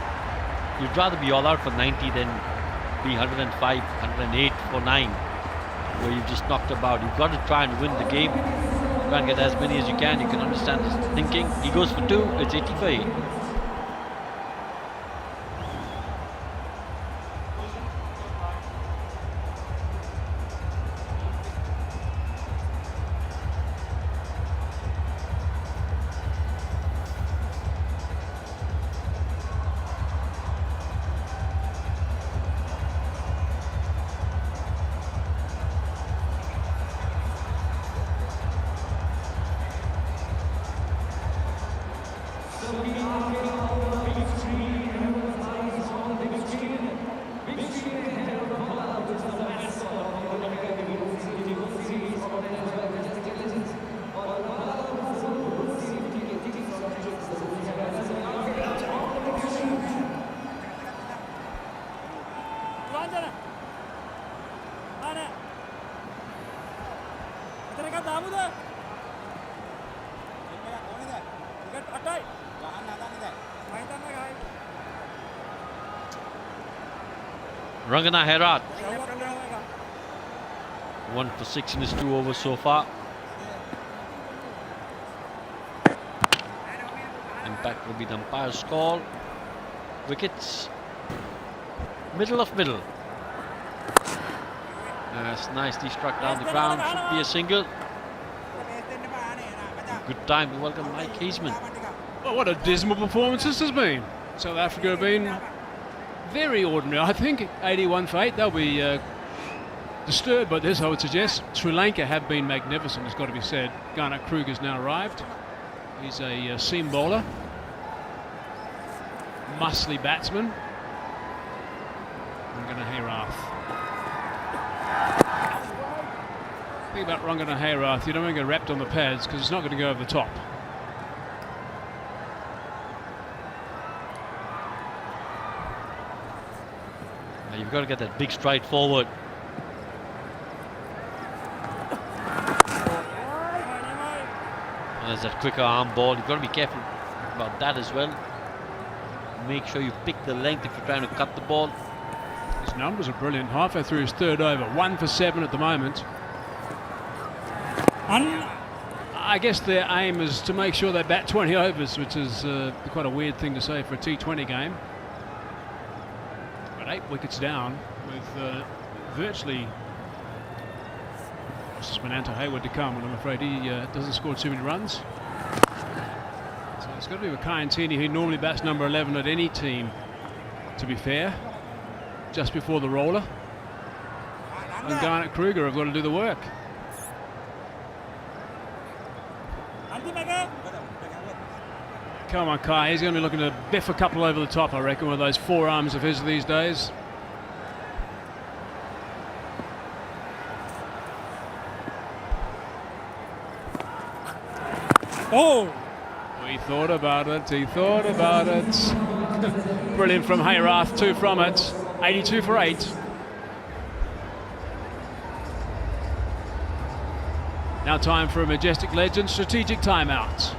you'd rather be all out for 90 than be 105, 108 for 9, where you've just knocked about. You've got to try and win the game. Try and get as many as you can. You can understand his thinking. He goes for 2. It's 80 for 8. Rangana Herat. 1 for 6 in his 2 overs so far. Impact will be the umpire's call. Wickets. Middle of middle. That's nicely struck down the ground. Should be a single. Good time to welcome Mike Heisman. Well, what a dismal performance this has been. South Africa have been very ordinary. I think 81 for 8. They'll be disturbed by this, I would suggest. Sri Lanka have been magnificent, it's got to be said. Garnett Kruger's now arrived. He's a seam bowler. Muscly batsman. Rangana Herath. The thing about Rangana Herath, you don't want to get wrapped on the pads because it's not going to go over the top. Now you've got to get that big stride forward. And there's that quicker arm ball. You've got to be careful about that as well. Make sure you pick the length if you're trying to cut the ball. His numbers are brilliant. Halfway through his 3rd over. 1 for 7 at the moment. I guess their aim is to make sure they bat 20 overs, which is quite a weird thing to say for a T20 game. But 8 wickets down with virtually Mananta Hayward to come, and I'm afraid he doesn't score too many runs. So it's got to be Makayantini, who normally bats number 11 at any team, to be fair, just before the roller. And Garnett Kruger have got to do the work. Come on, Kai, he's going to be looking to biff a couple over the top, I reckon, with those forearms of his these days. Oh! He thought about it, he thought about it. Brilliant from Herath, 2 from it. 82 for 8. Now time for a Majestic Legend strategic timeout.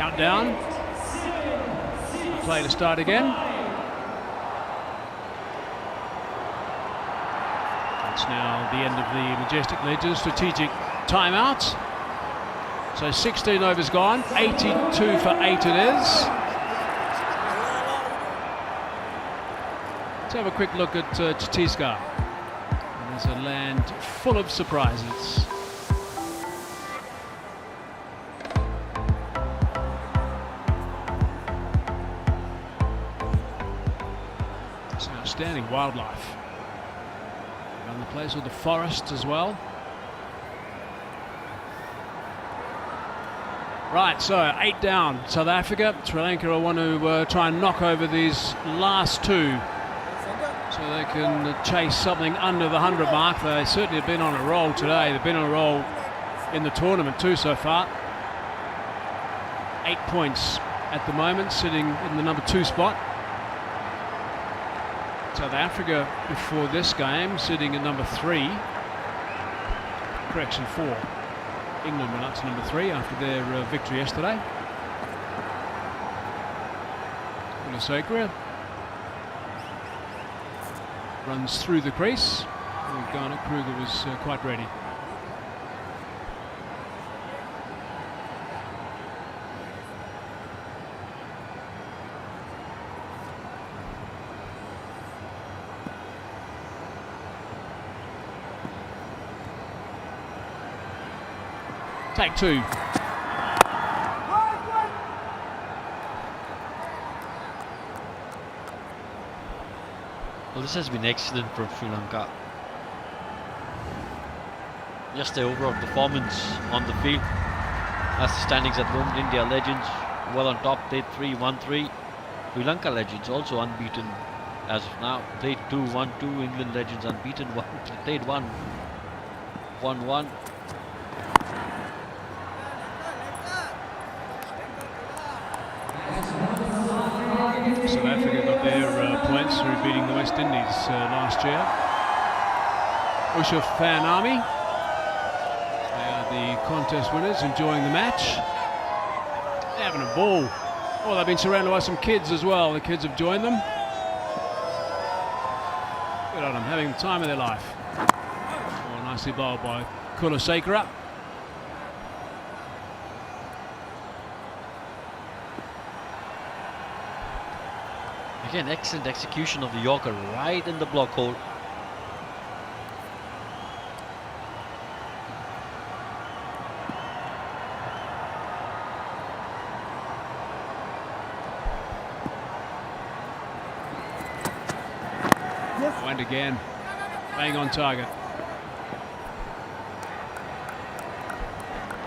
countdown. Play to start again. It's now the end of the Majestic Legends strategic timeout. So 16 overs gone, 82 for 8 it is. Let's have a quick look at Chhattisgarh. There's a land full of surprises. Some outstanding wildlife around the place, with the forests as well. Right, so 8 down, South Africa. Sri Lanka will want to try and knock over these last 2 so they can chase something under the 100 mark. They certainly have been on a roll today. They've been on a roll in the tournament too so far. 8 points at the moment, sitting in the number 2 spot. South Africa before this game sitting at number 3. Correction, 4. England went up to number 3 after their victory yesterday. Unacademy runs through the crease. Garnett, Kruger was quite ready. Take 2. Well, this has been excellent from Sri Lanka. Just the overall performance on the field. As the standings at the moment, India Legends well on top, played 3-1-3. Sri Lanka Legends also unbeaten as of now, played 2-1-2. England Legends unbeaten, played 1-1-1. South Africa got their points through beating the West Indies last year. Usha Fan Army, they are the contest winners, enjoying the match. They're having a ball. Oh, they've been surrounded by some kids as well. The kids have joined them. Good on them, having the time of their life. Oh, nicely bowled by Kulasekara. Again, excellent execution of the Yorker right in the block hole. Went again, bang on target.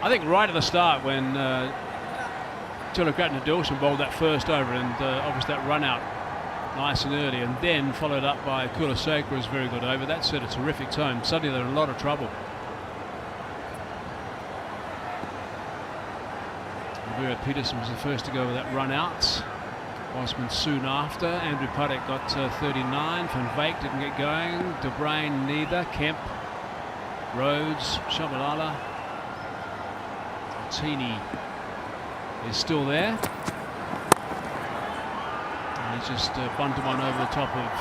I think right at the start when Thilakartna Dilshan bowled that first over and obviously that run out nice and early, and then followed up by Kulasekara's very good over. That set a terrific tone. Suddenly they're in a lot of trouble. Alviro Petersen was the first to go with that run out. Bosman soon after. Andrew Puttick got 39. Van Veek didn't get going. Bruyn neither. Kemp, Rhodes, Tshabalala. Tini is still there. And he's just bunted one over the top of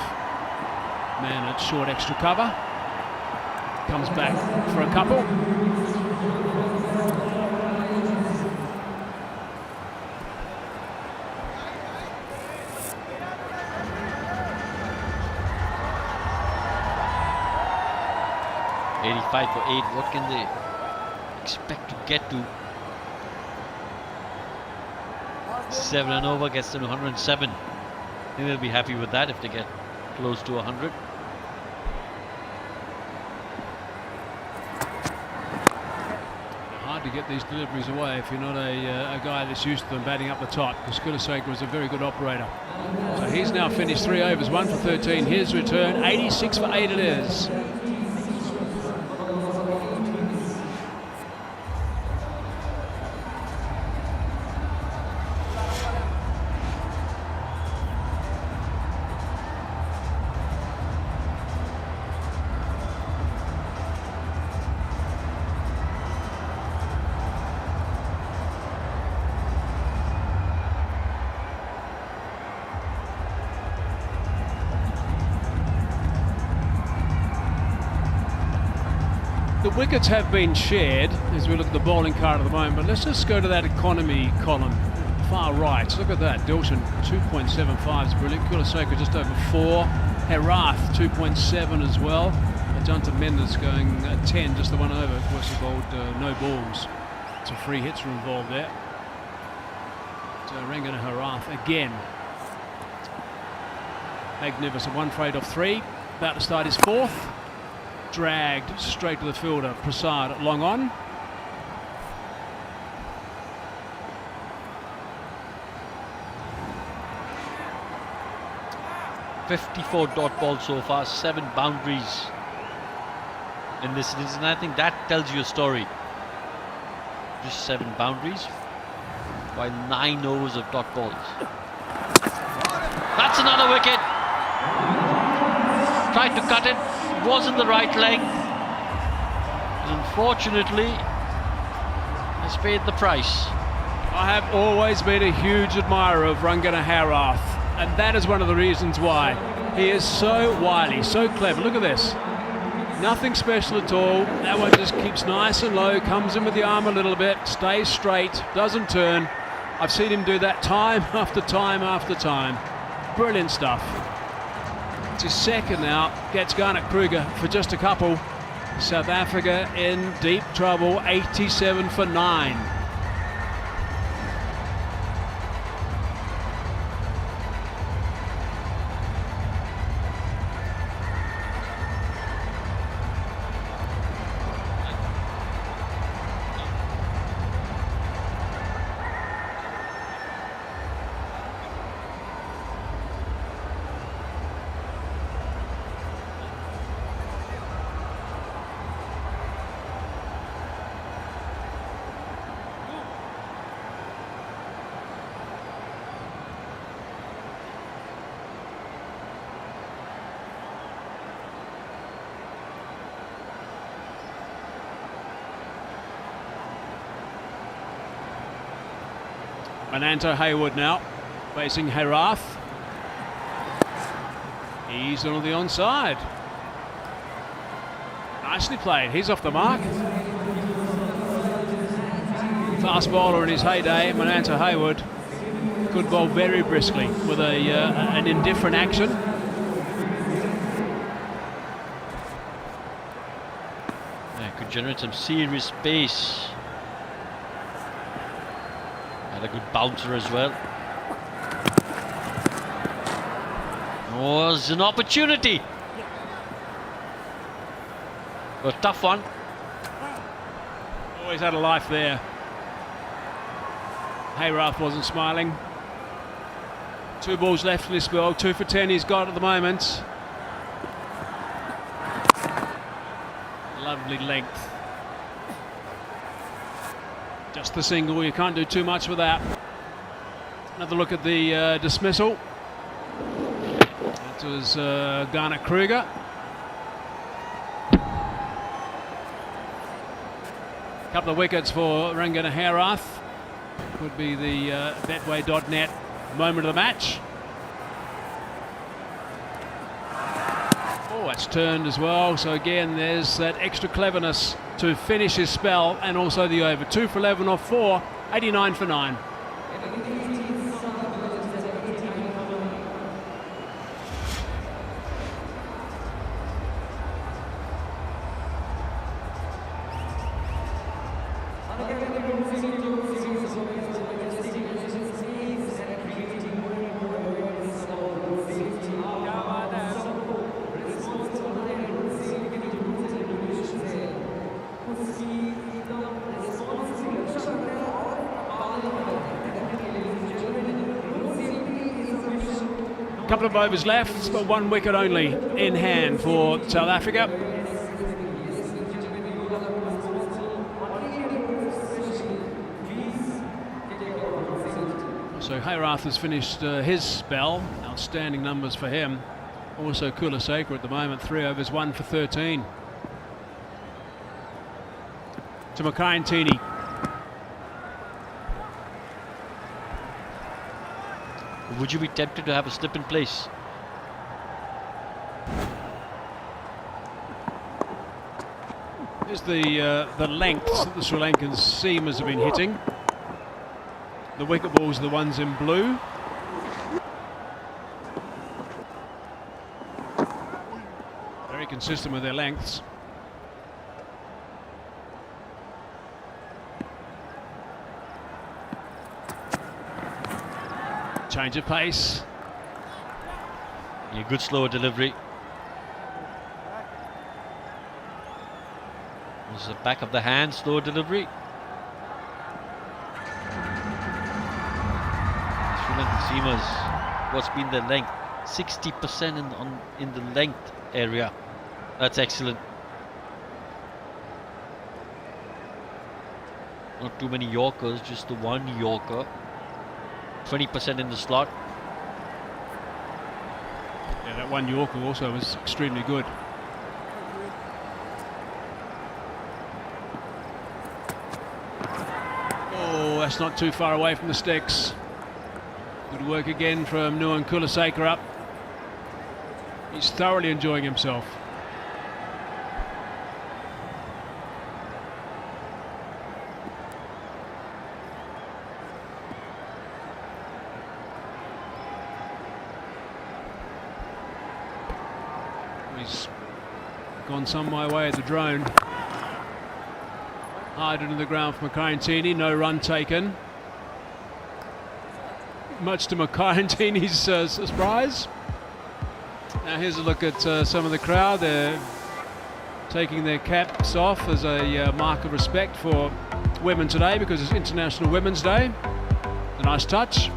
man at short extra cover. Comes back for a couple. $85 for 8. What can they expect to get to? 7 and over gets them to 107. I think they'll be happy with that if they get close to 100. Hard to get these deliveries away if you're not a guy that's used to them batting up the top, because Kulasekara was a very good operator. So he's now finished 3 overs, 1 for 13. His return, 86 for 8 it is. wickets have been shared as we look at the bowling card at the moment, but let's just go to that economy column, far right. Look at that. Dilshan 2.75 is brilliant. Kulaseka just over 4. Herath 2.7 as well. Ajanta Mendes going 10, just the one over. Of course, he bowled no balls. So free hits are involved there. So Rangana Herath again. Magnificent. 1 for 8 off 3. About to start his 4th. Dragged straight to the fielder. Prasad long on. .54 dot ball so far, 7 boundaries in this innings, and I think that tells you a story. Just 7 boundaries, while 9 overs of dot balls. That's another wicket. Tried to cut it, wasn't the right length. Unfortunately, has paid the price. I have always been a huge admirer of Rangana Herath, and that is one of the reasons why. He is so wily, so clever. Look at this. Nothing special at all. That one just keeps nice and low, comes in with the arm a little bit, stays straight, doesn't turn. I've seen him do that time after time after time. Brilliant stuff. It's his 2nd now. Gets Garnett Kruger for just a couple. South Africa in deep trouble, 87 for 9. Ananto Hayward now facing Herath. He's on the onside. Nicely played. He's off the mark. Fast bowler in his heyday, Ananto Hayward. Could bowl very briskly with an indifferent action. Yeah, could generate some serious pace. Had a good bouncer as well. Was an opportunity. A tough one. Always had a life there. Herath wasn't smiling. 2 balls left in this spell. 2 for 10 he's got at the moment. Lovely length. Just the single, you can't do too much with that. Another look at the dismissal. That was Garnett Kruger. Couple of wickets for Rangana Herath. Could be the Betway.net moment of the match. Oh, it's turned as well. So again, there's that extra cleverness to finish his spell, and also the over. 2 for 11 off 4, 89 for 9. Couple of overs left, but 1 wicket only in hand for South Africa. So Herath has finished his spell. Outstanding numbers for him. Also Kulaseka at the moment, 3 overs, 1 for 13. To Maharashtra. Would you be tempted to have a slip in place? Here's the lengths that the Sri Lankan seamers have been hitting. The wicket balls are the ones in blue. Very consistent with their lengths. Change of pace. Yeah, good slow delivery. This is the back of the hand, slow delivery. Sri Lankan seamers, what's been their length? 60% in the length area. That's excellent. Not too many Yorkers, just the one Yorker. 20% in the slot. Yeah, that one Yorker also was extremely good. Oh, that's not too far away from the sticks. Good work again from Nuwan Kulasekara. He's thoroughly enjoying himself. He's gone some way at the drone. Hard into the ground for Maharashtra. No run taken. Much to Maharashtra's surprise. Now here's a look at some of the crowd. They're taking their caps off as a mark of respect for women today because it's International Women's Day. A nice touch.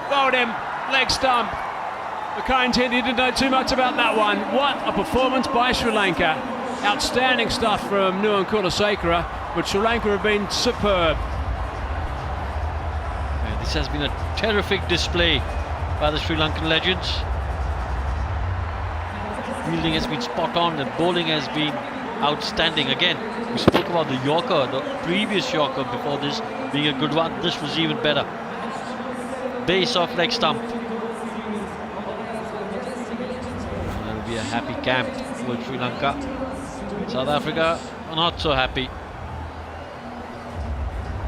Bowled him, leg stump. Maharashtra didn't know too much about that one. What a performance by Sri Lanka. Outstanding stuff from Nuwan Kulasekara, but Sri Lanka have been superb. This has been a terrific display by the Sri Lankan legends. Fielding has been spot on and bowling has been outstanding. Again, we spoke about the Yorker, the previous Yorker before this being a good one. This was even better. Base off leg stump. That'll be a happy camp for Sri Lanka. South Africa are not so happy.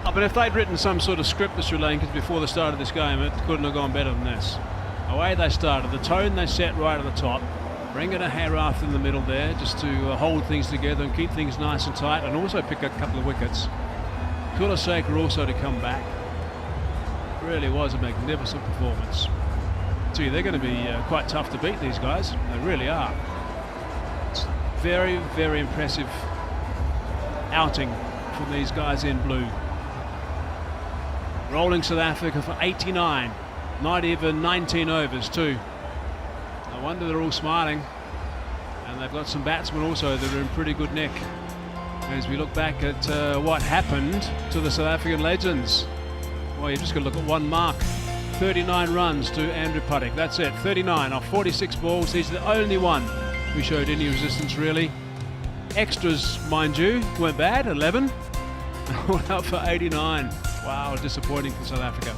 Oh, but if they'd written some sort of script, the Sri Lankans, before the start of this game, it couldn't have gone better than this. The way they started, the tone they set right at the top, bringing a Herath in the middle there just to hold things together and keep things nice and tight and also pick a couple of wickets. Kulasekara also to come back. Really was a magnificent performance. Gee, they're going to be quite tough to beat, these guys. They really are. It's very, very impressive outing from these guys in blue. Rolling South Africa for 89. Not even 19 overs too. No wonder they're all smiling. And they've got some batsmen also that are in pretty good nick. As we look back at what happened to the South African legends. Well, you've just got to look at one mark. 39 runs to Andrew Puttick. That's it, 39 off 46 balls. He's the only one who showed any resistance, really. Extras, mind you, weren't bad, 11. All out for 89. Wow, disappointing for South Africa.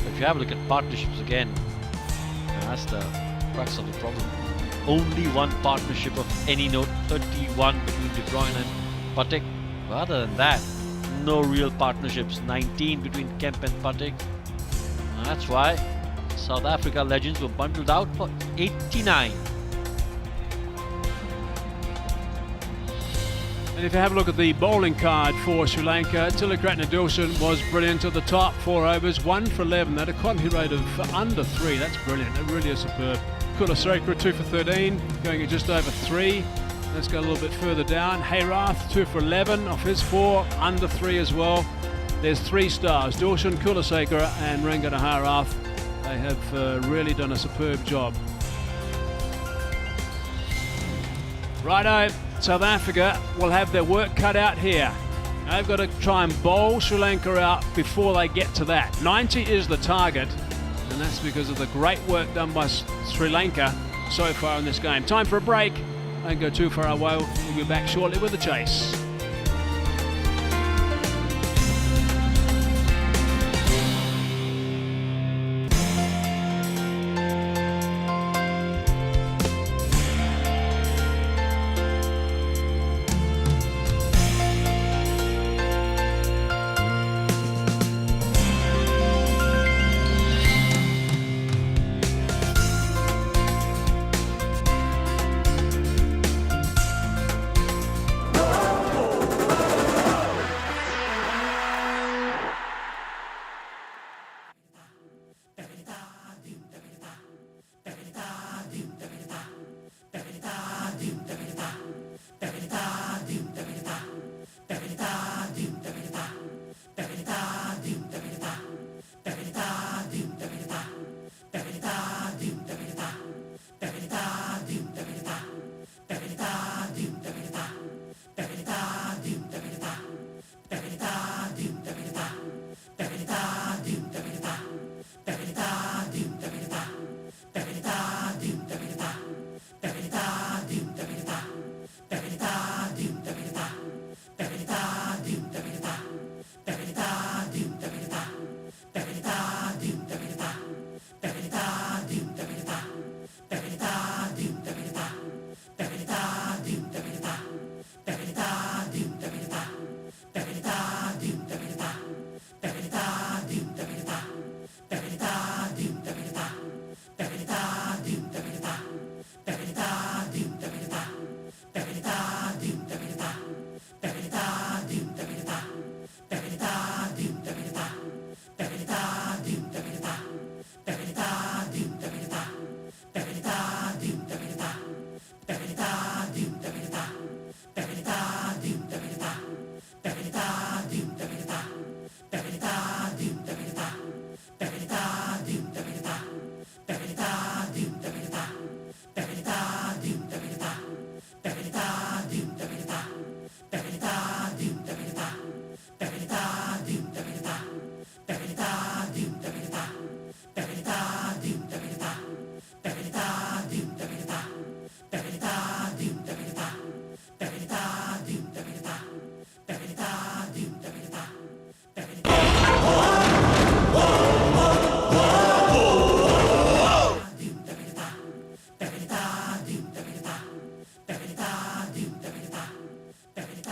If you have a look at partnerships again, that's the crux of the problem. Only one partnership of any note, 31 between Bruyn and Puttick. But other than that, no real partnerships. 19 between Kemp and Puttick. That's why South Africa legends were bundled out for 89. And if you have a look at the bowling card for Sri Lanka, Thilakartna Dilshan was brilliant at the top. 4 overs, 1 for 11. That economy rate of under 3. That's brilliant. It really is superb. Kulasekara 2 for 13, going at just over 3. Let's go a little bit further down. Herath 2 for 11 off his 4, under 3 as well. There's 3 stars, Dilshan, Kulasekara and Rangana Herath. They have really done a superb job. Righto, South Africa will have their work cut out here. They've got to try and bowl Sri Lanka out before they get to that. 90 is the target, and that's because of the great work done by Sri Lanka so far in this game. Time for a break. Don't go too far away. We'll be back shortly with the chase.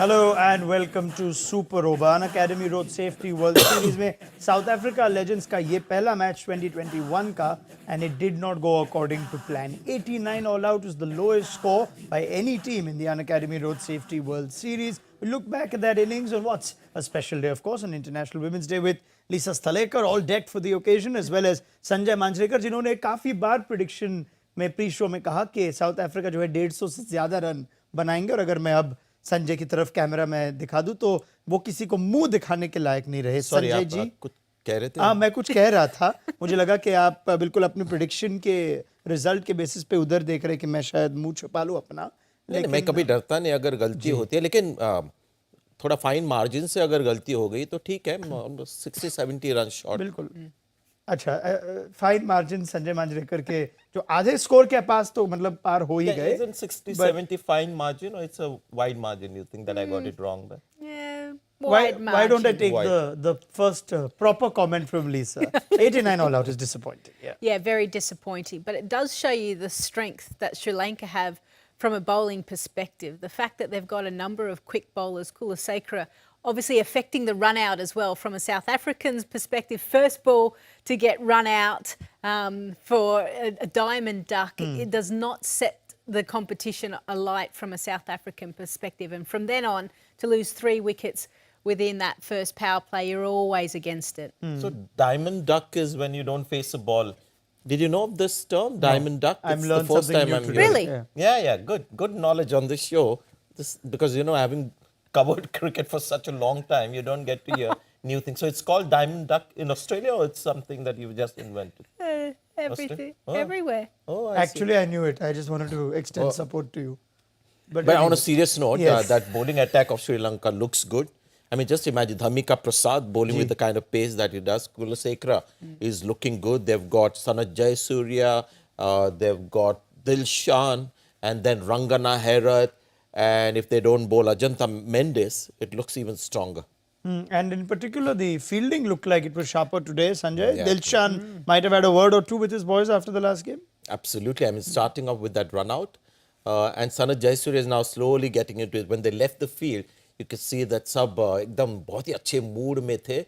Hello and welcome to Super Over. Unacademy Road Safety World Series में South Africa Legends का ये पहला match 2021 का and it did not go according to plan. 89 all out was the lowest score by any team in the Unacademy Road Safety World Series. We look back at that innings on what's a special day, of course, on International Women's Day with Lisa Thilakartna all decked for the occasion, as well as Sanjay Manjrekar, जिन्होंने काफी बार prediction में pre-show में कहा कि South Africa जो है 150 से ज़्यादा रन बनाएंगे और अगर मैं अब संजय की तरफ कैमरा में दिखा दूं तो वो किसी को मुंह दिखाने के लायक नहीं रहे। संजय जी कुछ कह रहे थे? हाँ, मैं कुछ कह रहा था। मुझे लगा कि आप बिल्कुल अपनी प्रेडिक्शन के रिजल्ट के बेसिस पे उधर देख रहे कि मैं शायद मुंह छुपा लूं अपना। लेकिन मैं कभी डरता नहीं अगर गलती होती है, लेकिन थोड़ा फाइन मार्जिन से अगर गलती हो गई तो ठीक है, 60-70 रन शॉट। बिल्कुल। अच्छा, फाइन मार्जिन संजय मांजरेकर के जो आधे स्कोर के पास तो मतलब पार हो ही गए। Isn't 60-70 fine margin or it's a wide margin? You think that I got it wrong there? Yeah, why don't I take the first proper comment from Lisa? 89 all out is disappointing. Yeah, very disappointing. But it does show you the strength that Sri Lanka have from a bowling perspective. The fact that they've got a number of quick bowlers, Kulasekaram, obviously affecting the run out as well from a South African's perspective. First ball to get run out for a diamond duck. It does not set the competition alight from a South African perspective. And from then on, to lose 3 wickets within that first power play, you're always against it. So diamond duck is when you don't face a ball. Did you know of this term, diamond duck? I've It's learned the first something time new I'm today. Really? Yeah, good knowledge on this show. Because having covered cricket for such a long time, you don't get to hear new things. So it's called diamond duck in Australia, or it's something that you've just invented? Everything, Oh. everywhere. Oh, Actually, I knew it. I just wanted to extend support to you. But on a serious note, Yes. that bowling attack of Sri Lanka looks good. I mean, just imagine Dhamika Prasad bowling with the kind of pace that he does. Kulasekaram is looking good. They've got Sanath Jayasuriya, they've got Dilshan, and then Rangana Herath. And if they don't bowl Ajanta Mendes, it looks even stronger. And in particular, the fielding looked like it was sharper today, Sanjay. Yeah. Dilshan might have had a word or two with his boys after the last game. Absolutely. I mean, starting off with that run out. And Sanath Jayasuriya is now slowly getting into it. When they left the field, you could see that सब एकदम बहुत ही अच्छे mood में थे.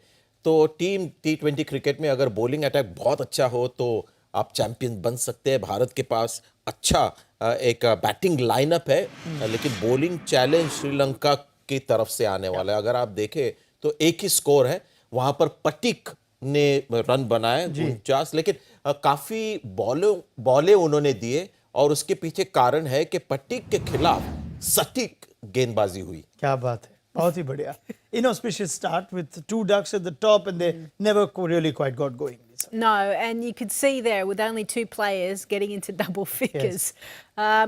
तो team T20 cricket में अगर bowling attack बहुत अच्छा हो तो आप चैंपियन बन सकते हैं. भारत के पास अच्छा एक बैटिंग लाइनअप है, लेकिन बॉलिंग चैलेंज श्रीलंका की तरफ से आने वाला है. अगर आप देखें तो एक ही स्कोर है. वहां पर पटिक ने रन बनाए 49, लेकिन काफी बॉले उन्होंने दिए और उसके पीछे कारण है कि पटिक के खिलाफ सटीक गेंदबाजी हुई. क्या बात है, बहुत ही बढ़िया. Inauspicious start with 2 ducks at the top and they never really quite got going. No, and you could see there with only 2 players getting into double figures.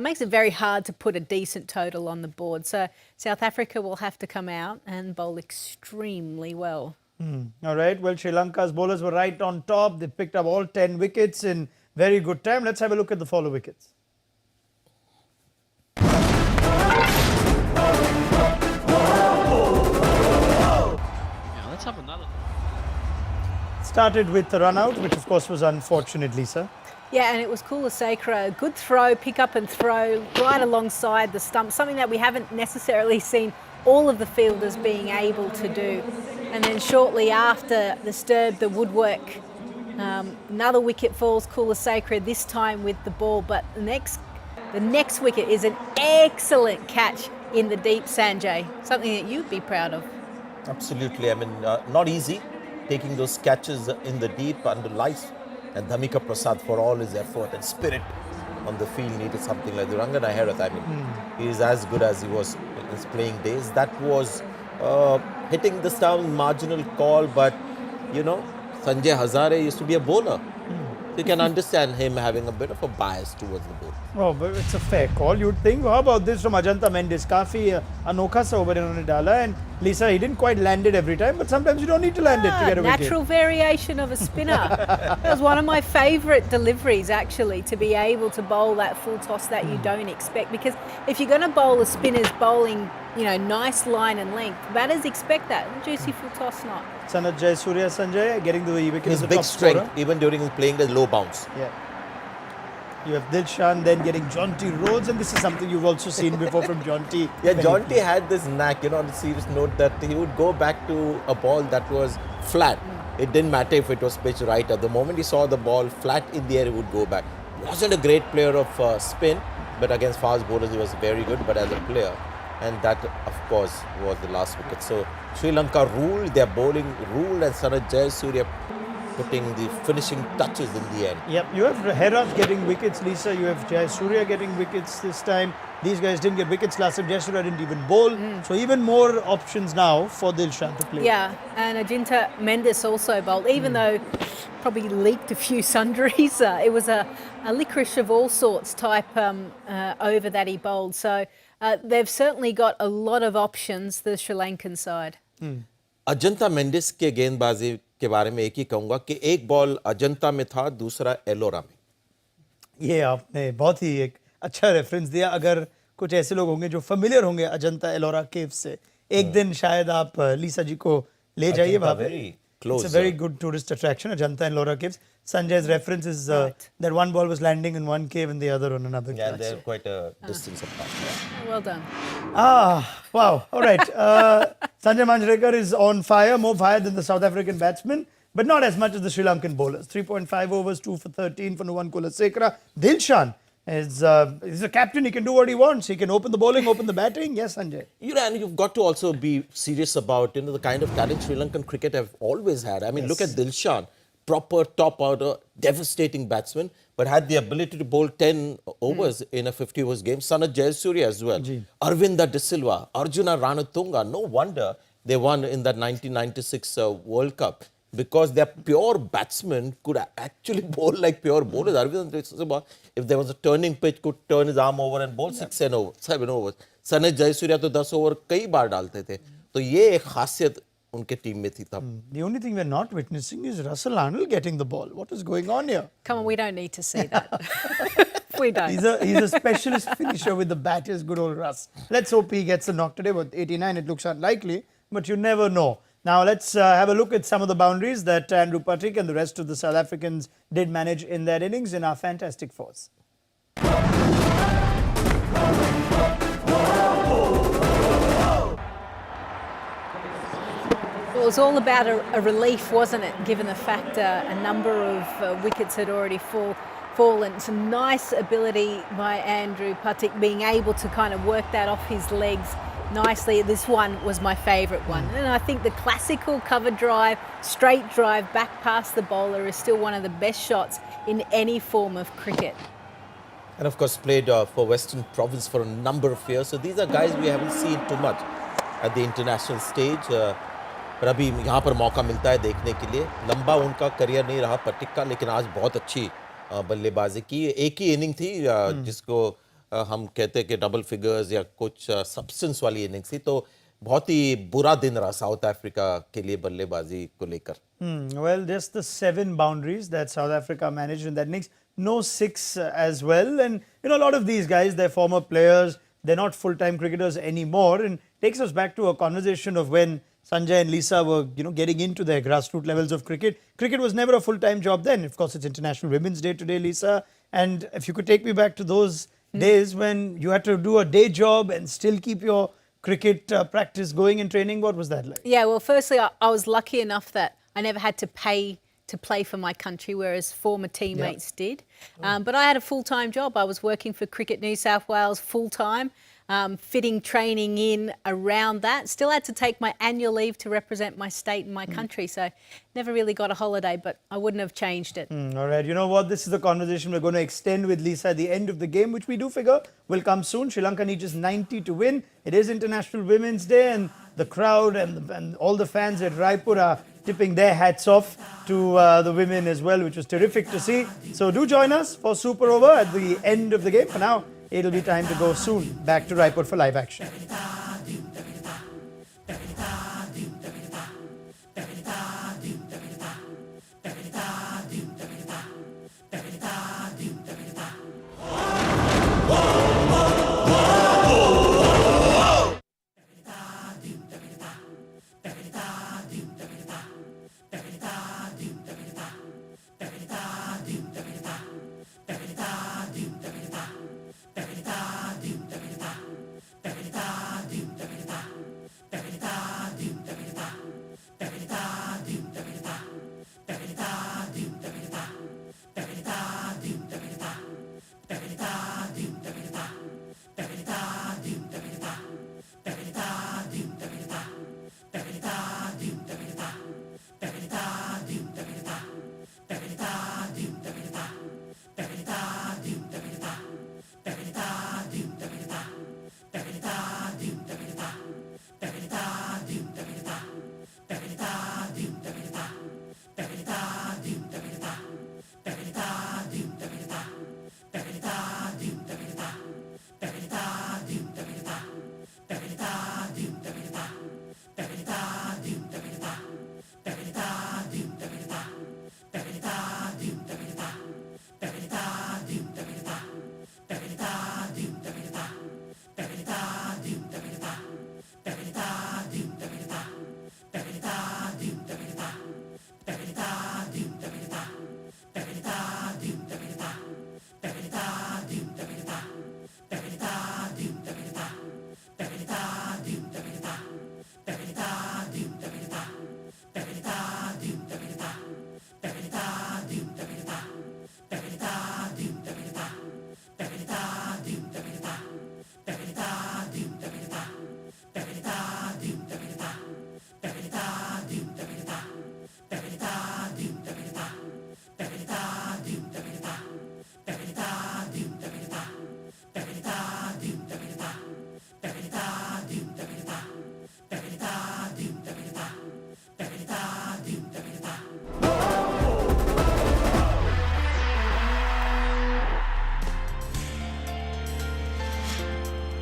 Makes it very hard to put a decent total on the board. So South Africa will have to come out and bowl extremely well. All right, well, Sri Lanka's bowlers were right on top. They picked up all 10 wickets in very good time. Let's have a look at the follow wickets. Let's have another. Started with the run out, which of course was unfortunate, Lisa. Yeah, and it was Kulasekaram, a good throw, pick up and throw right alongside the stump, something that we haven't necessarily seen all of the fielders being able to do. And then shortly after, disturbed the woodwork. Another wicket falls, Kulasekaram, this time with the ball, but the next wicket is an excellent catch in the deep, Sanjay, something that you'd be proud of. Absolutely. I mean, not easy taking those catches in the deep under lights. And Dhamika Prasad, for all his effort and spirit on the field, needed something like the Rangana Herath. I mean, he is as good as he was in his playing days. That was hitting the stump, marginal call, but you know, Sanjay Hazare used to be a bowler. You can understand him having a bit of a bias towards the ball. Oh, but it's a fair call, you'd think. How about this from Ajanta Mendes? Kafi anokha sa over inhone dala, and Lisa, he didn't quite land it every time, but sometimes you don't need to land it to get a wicket. Natural variation of a spinner. That was one of my favourite deliveries, actually, to be able to bowl that full toss that you don't expect. Because if you're going to bowl a spinner's bowling, you know, nice line and length, batters expect that. Juicy full toss, not. Sanath Jayasuriya, Sanjay, getting the wicket His as the big top strength, scorer. even during his playing the low bounce. Yeah. You have Dilshan then getting Jonty Rhodes, and this is something you've also seen before from Jonty. Yeah, Jonty had this knack, on a serious note, that he would go back to a ball that was flat. It didn't matter if it was pitched right. At the moment he saw the ball flat in the air, he would go back. Wasn't a great player of spin, but against fast bowlers he was very good, but as a player. And that, of course, was the last wicket. So Sri Lanka ruled, their bowling ruled, and Sanath Jayasuriya putting the finishing touches in the end. Yep, you have Herat getting wickets, Lisa. You have Jayasuriya getting wickets this time. These guys didn't get wickets last time. Jayasuriya didn't even bowl. So even more options now for Dilshan to play. Yeah, and Ajinta Mendes also bowled, even though probably leaked a few sundries. It was a licorice of all sorts type over that he bowled. So they've certainly got a lot of options, the Sri Lankan side. Ajanta Mendis के गेंदबाजी के बारे में एक ही कहूंगा कि एक ball Ajanta में था, दूसरा एलोरा में. ये आपने बहुत ही एक अच्छा रेफरेंस दिया. अगर कुछ ऐसे लोग होंगे जो फेमिलियर होंगे अजंता एलोरा केव्स से, एक दिन शायद आप लीसा जी को ले जाइए वहाँ पे. It's a very good tourist attraction, Ajanta and Ellora caves. Sanjay's reference is that one ball was landing in one cave and the other on another. Yeah, they're quite a distance apart. Well done. Wow. All right. Sanjay Manjrekar is on fire, more fire than the South African batsman, but not as much as the Sri Lankan bowlers. 3.5 overs, 2 for 13 for Nuwan Kulasekara. Dilshan is a captain. He can do what he wants. He can open the bowling, open the batting. Yes, Sanjay. And you've got to also be serious about the kind of talent Sri Lankan cricket have always had. I mean, look at Dilshan, proper top order, devastating batsman, but had the ability to bowl 10 overs in a 50 overs game. Sanath Jayasuriya as well. Arvinda De Silva, Arjuna Ranatunga. No wonder they won in that 1996 World Cup, because their pure batsmen could actually bowl like pure bowlers. Arvinda De Silva, if there was a turning pitch, could turn his arm over and bowl 7 overs. Sanath Jayasuriya to 10 over कई बार डालते थे. तो ये एक खासियत उनके team में थी तब. The only thing we're not witnessing is Russell Arnold getting the ball. What is going on here? Come on, we don't need to see that. We don't. He's a specialist finisher with the bat. Is good old Russ. Let's hope he gets a knock today. But 89, it looks unlikely, but you never know. Now let's have a look at some of the boundaries that Andrew Puttick and the rest of the South Africans did manage in their innings in our Fantastic Fours. Well, it was all about a relief, wasn't it, given the fact a number of wickets had already fallen. Some nice ability by Andrew Puttick, being able to kind of work that off his legs nicely. This one was my favourite one. And I think the classical cover drive, straight drive back past the bowler is still one of the best shots in any form of cricket. And of course played for Western Province for a number of years. So these are guys we haven't seen too much at the international stage. पर अभी यहाँ पर मौका मिलता है देखने के लिए. लंबा उनका करियर नहीं रहा पटिक का, लेकिन आज बहुत अच्छी बल्लेबाजी की. एक ही इनिंग थी जिसको हम कहते हैं कि डबल फिगर्स या कुछ सब्सटेंस वाली इनिंग थी. तो बहुत ही बुरा दिन रहा साउथ अफ्रीका के लिए बल्लेबाजी को लेकर. Well, just the 7 boundaries that South Africa managed in that innings. No 6 as well. And a lot of these guys, they're former players. They're not full-time cricketers anymore. And takes us back to a conversation of when Sanjay and Lisa were, getting into their grassroots levels of cricket. Cricket was never a full-time job then. Of course, it's International Women's Day today, Lisa. And if you could take me back to those days when you had to do a day job and still keep your cricket practice going and training, what was that like? Yeah, well, firstly, I was lucky enough that I never had to pay to play for my country, whereas former teammates did. But I had a full-time job. I was working for Cricket New South Wales full-time. Fitting training in around that. Still had to take my annual leave to represent my state and my country, so never really got a holiday, but I wouldn't have changed it. All right, you know what? This is the conversation we're going to extend with Lisa at the end of the game, which we do figure will come soon. Sri Lanka needs just 90 to win. It is International Women's Day, and the crowd and all the fans at Raipur are tipping their hats off to the women as well, which was terrific to see. So do join us for Super Over at the end of the game. For now, it'll be time to go soon back to Raipur for live action.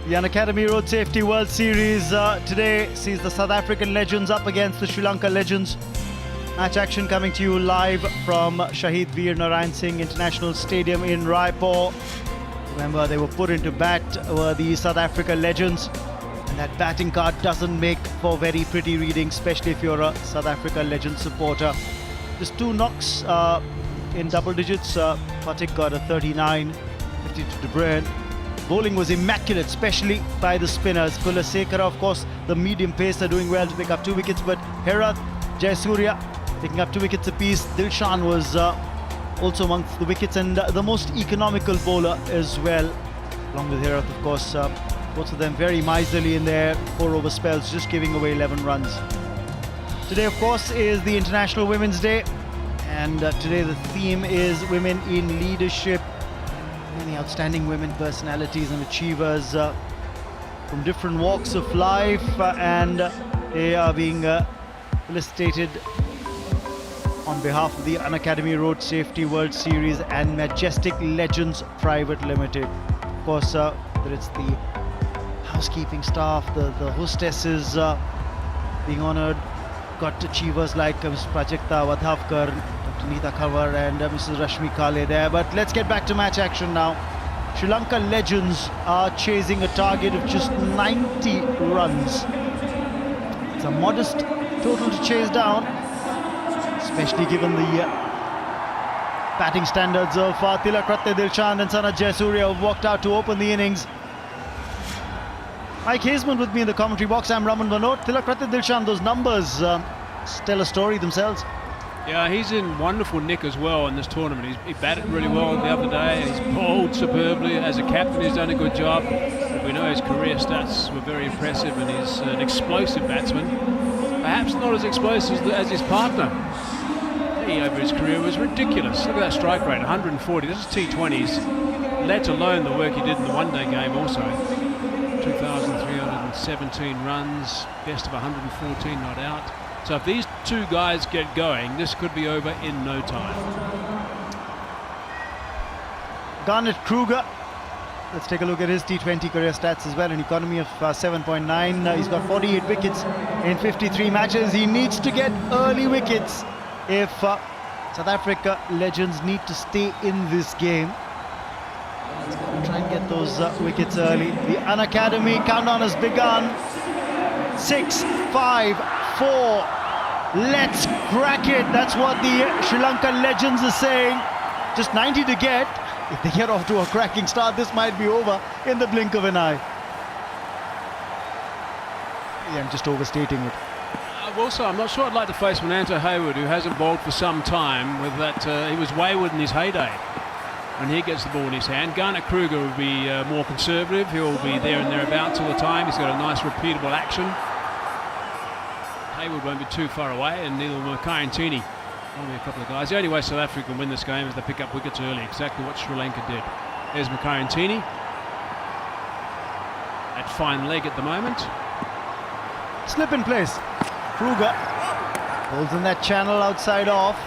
The Unacademy Road Safety World Series today sees the South African legends up against the Sri Lanka legends. Match action coming to you live from Shahid Veer Narayan Singh International Stadium in Raipur. Remember, they were put into bat were the South Africa legends. And that batting card doesn't make for very pretty reading, especially if you're a South Africa legend supporter. Just 2 knocks in double digits. Puttick got a 39, 50 to Bruyn. Bowling was immaculate, especially by the spinners. Kulasekara, of course, the medium pacer doing well to pick up 2 wickets, but Herath, Jayasuriya picking up 2 wickets apiece. Dilshan was also amongst the wickets and the most economical bowler as well, along with Herath, of course. Both of them very miserly in their 4-over spells, just giving away 11 runs. Today, of course, is the International Women's Day, and today the theme is Women in Leadership. Many outstanding women personalities and achievers from different walks of life, and they are being felicitated on behalf of the Unacademy Road Safety World Series and Majestic Legends Private Limited. Of course, whether it's the housekeeping staff, the hostesses being honoured, got achievers like Ms. Prajakta Wadhavkar, Dr. Neeta Khavar and Mrs. Rashmi Kale there. But let's get back to match action now. Sri Lanka legends are chasing a target of just 90 runs. It's a modest total to chase down, especially given the batting standards of Thilakartna, Dilshan and Sanath Jayasuriya, who walked out to open the innings. Mike Hazeman with me in the commentary box. I'm Raman Vanot. Thilakartna, Dilshan, those numbers tell a story themselves. Yeah, he's in wonderful nick as well in this tournament. He batted really well the other day. He's bowled superbly. As a captain, he's done a good job. But we know his career stats were very impressive, and he's an explosive batsman. Perhaps not as explosive as his partner. He, over his career, was ridiculous. Look at that strike rate, 140. This is T20s, let alone the work he did in the one-day game also. 2,317 runs, best of 114 not out. So if these 2 guys get going, this could be over in no time. Garnett Kruger, let's take a look at his T20 career stats as well. An economy of 7.9. He's got 48 wickets in 53 matches. He needs to get early wickets if South Africa legends need to stay in this game. Let's try and get those wickets early. The Unacademy countdown has begun. 6, 5, 4. Let's crack it. That's what the Sri Lanka legends are saying. Just 90 to get. If they get off to a cracking start, this might be over in the blink of an eye. Yeah, I'm just overstating it. Also, I'm not sure I'd like to face Mananto Hayward, who hasn't bowled for some time. With that, he was wayward in his heyday when he gets the ball in his hand. Garnett Kruger will be more conservative. He'll be there and thereabouts all the time. He's got a nice repeatable action. Hayward won't be too far away, and neither will Maharashtra. Only a couple of guys. The only way South Africa can win this game is they pick up wickets early, exactly what Sri Lanka did. There's Maharashtra. At fine leg at the moment. Slip in place. Kruger holds in that channel outside off.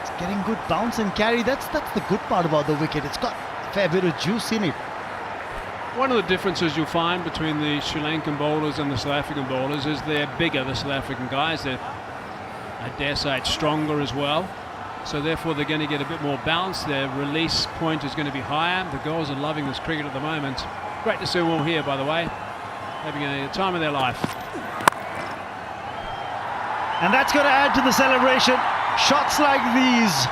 It's getting good bounce and carry. That's the good part about the wicket. It's got a fair bit of juice in it. One of the differences you'll find between the Sri Lankan bowlers and the South African bowlers is they're bigger, the South African guys. They're, I dare say, it's stronger as well. So therefore they're going to get a bit more balance. Their release point is going to be higher. The girls are loving this cricket at the moment. Great to see them all here, by the way. Having a time of their life. And that's going to add to the celebration. Shots like these.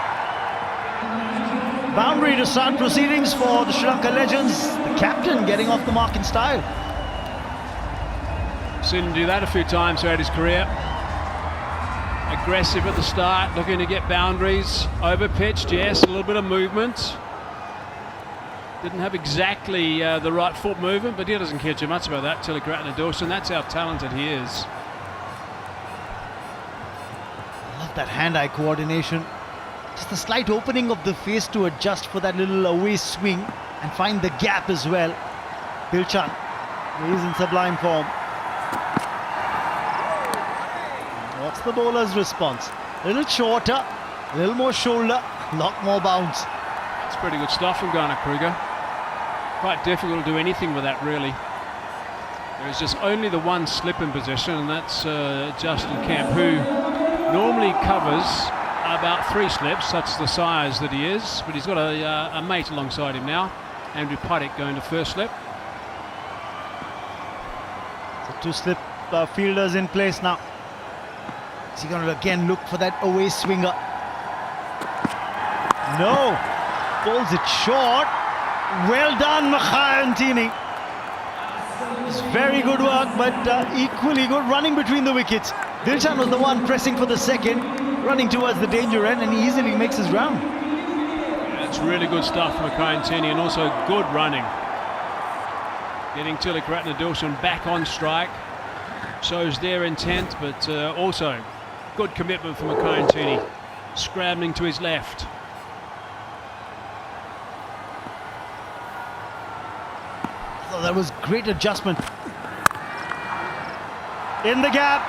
Boundary to start proceedings for the Sri Lanka legends. The captain getting off the mark in style. Seen him do that a few times throughout his career. Aggressive at the start, looking to get boundaries. Over-pitched, yes, a little bit of movement. Didn't have exactly the right foot movement, but he doesn't care too much about that. Thilakartna Dilshan, that's how talented he is. I love that hand-eye coordination. Just a slight opening of the face to adjust for that little away swing and find the gap as well. Dilshan, he's in sublime form. What's the bowler's response? A little shorter, a little more shoulder, a lot more bounce. That's pretty good stuff from Garnett Kruger. Quite difficult to do anything with that, really. There is just only the one slip in position, and that's Justin Kemp, who normally covers about 3 slips. That's the size that he is, but he's got a mate alongside him now. Andrew Puttick going to first slip. So 2 slip fielders in place now. Is he going to again look for that away swinger? No, bowls it short. Well done, Maharashtra. It's very good work, but equally good running between the wickets. Dilshan was the one pressing for the second, running towards the danger end, and he easily makes his round. That's really good stuff from Maharashtra, and also good running. Getting Thilakartna Dilshan back on strike shows their intent, but also good commitment from Maharashtra, scrambling to his left. Oh, that was great adjustment. In the gap,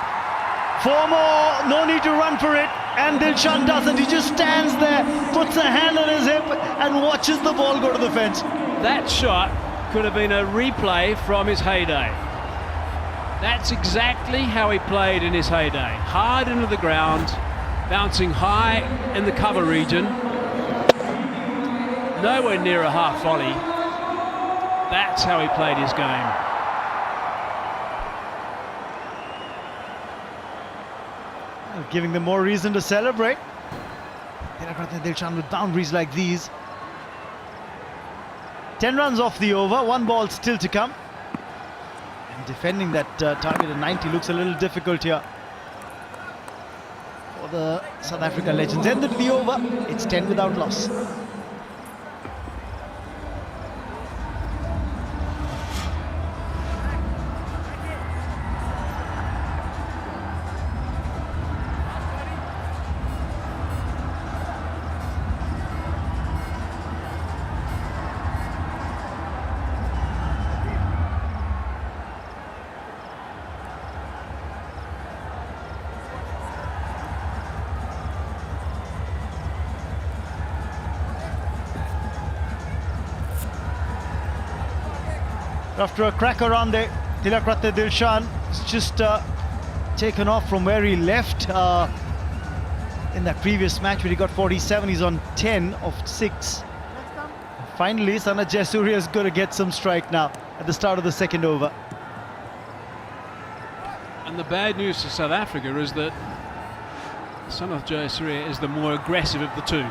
4 more, no need to run for it, and Dilshan doesn't. He just stands there, puts a hand on his hip and watches the ball go to the fence. That shot could have been a replay from his heyday. That's exactly how he played in his heyday. Hard into the ground, bouncing high in the cover region. Nowhere near a half volley. That's how he played his game. Giving them more reason to celebrate. Thilakartna Dilshan with boundaries like these. 10 runs off the over, 1 ball still to come. And defending that target at 90 looks a little difficult here for the South Africa legends. Ended the over, it's 10 without loss. After a cracker on there, Thilakartna Dilshan is just taken off from where he left in that previous match where he got 47. He's on 10 of 6. Finally, Sanath Jayasuriya is going to get some strike now at the start of the second over. And the bad news to South Africa is that Sanath Jayasuriya is the more aggressive of the two.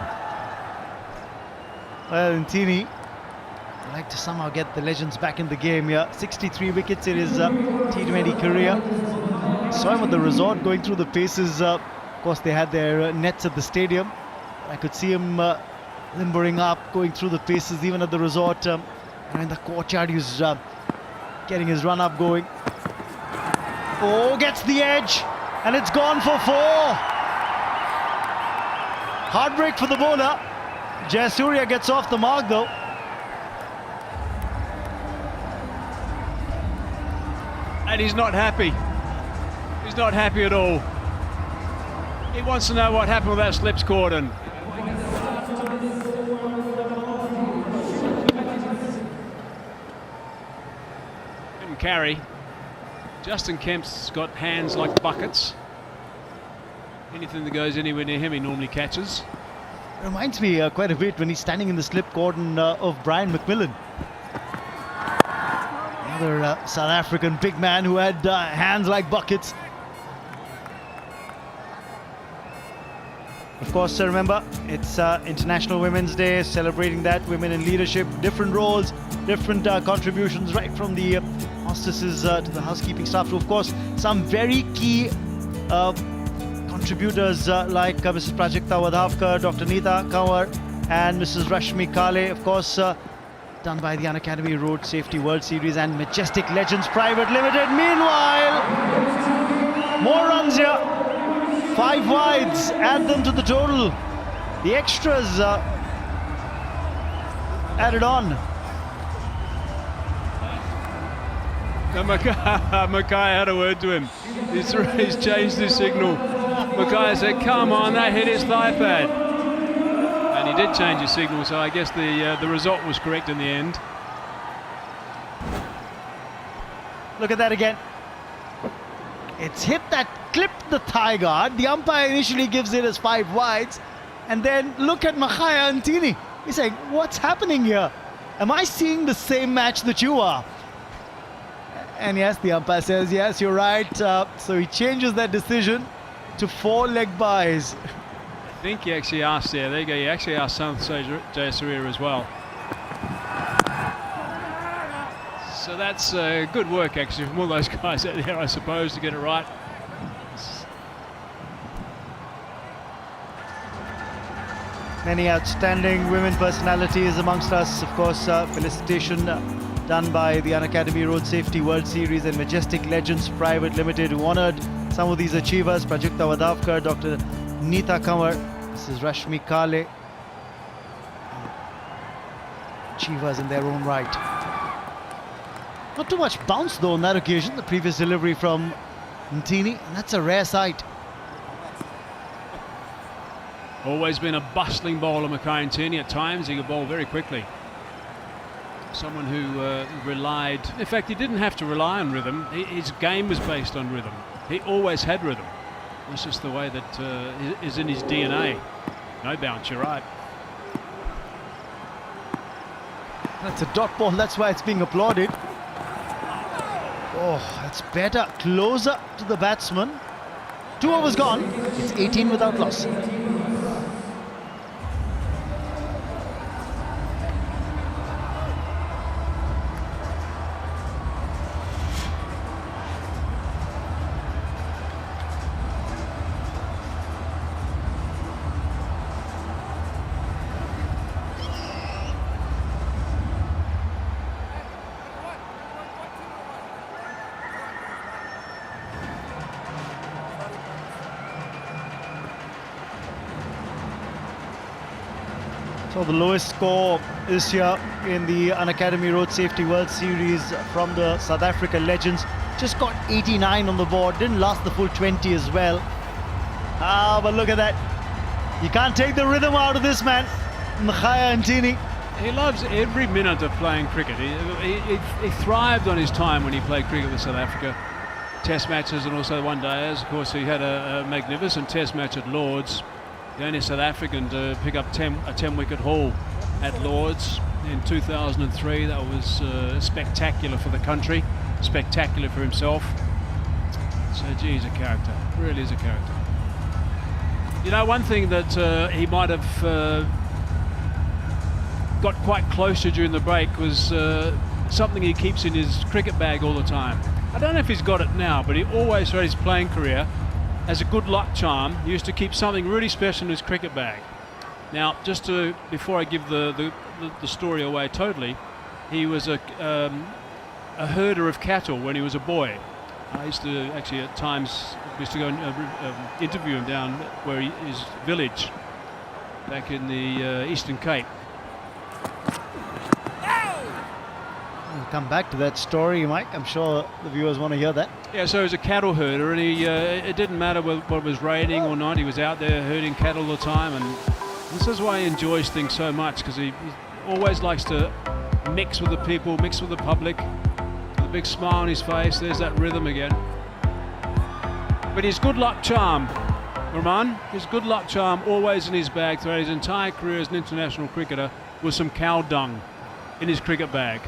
Well, Ntini would like to somehow get the legends back in the game here. 63 wickets in his T20 career. Saw him at the resort going through the paces. Of course, they had their nets at the stadium. I could see him limbering up, going through the paces even at the resort. And in the courtyard, he was getting his run up going. Oh, gets the edge, and it's gone for 4. Heartbreak for the bowler. Jayasuriya gets off the mark though. And he's not happy. He's not happy at all. He wants to know what happened with that slips cordon. Couldn't carry. Justin Kemp's got hands like buckets. Anything that goes anywhere near him, he normally catches. Reminds me quite a bit when he's standing in the slip cordon of Brian McMillan. Another South African big man who had hands like buckets. Of course, remember, it's International Women's Day, celebrating that, women in leadership, different roles, different contributions, right from the hostesses to the housekeeping staff to, of course, some very key contributors like Mrs. Prajakta Wadhavkar, Dr. Neeta Kanwar, and Mrs. Rashmi Kale, of course, done by the Unacademy Road Safety World Series and Majestic Legends Private Limited. Meanwhile, more runs here. 5 wides, add them to the total. The extras added on. Mackay had a word to him. He's changed his signal. Mackay said, come on, that hit his thigh pad. And he did change his signal, so I guess the result was correct in the end. Look at that again. It's hit that, clipped the thigh guard. The umpire initially gives it as 5 wides. And then look at Mahaya Antini. He's saying, what's happening here? Am I seeing the same match that you are? And yes, the umpire says, yes, you're right. So he changes that decision to 4 leg byes. I think he actually asked there you go, he actually asked Sanath Jayasuriya as well. So that's good work actually from all those guys out there, I suppose, to get it right. Many outstanding women personalities amongst us. Of course, felicitation done by the Unacademy Road Safety World Series and Majestic Legends Private Limited, who honoured some of these achievers. Prajakta Wadavkar, Dr. Neeta Kamar, this is Rashmi Kale. Achievers in their own right. Not too much bounce though on that occasion, the previous delivery from Ntini, and that's a rare sight. Always been a bustling bowler, Mackay Ntini. At times he could bowl very quickly. Someone who relied, in fact he didn't have to rely on rhythm, his game was based on rhythm. He always had rhythm. It's just the way that is in his DNA. No bounce, you're right. That's a dot ball, that's why it's being applauded. Oh, that's better, closer to the batsman. 2 overs gone, it's 18 without loss. So the lowest score this year in the Unacademy Road Safety World Series from the South Africa legends. Just got 89 on the board, didn't last the full 20 as well. But look at that. You can't take the rhythm out of this man, Makhaya Ntini. He loves every minute of playing cricket. He thrived on his time when he played cricket with South Africa. Test matches and also one-dayers. Of course, he had a magnificent test match at Lords. The only South African to pick up a 10-wicket haul at Lords in 2003. That was spectacular for the country, spectacular for himself. So, gee, he's a character. Really is a character. You know, one thing that he might have got quite close to during the break was something he keeps in his cricket bag all the time. I don't know if he's got it now, but he always, throughout his playing career, as a good luck charm, he used to keep something really special in his cricket bag. Now, just before I give the story away totally, he was a herder of cattle when he was a boy. I used to actually at times go and interview him down where his village back in the Eastern Cape. We'll come back to that story, Mike. I'm sure the viewers want to hear that. Yeah, so he was a cattle herder, and it didn't matter whether it was raining or not. He was out there herding cattle all the time, and this is why he enjoys things so much, because he always likes to mix with the people, mix with the public. With a big smile on his face, there's that rhythm again. But his good luck charm, Rahman, his good luck charm always in his bag throughout his entire career as an international cricketer was some cow dung in his cricket bag.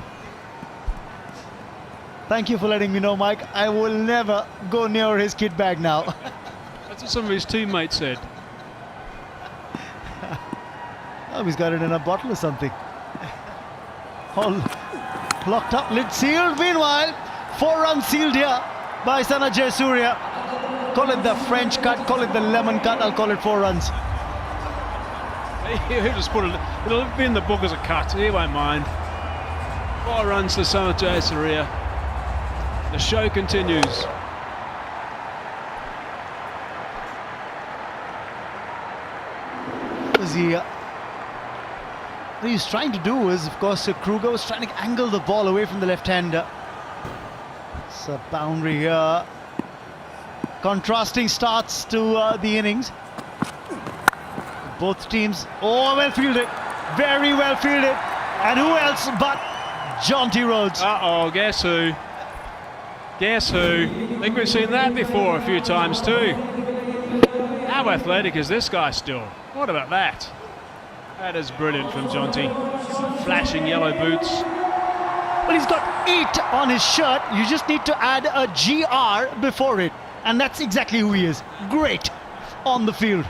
Thank you for letting me know, Mike. I will never go near his kit bag now. That's what some of his teammates said. Oh, he's got it in a bottle or something. All locked up, lid sealed. Meanwhile, 4 runs sealed here by Sanath Jayasuriya. Call it the French cut, call it the lemon cut, I'll call it 4 runs. He'll just put it, it'll be in the book as a cut, he won't mind. 4 runs to Sanath Jayasuriya. The show continues. What he's trying to do is, of course, Kruger was trying to angle the ball away from the left-hander. It's a boundary here. Contrasting starts to the innings. Both teams, well fielded, very well fielded. And who else but Jonty Rhodes? Uh-oh, guess who? Guess who? I think we've seen that before a few times too. How athletic is this guy still? What about that? That is brilliant from Jonty. Flashing yellow boots. Well, he's got 8 on his shirt. You just need to add a GR before it. And that's exactly who he is. Great on the field.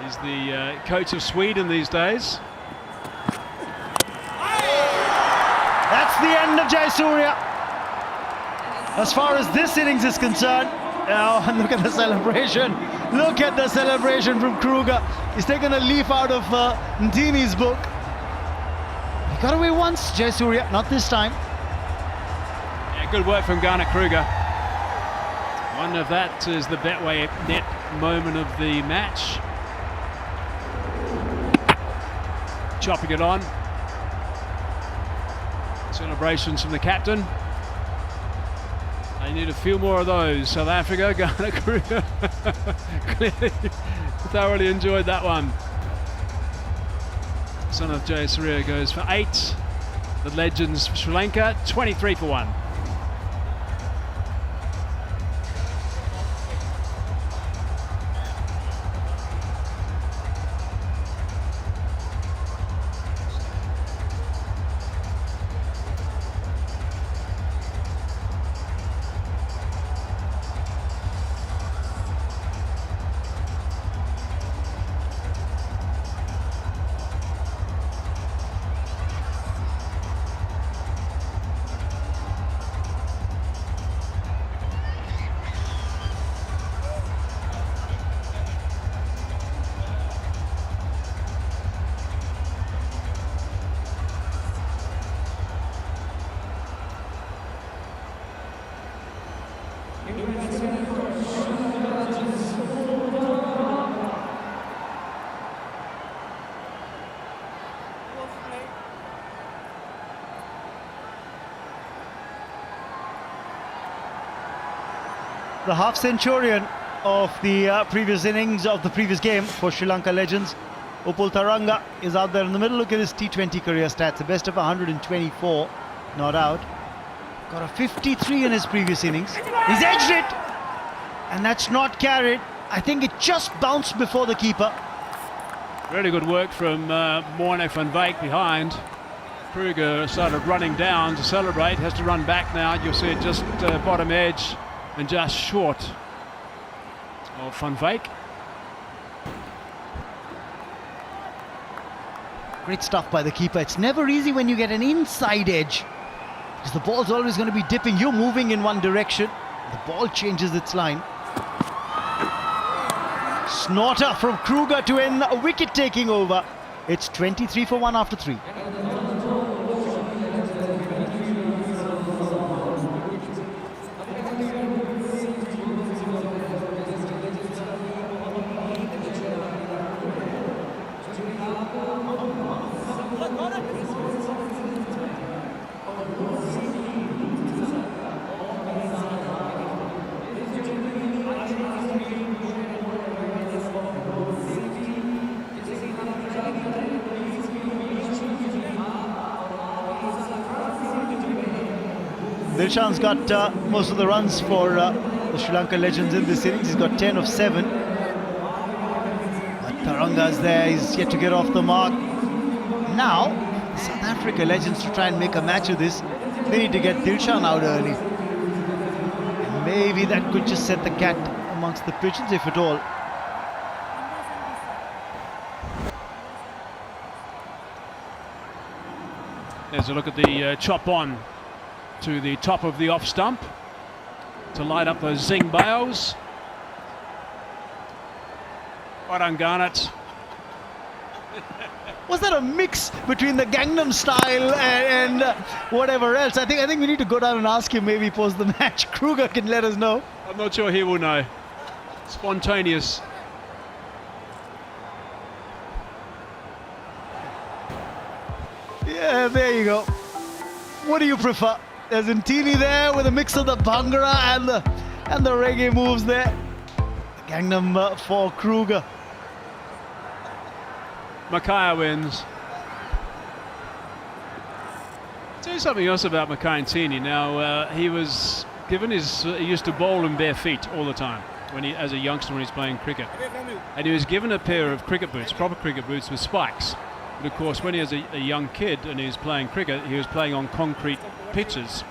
He's the coach of Sweden these days. That's the end of Jayasuriya. As far as this innings is concerned, oh, look at the celebration. Look at the celebration from Kruger. He's taken a leaf out of Ntini's book. He got away once, Jayasuriya, not this time. Yeah, good work from Garnett Kruger. One of that is the Betway net moment of the match. Chopping it on. Celebrations from the captain. They need a few more of those. South Africa, Garnett Kruger clearly thoroughly enjoyed that one. Sanath Jayasuriya goes for 8. The legends for Sri Lanka, 23 for 1. The half-centurion of the previous innings of the previous game for Sri Lanka legends, Upul Tharanga, is out there in the middle. Look at his T20 career stats, the best of 124, not out. Got a 53 in his previous innings. He's edged it, and that's not carried. I think it just bounced before the keeper. Really good work from Morne van Wyk behind. Kruger started running down to celebrate, has to run back now. You'll see it just bottom edge and just short of Van Wyk. Great stuff by the keeper. It's never easy when you get an inside edge, because the ball's always going to be dipping. You're moving in one direction, the ball changes its line. Snorter from Kruger to end a wicket taking over. It's 23 for 1 after 3. Dilshan's got most of the runs for the Sri Lanka legends in this innings. He's got 10 of 7. But Tharanga's there, he's yet to get off the mark. Now, the South Africa legends, to try and make a match of this, they need to get Dilshan out early. And maybe that could just set the cat amongst the pigeons, if at all. There's a look at the chop on to the top of the off stump to light up those zing bails. Well done, Garnett. Was that a mix between the Gangnam Style and whatever else? I think we need to go down and ask him, maybe post the match. Kruger can let us know. I'm not sure he will know. Spontaneous. Yeah, there you go. What do you prefer? There's Ntini there with a mix of the Bhangra and the reggae moves there. The Gangnam for Kruger. Makaya wins. Tell you something else about Maharashtra. Now, he was given he used to bowl in bare feet all the time as a youngster when he's playing cricket. And he was given a pair of cricket boots, proper cricket boots with spikes. But of course, when he was a young kid and he was playing cricket, he was playing on concrete pitches.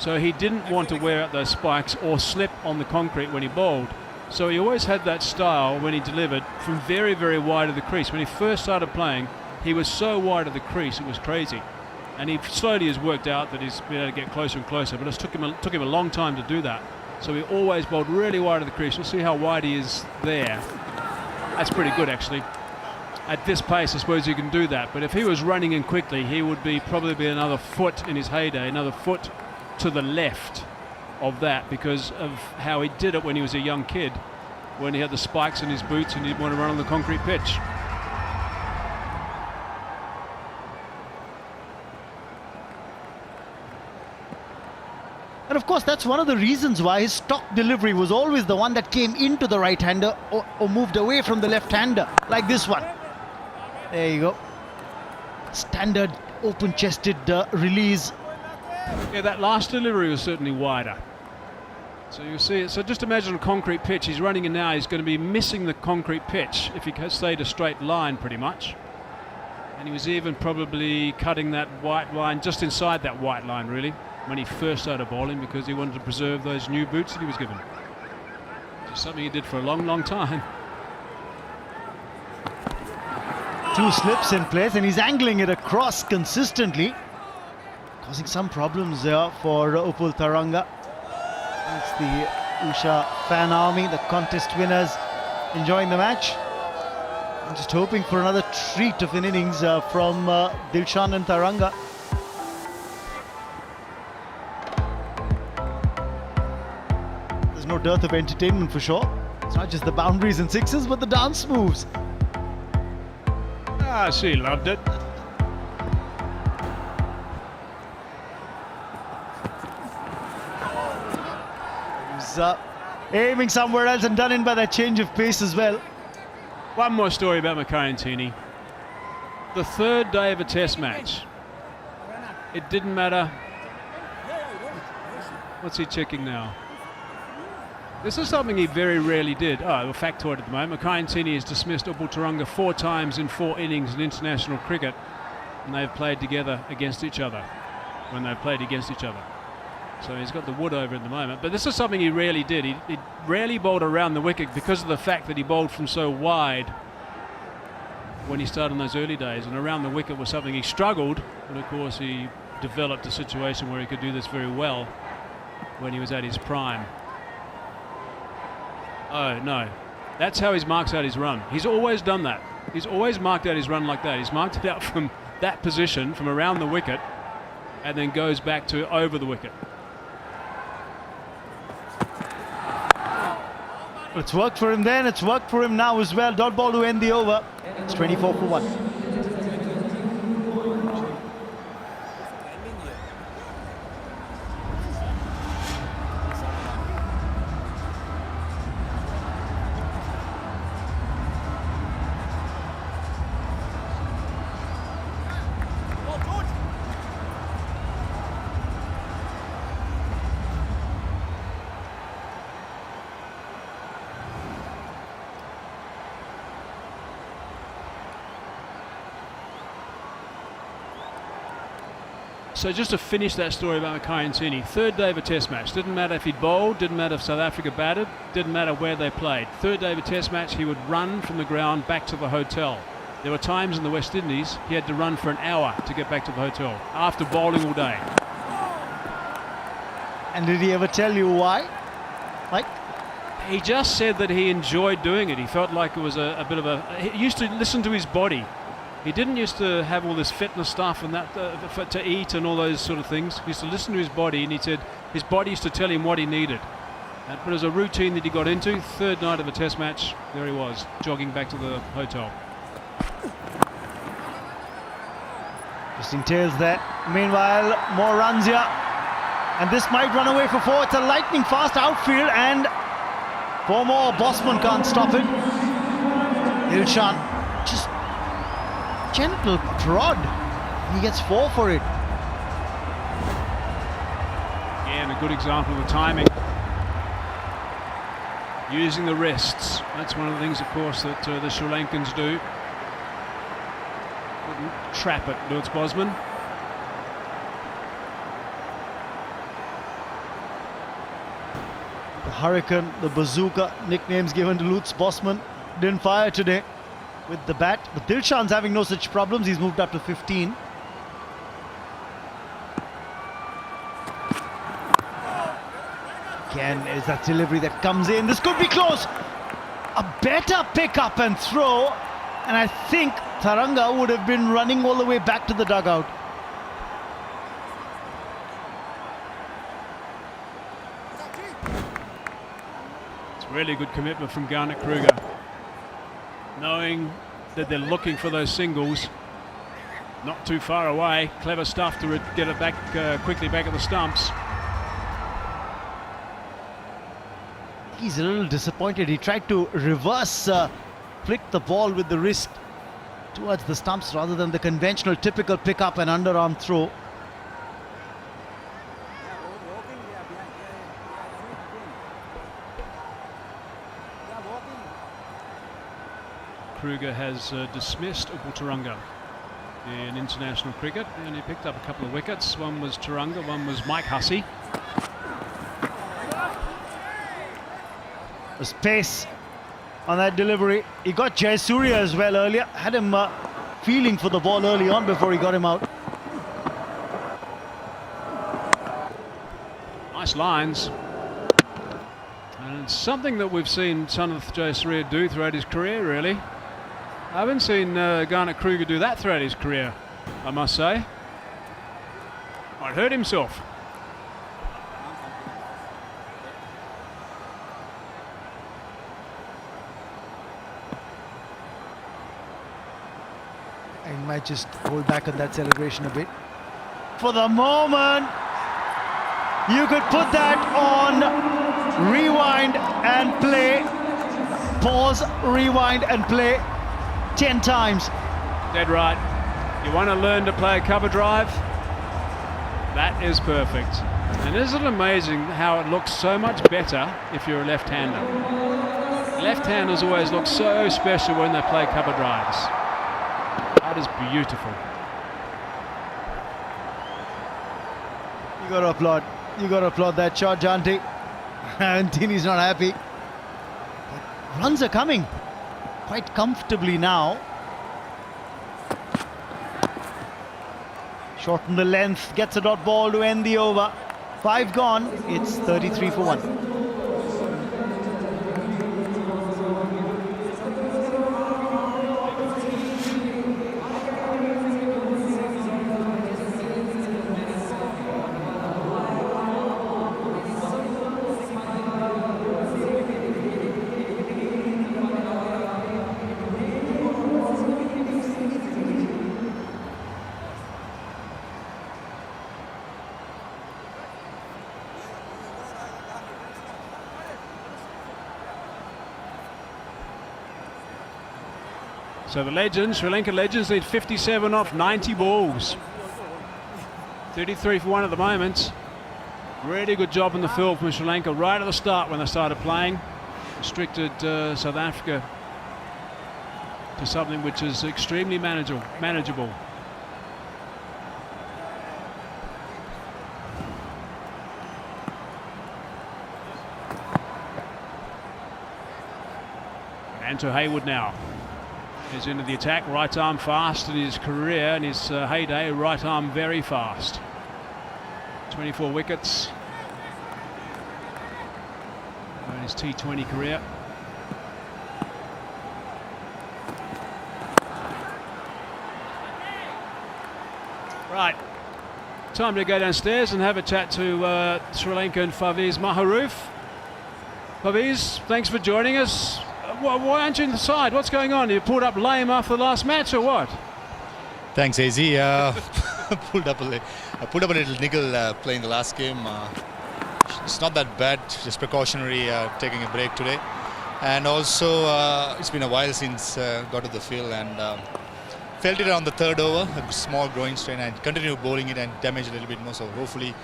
So he didn't want to wear out those spikes or slip on the concrete when he bowled. So he always had that style when he delivered from very, very wide of the crease. When he first started playing, he was so wide of the crease, it was crazy. And he slowly has worked out that he's been able to get closer and closer, but it took him a long time to do that. So he always bowled really wide of the crease. We'll see how wide he is there. That's pretty good, actually. At this pace, I suppose you can do that. But if he was running in quickly, he would probably be another foot in his heyday, another foot to the left of that, because of how he did it when he was a young kid, when he had the spikes in his boots and he didn't want to run on the concrete pitch. And of course, that's one of the reasons why his stock delivery was always the one that came into the right-hander or moved away from the left-hander, like this one. There you go. Standard open-chested release. Yeah, that last delivery was certainly wider. So you see it. So just imagine a concrete pitch. He's running in now. He's going to be missing the concrete pitch if he stayed a straight line, pretty much. And he was even probably cutting that white line, just inside that white line, really, when he first started bowling, because he wanted to preserve those new boots that he was given. Just something he did for a long, long time. Two slips in place, and he's angling it across consistently, causing some problems there for Upul Tharanga. It's the Usha fan army, the contest winners, enjoying the match. I'm just hoping for another treat of an innings from Dilshan and Tharanga. There's no dearth of entertainment for sure. It's not just the boundaries and sixes, but the dance moves. Ah, she loved it. He's aiming somewhere else and done in by that change of pace as well. One more story about Maharashtra. The third day of a test match. It didn't matter. What's he checking now? This is something he very rarely did. Oh, a factoid at the moment. Maharashtra has dismissed Upul Tharanga 4 times in 4 innings in international cricket, and they've played together against each other when they've played against each other. So he's got the wood over at the moment. But this is something he rarely did. He rarely bowled around the wicket because of the fact that he bowled from so wide when he started in those early days. And around the wicket was something he struggled, but of course he developed a situation where he could do this very well when he was at his prime. Oh, no. That's how he marks out his run. He's always done that. He's always marked out his run like that. He's marked it out from that position, from around the wicket, and then goes back to over the wicket. It's worked for him then, it's worked for him now as well. Dot ball to end the over. It's 24 for 1. So just to finish that story about Maharashtra, third day of a test match. Didn't matter if he'd bowled, didn't matter if South Africa batted, didn't matter where they played. Third day of a test match, he would run from the ground back to the hotel. There were times in the West Indies he had to run for an hour to get back to the hotel after bowling all day. And did he ever tell you why? Mike? He just said that he enjoyed doing it. He felt like it was a bit of a... He used to listen to his body. He didn't used to have all this fitness stuff and that to eat and all those sort of things. He used to listen to his body, and he said his body used to tell him what he needed. But it was a routine that he got into. Third night of a test match, there he was, jogging back to the hotel. Interesting tails there. Meanwhile, more runs here. And this might run away for 4. It's a lightning fast outfield, and 4 more. Bosman can't stop it. Dilshan just gentle prod. He gets 4 for it. Again, a good example of the timing. Using the wrists. That's one of the things, of course, that the Sri Lankans do. Couldn't trap it, Lloyd Bosman. The Hurricane, the Bazooka, nicknames given to Lutz Bosman, didn't fire today with the bat. But Dilshan's having no such problems. He's moved up to 15. Again, is that delivery that comes in. This could be close. A better pick up and throw. And I think Tharanga would have been running all the way back to the dugout. Really good commitment from Garnett Kruger, knowing that they're looking for those singles. Not too far away. Clever stuff to get it back quickly back at the stumps. He's a little disappointed. He tried to reverse flick the ball with the wrist towards the stumps rather than the conventional typical pick up and underarm throw. Kruger has dismissed Upul Tharanga in international cricket, and he picked up a couple of wickets. One was Tharanga, one was Mike Hussey. There's pace on that delivery. He got Jayasuriya as well earlier. Had him feeling for the ball early on before he got him out. Nice lines. And it's something that we've seen Sanath Jayasuriya do throughout his career, really. I haven't seen Garnett Kruger do that throughout his career, I must say. Might hurt himself. And might just hold back on that celebration a bit. For the moment, you could put that on rewind and play. Pause, rewind and play 10 times. Dead right. You want to learn to play a cover drive? That is perfect. And isn't it amazing how it looks so much better if you're a left-hander? Left-handers always look so special when they play cover drives. That is beautiful. You got to applaud. You got to applaud that shot, Janti. And Tini's not happy. But runs are coming quite comfortably now. Shorten the length, gets a dot ball to end the over. 5 gone, it's 33 for 1. So the legends, Sri Lanka legends, lead 57 off 90 balls. 33 for 1 at the moment. Really good job in the field from Sri Lanka right at the start when they started playing. Restricted South Africa to something which is extremely manageable. And to Hayward now. He's into the attack, right arm fast in his career, in his heyday, right arm very fast. 24 wickets in his T20 career. Right, time to go downstairs and have a chat to Sri Lankan Faviz Maharoof. Faviz, thanks for joining us. Why aren't you in the side? What's going on? You pulled up lame after the last match or what? Thanks, AZ. Pulled up a little niggle playing the last game. It's not that bad, just precautionary taking a break today. And also, it's been a while since got to the field and felt it on the 3rd over, a small groin strain, and continue bowling it and damage a little bit more. So hopefully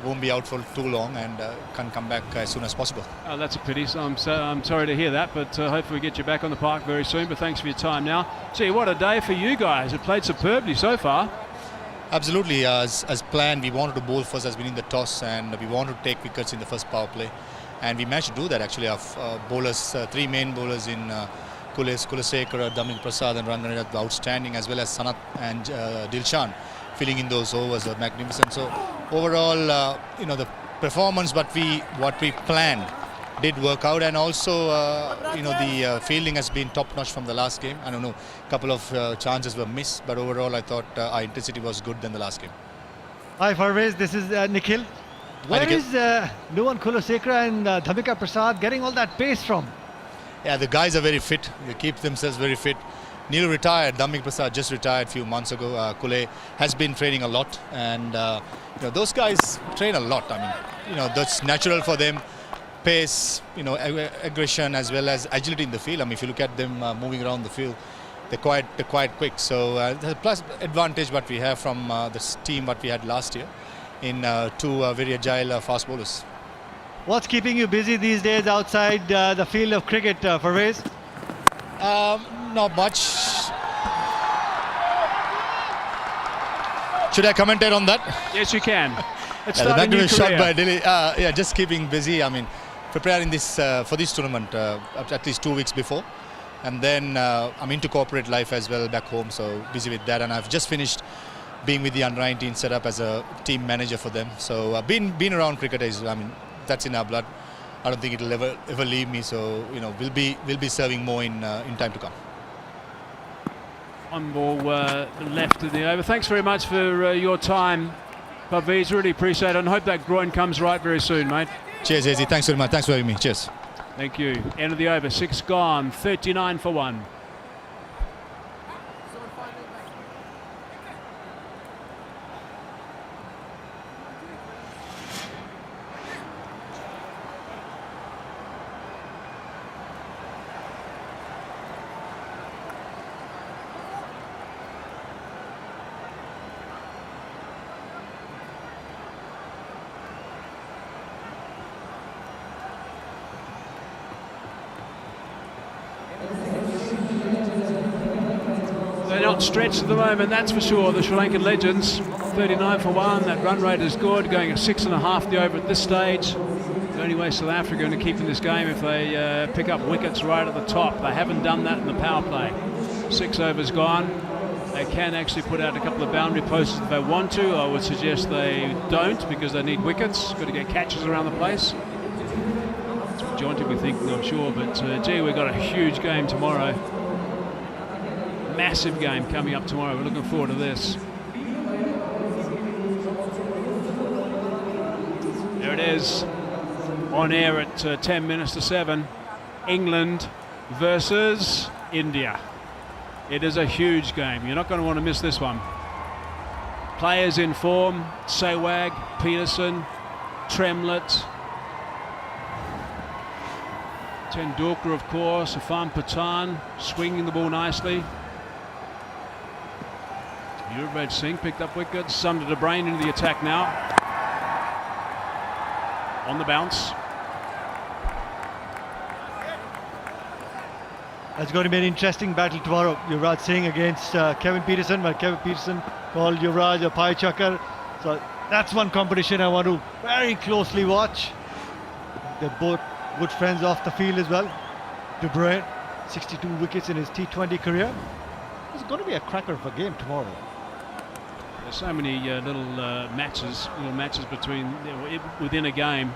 won't be out for too long and can come back as soon as possible. Oh, that's a pity. So I'm sorry to hear that, but hopefully we get you back on the park very soon. But thanks for your time now. Gee, what a day for you guys. It played superbly so far. Absolutely. As planned, we wanted to bowl first as winning the toss, and we wanted to take wickets in the first power play. And we managed to do that actually. Our bowlers, three main bowlers in Kulasekara, Damik Prasad and Ranganathan were outstanding, as well as Sanath and Dilshan filling in those overs are magnificent. So overall, the performance what we planned did work out, and also the fielding has been top notch from the last game. I don't know, a couple of chances were missed, but overall I thought our intensity was good than the last game. Hi Farvez, this is Nikhil. Where is Nuwan Kulasekara and Dhamika Prasad getting all that pace from? Yeah, the guys are very fit. They keep themselves very fit. Neil retired. Dhamik Prasad just retired a few months ago. Kule has been training a lot, and those guys train a lot. I mean, that's natural for them. Pace, aggression as well as agility in the field. I mean, if you look at them moving around the field, they're quite quick. So there's a plus advantage what we have from this team what we had last year in two very agile fast bowlers. What's keeping you busy these days outside the field of cricket, Farvez? Not much. Should I commentate on that? Yes, you can. Let's The start a new back shot career. by Delhi. Just keeping busy. I mean, preparing this for this tournament at least 2 weeks before, and then I'm into corporate life as well back home, so busy with that. And I've just finished being with the under-19 setup as a team manager for them. So been around cricket that's in our blood. I don't think it'll ever leave me. So we'll be serving more in time to come. One ball left of the over. Thanks very much for your time, Parvez. Really appreciate it, and hope that groin comes right very soon, mate. Cheers, Izzy. Thanks very much. Thanks for having me. Cheers. Thank you. End of the over. 6 gone. 39 for 1. They're not stretched at the moment, that's for sure, the Sri Lankan legends. 39 for 1, that run rate is good, going at 6.5 the over at this stage. The only way South Africa are going to keep in this game if they pick up wickets right at the top. They haven't done that in the power play. 6 overs gone. They can actually put out a couple of boundary posts if they want to. I would suggest they don't, because they need wickets. Got to get catches around the place. That's what John will be thinking, I'm sure, but gee, we've got a huge game tomorrow. Massive game coming up tomorrow. We're looking forward to this. There it is, on air at 10 minutes to 7. England versus India. It is a huge game. You're not going to want to miss this one. Players in form: Sehwag, Petersen, Tremlett, Tendulkar, of course, Irfan Pathan swinging the ball nicely. Yuvraj Singh picked up wickets. Zander to Bruyn into the attack now. On the bounce. It's going to be an interesting battle tomorrow. Yuvraj Singh against Kevin Petersen, but Kevin Petersen called Yuvraj a pie chucker. So that's one competition I want to very closely watch. They're both good friends off the field as well. De Bruyn, 62 wickets in his T20 career. It's going to be a cracker of a game tomorrow. There's so many little matches within a game.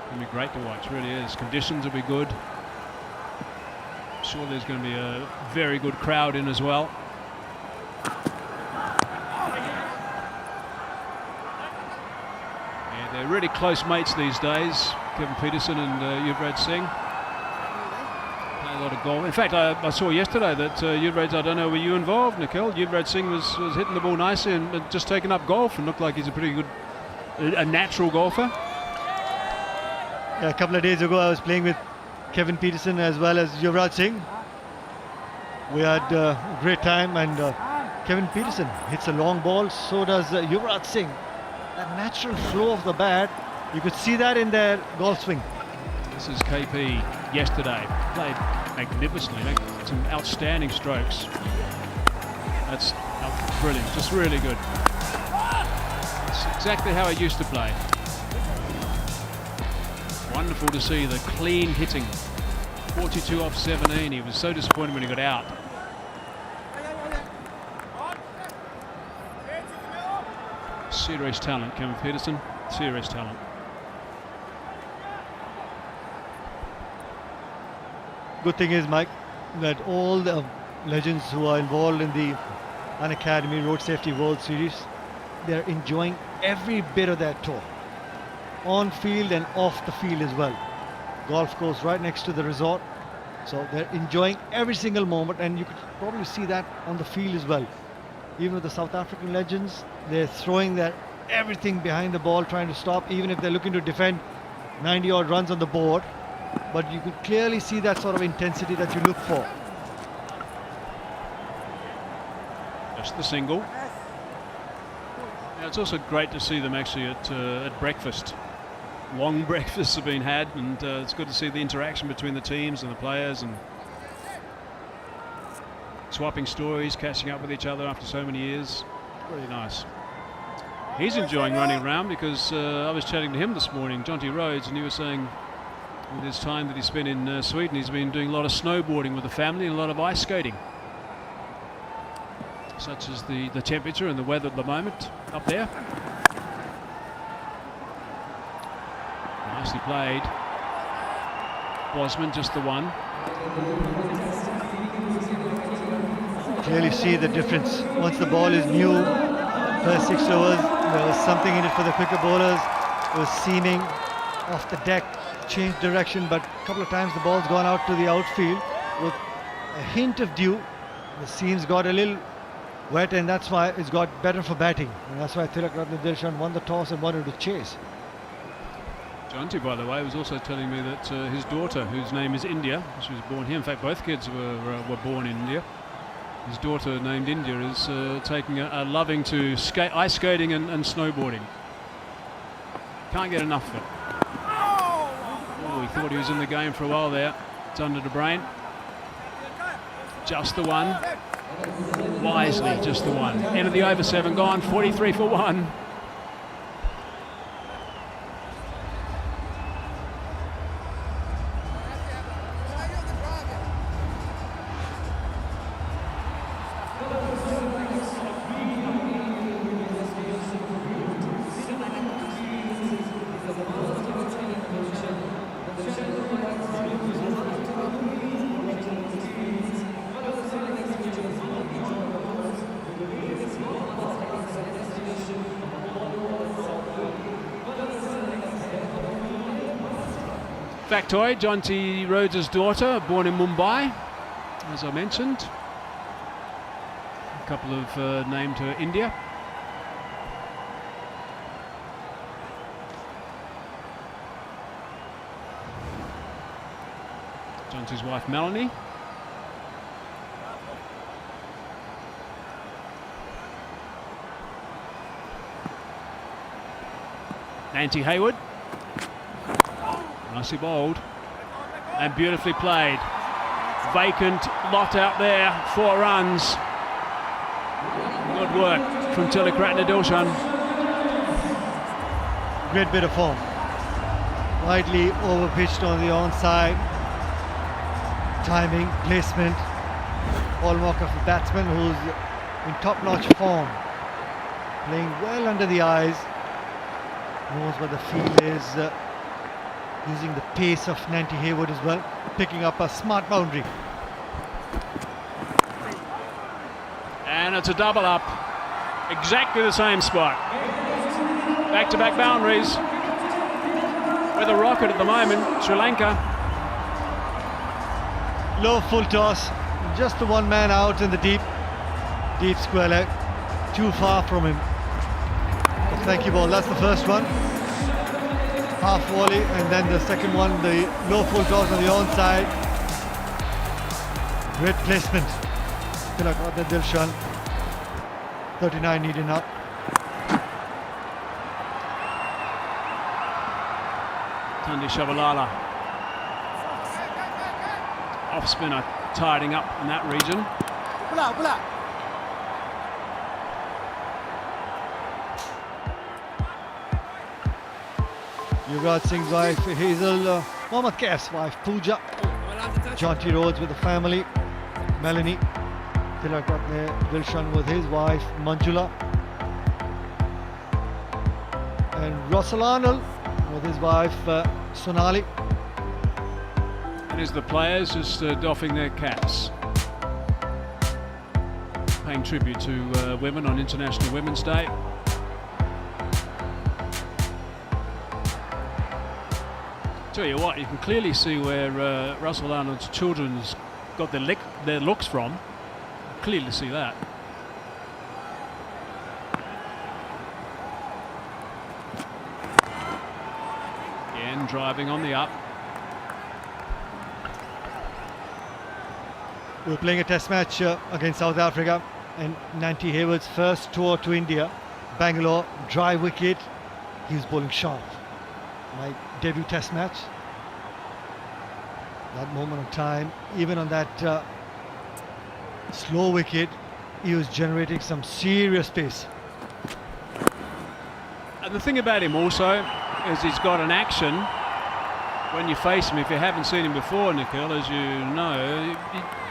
It'll be great to watch, really is. Conditions will be good. I'm sure there's going to be a very good crowd in as well. Yeah, they're really close mates these days, Kevin Petersen and Yuvraj Singh. Play a lot of golf. In fact, I saw yesterday that Yuvraj, I don't know, were you involved, Nikhil? Yuvraj Singh was hitting the ball nicely and just taking up golf and looked like he's a pretty good, a natural golfer. Yeah, a couple of days ago I was playing with Kevin Petersen as well as Yuvraj Singh. We had a great time, and Kevin Petersen hits a long ball, so does Yuvraj Singh. that natural flow of the bat. You could see that in their golf swing. This is KP yesterday. Played magnificently, some outstanding strokes. That's brilliant, just really good. It's exactly how he used to play. Wonderful to see the clean hitting. 42 off 17. He was so disappointed when he got out. Serious talent, Kemp Petersen. Serious talent. Good thing is, Mike, that all the legends who are involved in the Unacademy Road Safety World Series, they're enjoying every bit of that tour. On field and off the field as well. Golf course right next to the resort. So they're enjoying every single moment, and you could probably see that on the field as well. Even with the South African legends, they're throwing their everything behind the ball, trying to stop, even if they're looking to defend 90 odd runs on the board. But you could clearly see that sort of intensity that you look for. Just the single. Now, it's also great to see them actually at breakfast. Long breakfasts have been had, and it's good to see the interaction between the teams and the players, and swapping stories, catching up with each other after so many years. Really nice. He's enjoying running around because I was chatting to him this morning, Jonty Rhodes, and he was saying with his time that he spent in Sweden, he's been doing a lot of snowboarding with the family and a lot of ice skating. Such as the temperature and the weather at the moment up there. Nicely played. Bosman, just the one. Clearly see the difference. Once the ball is new, first 6 overs, there was something in it for the quicker bowlers. It was seaming off the deck, changed direction, but a couple of times the ball's gone out to the outfield with a hint of dew. The seams got a little wet, and that's why it's got better for batting. And that's why Thilakartna Dilshan won the toss and wanted to chase. Jonty, by the way, was also telling me that his daughter, whose name is India, she was born here. In fact, both kids were born in India. His daughter, named India, is taking a loving to ice skating and snowboarding. Can't get enough of it. Oh, he thought he was in the game for a while there. Zander to Bruyn. Just the one. Wisely, just the one. End of the over 7 gone. 43 for 1. Factoid, Jonty Rhodes' daughter, born in Mumbai, as I mentioned. A couple of named her India. Jonty's wife Melanie. Nancy Hayward. Nicely bowled and beautifully played. Vacant lot out there, 4 runs. Good work from Thilakartna Dilshan. Great bit of form. Widely overpitched on the onside. Timing, placement. Hallmark of a batsman who's in top-notch form. Playing well under the eyes. Knows what the field is. Using the pace of Nancy Hayward as well, picking up a smart boundary. And it's a double up. Exactly the same spot. Back-to-back boundaries. With a rocket at the moment, Sri Lanka. Low full toss, just the one man out in the deep square leg. Too far from him. Thank you, ball. That's the first one. Half volley, and then the second one, the low full toss on the onside. Great placement. Thilakartna Dilshan. 39 needed up. Thandi Tshabalala. Off spinner tidying up in that region. Yuvraj Singh's wife Hazel, Mohammad Kaif's wife Pooja, Jaunty Rhodes with the family, Melanie, Thilakartna Dilshan with his wife Manjula, and Russell Arnold with his wife Sonali. And here's the players just doffing their caps, paying tribute to women on International Women's Day. Tell you what, you can clearly see where Russell Arnold's children's got their looks from. Clearly see that. Again, driving on the up. We're playing a test match against South Africa, and Nanti Hayward's first tour to India, Bangalore, dry wicket. He was bowling sharp. My debut test match. That moment of time, even on that slow wicket, he was generating some serious pace. And the thing about him also is he's got an action when you face him. If you haven't seen him before, Nikhil, as you know,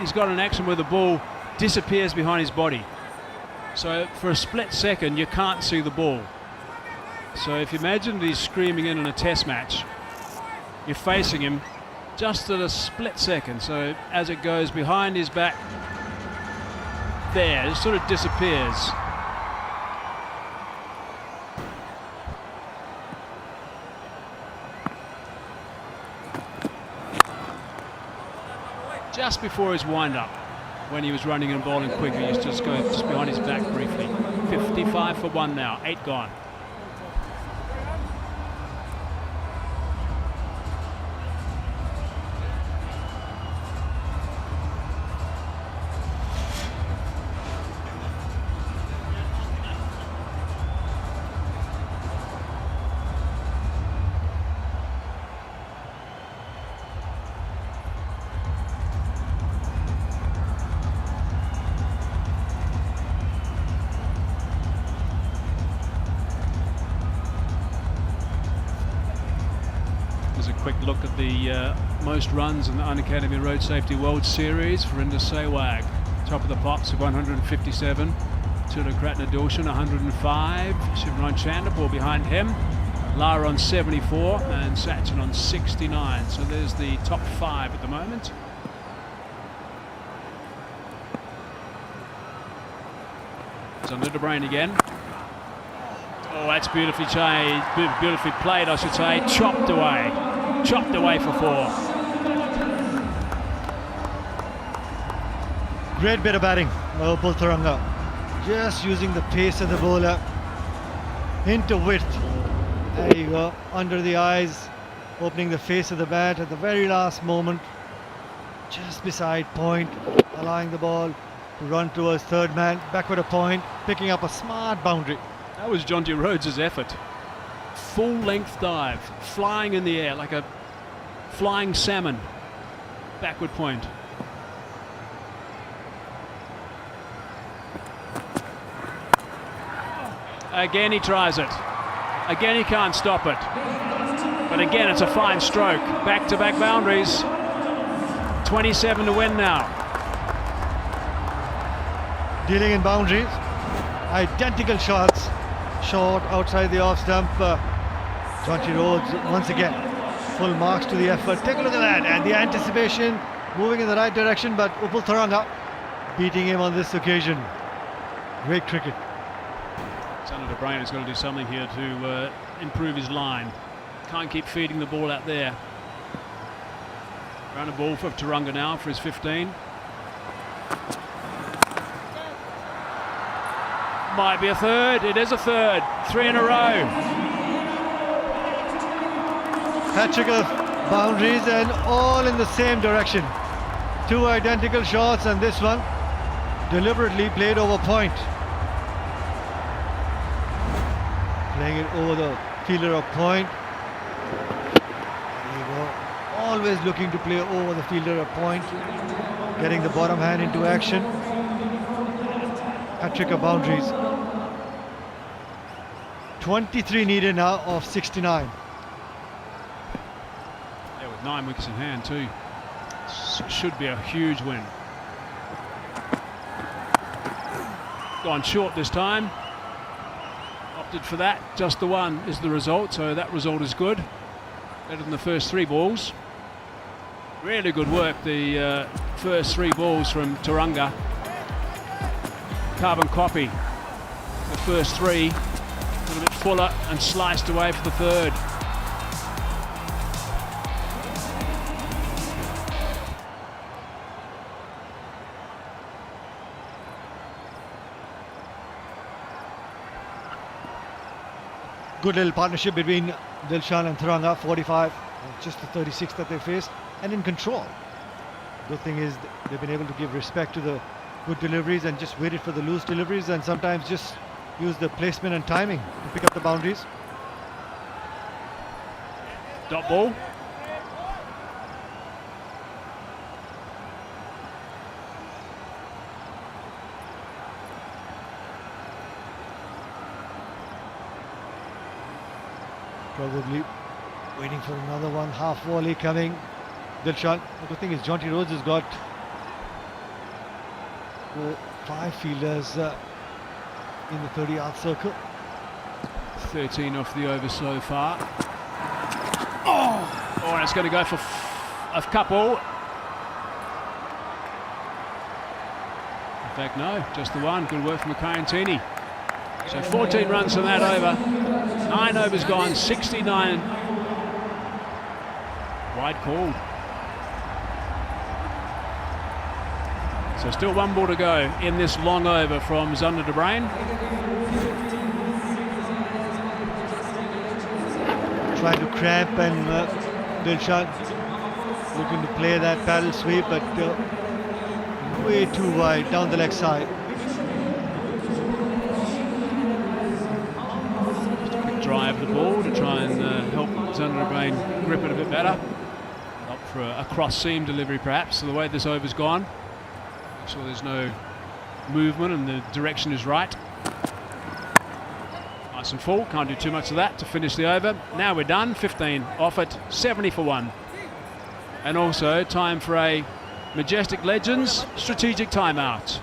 he's got an action where the ball disappears behind his body. So for a split second, you can't see the ball. So if you imagine he's screaming in a test match, you're facing him just at a split second. So as it goes behind his back, there, it sort of disappears. Just before his wind-up, when he was running and bowling quick, he used to just go just behind his back briefly. 55 for 1 now, 8 gone. Quick look at the most runs in the Unacademy Road Safety World Series. Verinder Sehwag, top of the pops of 157. Thilakartna Dilshan 105. Shivran Chandapur behind him. Lara on 74 and Sachin on 69. So there's the top 5 at the moment. Zander to Bruyn again. Oh, that's beautifully played, I should say. Chopped away for 4. Great bit of batting by Upul Tharanga. Just using the pace of the bowler into width. There you go, under the eyes, opening the face of the bat at the very last moment, just beside point, allowing the ball to run towards third man, backward a point, picking up a smart boundary. That was Jaunty Rhodes' effort. Full length dive, flying in the air like a flying salmon. Backward point. Again he tries it. Again he can't stop it. But again it's a fine stroke. Back-to-back boundaries. 27 to win now. Dealing in boundaries. Identical shots. Short outside the off stump. Jaunty Rhodes once again. Full marks to the effort. Take a look at that. And the anticipation moving in the right direction. But Upul Tharanga beating him on this occasion. Great cricket. Senator Bruyn has got to do something here to improve his line. Can't keep feeding the ball out there. Round a ball for Tharanga now for his 15. Might be a third. It is a third. 3 in a row. Hat-trick of boundaries and all in the same direction. 2 identical shots and this one deliberately played over point. Playing it over the fielder of point. always looking to play over the fielder a point, getting the bottom hand into action. Hat-trick of boundaries. 23 needed now of 69. Yeah, with 9 wickets in hand too. Should be a huge win. Gone short this time. Opted for that. Just the one is the result, so that result is good. Better than the first 3 balls. Really good work, the first 3 balls from Tharanga. Carbon copy. The first 3, a little bit fuller and sliced away for the third. Good little partnership between Dilshan and Tharanga, 45, just the 36 that they faced, and in control. Good thing is they've been able to give respect to the good deliveries and just waited for the loose deliveries, and sometimes just use the placement and timing to pick up the boundaries. Dot ball. Probably waiting for another one, half volley coming. Dilshan. The good thing is Jonty Rhodes has got 5 fielders in the 30-yard circle. 13 off the over so far. Oh, and it's going to go for a couple. In fact, no, just the one. Good work from Maharashtra. So 14 runs from that over. 9 overs gone, 69. Wide called. So still 1 ball to go in this long over from Zander to Bruyn. Trying to cramp, and Dilshan looking to play that paddle sweep, but way too wide down the leg side. Drive the ball to try and help Zander to Bruyn grip it a bit better. Up for a cross seam delivery perhaps, so the way this over's gone. Make sure there's no movement and the direction is right. Nice and full, can't do too much of that to finish the over. Now we're done, 15 off it, 70 for 1. And also time for a Majestic Legends strategic timeout.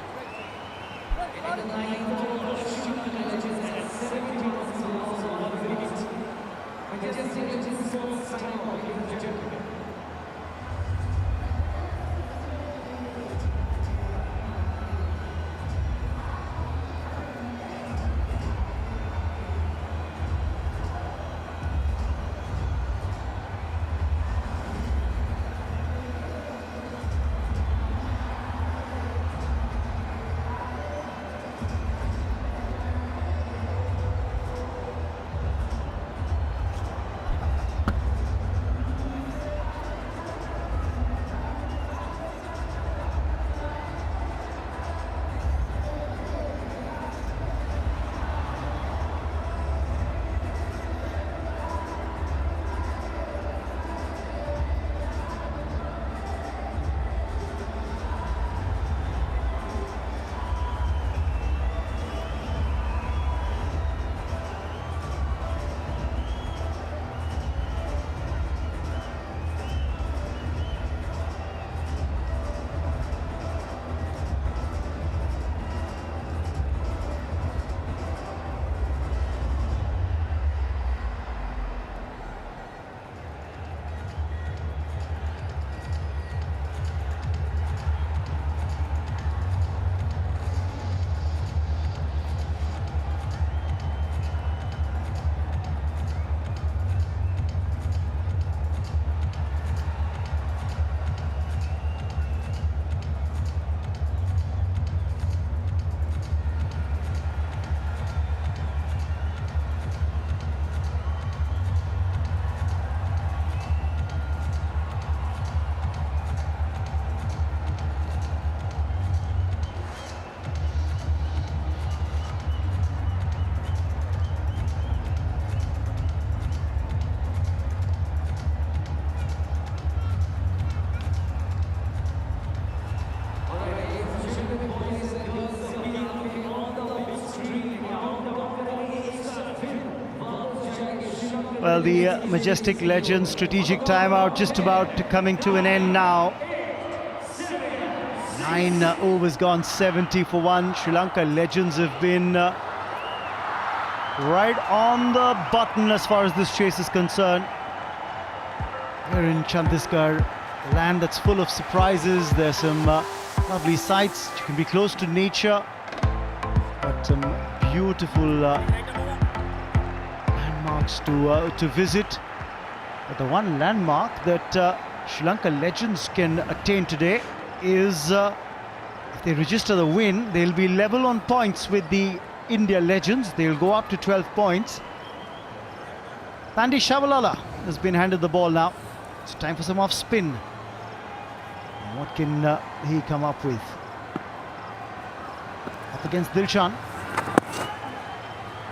Well, the majestic legends strategic timeout just about coming to an end now. 9 overs gone, 70 for 1. Sri Lanka legends have been right on the button as far as this chase is concerned. We're in Chhattisgarh, a land that's full of surprises. There's some lovely sights. You can be close to nature, but some beautiful landmarks to visit. But the one landmark that Sri Lanka legends can attain today is if they register the win, they'll be level on points with the India legends. They'll go up to 12 points. Thandi Tshabalala has been handed the ball now. It's time for some off spin. What can he come up with? Up against Dilshan.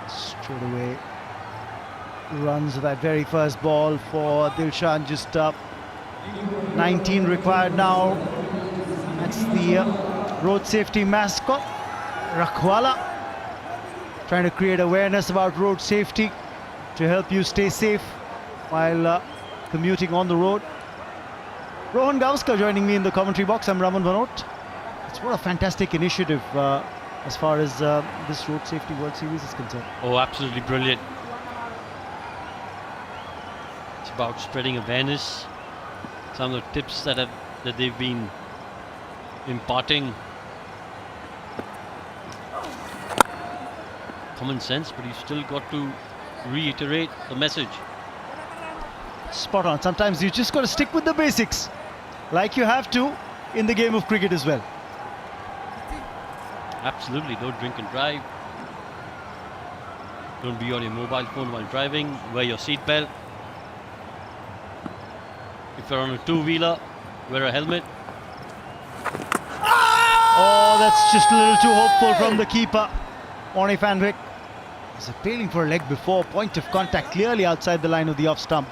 Straight away runs that very first ball for Dilshan. Just 19 required now. That's the road safety mascot, Rakhwala, trying to create awareness about road safety to help you stay safe while commuting on the road. Rohan Gavaskar joining me in the commentary box. I'm Raman Vanot. It's what a fantastic initiative as far as this Road Safety World Series is concerned. Oh, absolutely brilliant. It's about spreading awareness. Some of the tips that they've been imparting. Common sense, but you've still got to reiterate the message. Spot on. Sometimes you just got to stick with the basics, like you have to in the game of cricket as well. Absolutely. Don't drink and drive. Don't be on your mobile phone while driving. Wear your seatbelt. If you're on a two-wheeler, wear a helmet. Oh, that's just a little too hopeful from the keeper, Morne Fanvik. He's appealing for a leg before. Point of contact clearly outside the line of the off stump.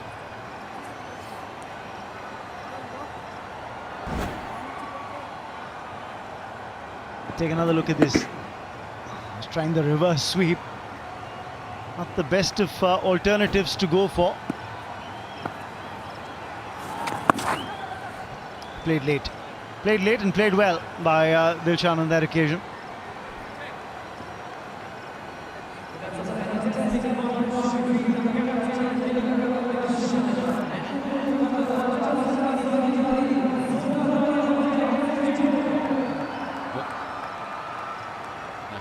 Take another look at this. He's trying the reverse sweep. Not the best of alternatives to go for. Played late. Played late and played well by Dilshan on that occasion.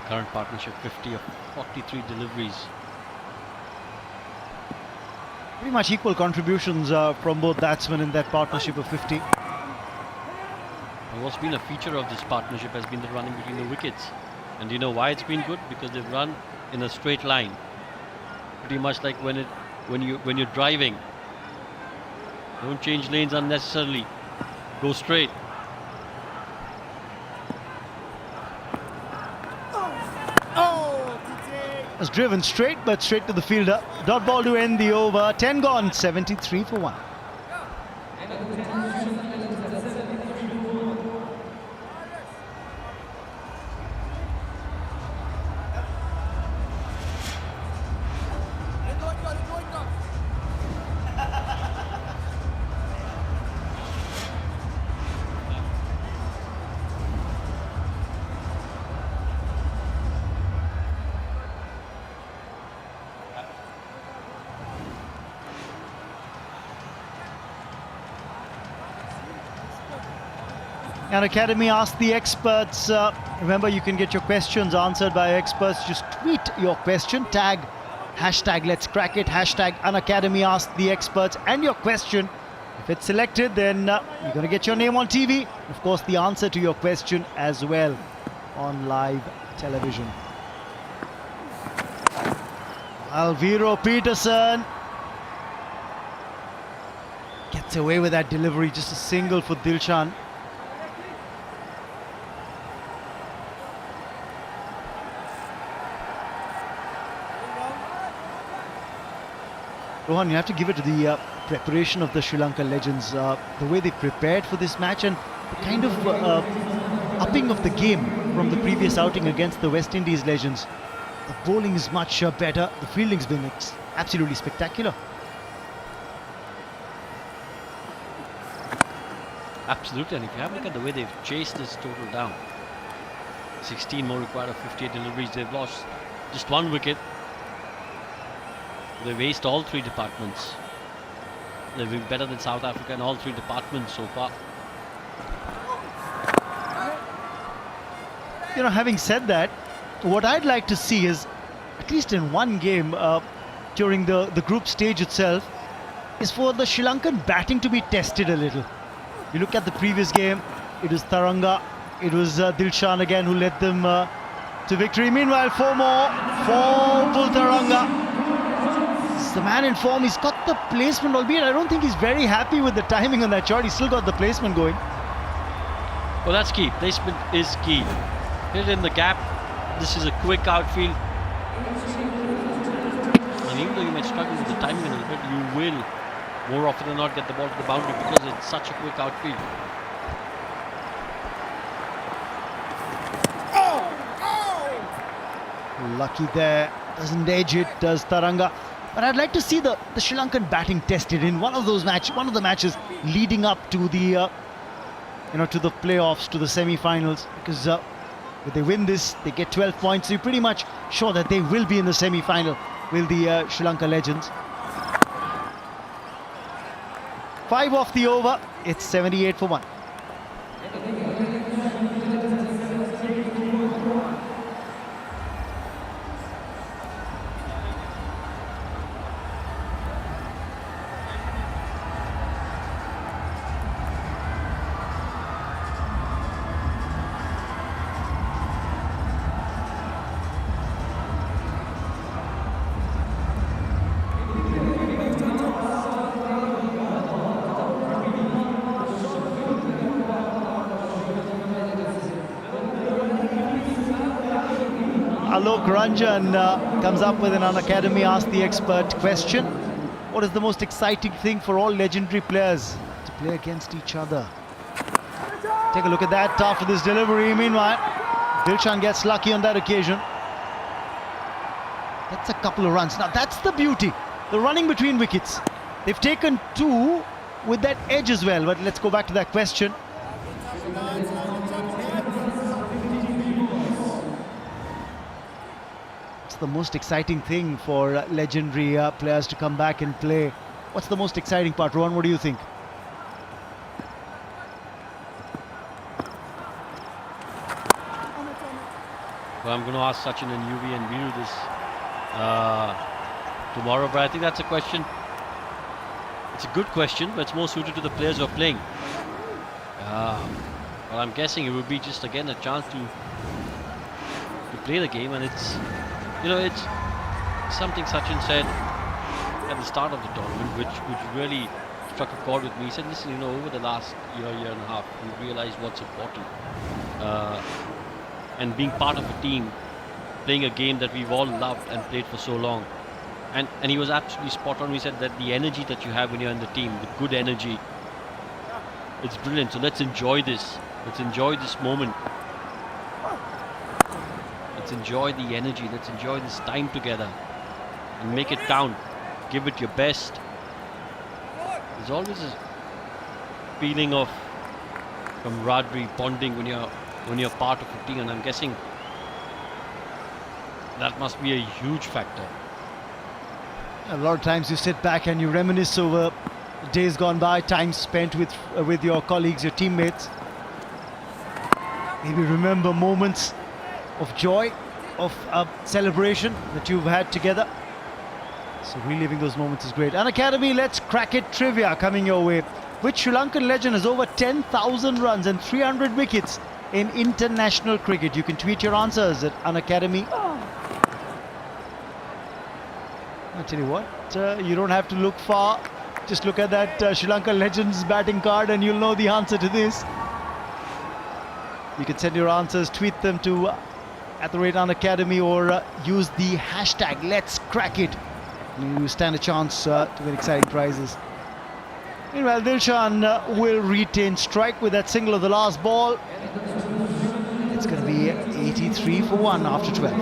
Current partnership 50 of 43 deliveries. Pretty much equal contributions from both batsmen in that partnership of 50. And what's been a feature of this partnership has been the running between the wickets. And do you know why it's been good? Because they've run in a straight line. Pretty much like when you're driving. Don't change lanes unnecessarily. Go straight. Was driven straight, but straight to the fielder. Dot ball to end the over. 10 gone, 73 for 1. Unacademy asked the experts. Remember, you can get your questions answered by experts. Just tweet your question, tag hashtag Let's Crack It, hashtag Unacademy asked the experts, and your question. If it's selected, then you're going to get your name on TV. Of course, the answer to your question as well on live television. Alviro Petersen gets away with that delivery. Just a single for Dilshan. Rohan, you have to give it to the preparation of the Sri Lanka legends, the way they prepared for this match and the kind of upping of the game from the previous outing against the West Indies legends. The bowling is much better. The fielding's been absolutely spectacular. Absolutely, and if you have a look at the way they've chased this total down, 16 more required of 58 deliveries, they've lost just 1 wicket. They've aced all 3 departments. They've been better than South Africa in all 3 departments so far. You know, having said that, what I'd like to see is, at least in one game during the group stage itself, is for the Sri Lankan batting to be tested a little. You look at the previous game, it was Tharanga, it was Dilshan again who led them to victory. Meanwhile, 4 more for Upul Tharanga. This is the man in form. He's got the placement, albeit I don't think he's very happy with the timing on that shot. He's still got the placement going. Well, that's key. Placement is key. Hit in the gap. This is a quick outfield. And even though you might struggle with the timing a little bit, you will more often than not get the ball to the boundary because it's such a quick outfield. Lucky there. Doesn't edge it, does Tharanga. But I'd like to see the Sri Lankan batting tested in one of the matches leading up to the to the playoffs, to the semi-finals, because if they win this, they get 12 points. So you're pretty much sure that they will be in the semi-final with the Sri Lanka legends. 5 off the over. It's 78 for 1. Alok Ranjan comes up with an Unacademy Ask the Expert question. What is the most exciting thing for all legendary players to play against each other? Take a look at that after this delivery. Meanwhile, Dilshan gets lucky on that occasion. That's a couple of runs. Now that's the beauty, the running between wickets. They've taken 2 with that edge as well. But let's go back to that question. The most exciting thing for legendary players to come back and play? What's the most exciting part? Rohan, what do you think? Well, I'm going to ask Sachin and Yuvi and Viru this tomorrow, but I think that's a question. It's a good question, but it's more suited to the players who are playing. Well, I'm guessing it would be just again a chance to play the game, and it's something Sachin said at the start of the tournament, which really struck a chord with me. He said, listen, over the last year and a half, we realized what's important. And being part of a team, playing a game that we've all loved and played for so long. And he was absolutely spot on. He said that the energy that you have when you're in the team, the good energy, it's brilliant. So let's enjoy this. Let's enjoy this moment. Let's enjoy the energy. Let's enjoy this time together and make it count. Give it your best. There's always a feeling of camaraderie, bonding when you're part of a team, and I'm guessing that must be a huge factor. A lot of times you sit back and you reminisce over days gone by, time spent with your colleagues, your teammates. Maybe remember moments of joy, of celebration that you've had together. So reliving those moments is great. Unacademy, let's crack it trivia coming your way. Which Sri Lankan legend has over 10,000 runs and 300 wickets in international cricket? You can tweet your answers at Unacademy. I'll tell you what, you don't have to look far. Just look at that Sri Lanka Legends batting card and you'll know the answer to this. You can send your answers, tweet them to @Unacademy or use the hashtag Let's Crack It. You stand a chance to win exciting prizes. Meanwhile, Dilshan will retain strike with that single of the last ball. It's going to be 83 for 1 after 12.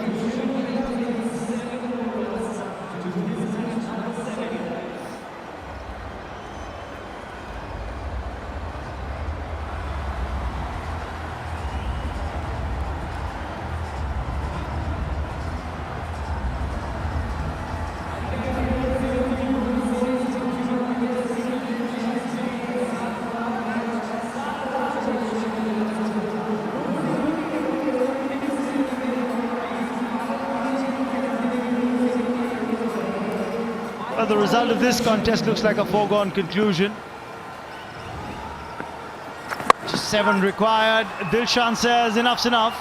the result of this contest looks like a foregone conclusion. Just 7 required. Dilshan says enough's enough.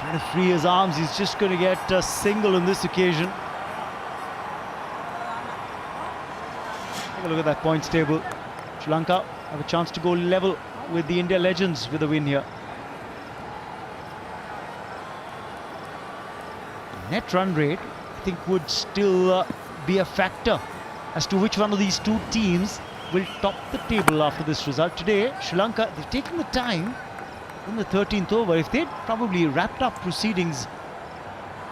Trying to free his arms. He's just going to get a single on this occasion. Take a look at that points table. Sri Lanka have a chance to go level with the India Legends with a win here. Net run rate, I think, would still be a factor as to which one of these two teams will top the table after this result. Today, Sri Lanka, they've taken the time in the 13th over. If they'd probably wrapped up proceedings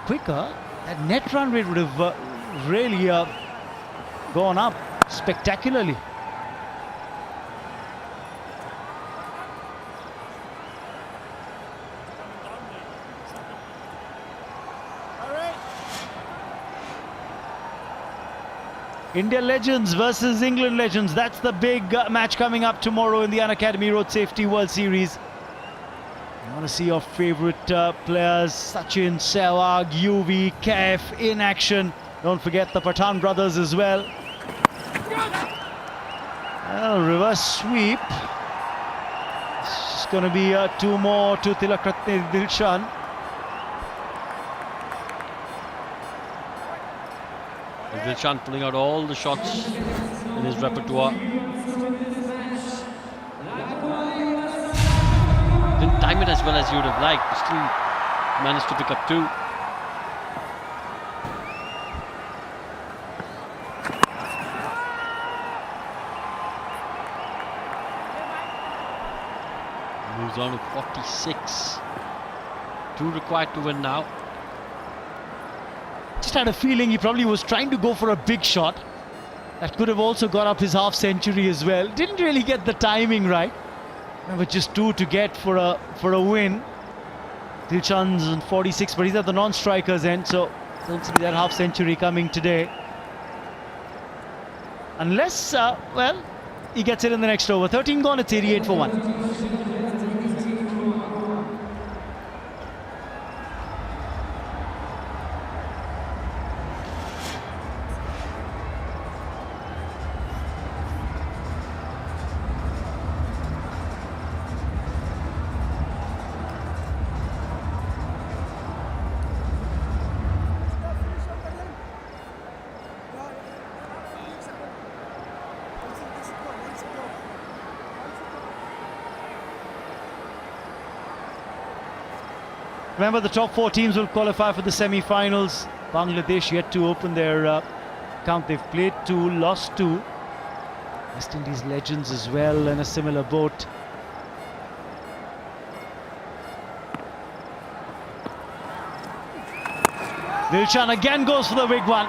quicker, that net run rate would have really gone up spectacularly. India Legends versus England Legends. That's the big match coming up tomorrow in the Unacademy Road Safety World Series. You want to see your favourite players, Sachin, Sehwag, UV, Kemp in action. Don't forget the Pathan brothers as well. Well, reverse sweep. It's just going to be 2 more to Thilakartna, Dilshan. Dilshan pulling out all the shots in his repertoire. Didn't time it as well as you would have liked, but still managed to pick up 2. Moves on to 46. 2 required to win now. Just had a feeling he probably was trying to go for a big shot. That could have also got up his half century as well. Didn't really get the timing right. But just 2 to get for a win. Dilshan's on 46, but he's at the non-strikers end, so don't see that half century coming today. Unless, well, he gets it in the next over. 13 gone, it's 88 for 1. Remember, the top 4 teams will qualify for the semi-finals. Bangladesh yet to open their count. They've played 2, lost 2. West Indies Legends as well in a similar boat. Dilshan again goes for the big one.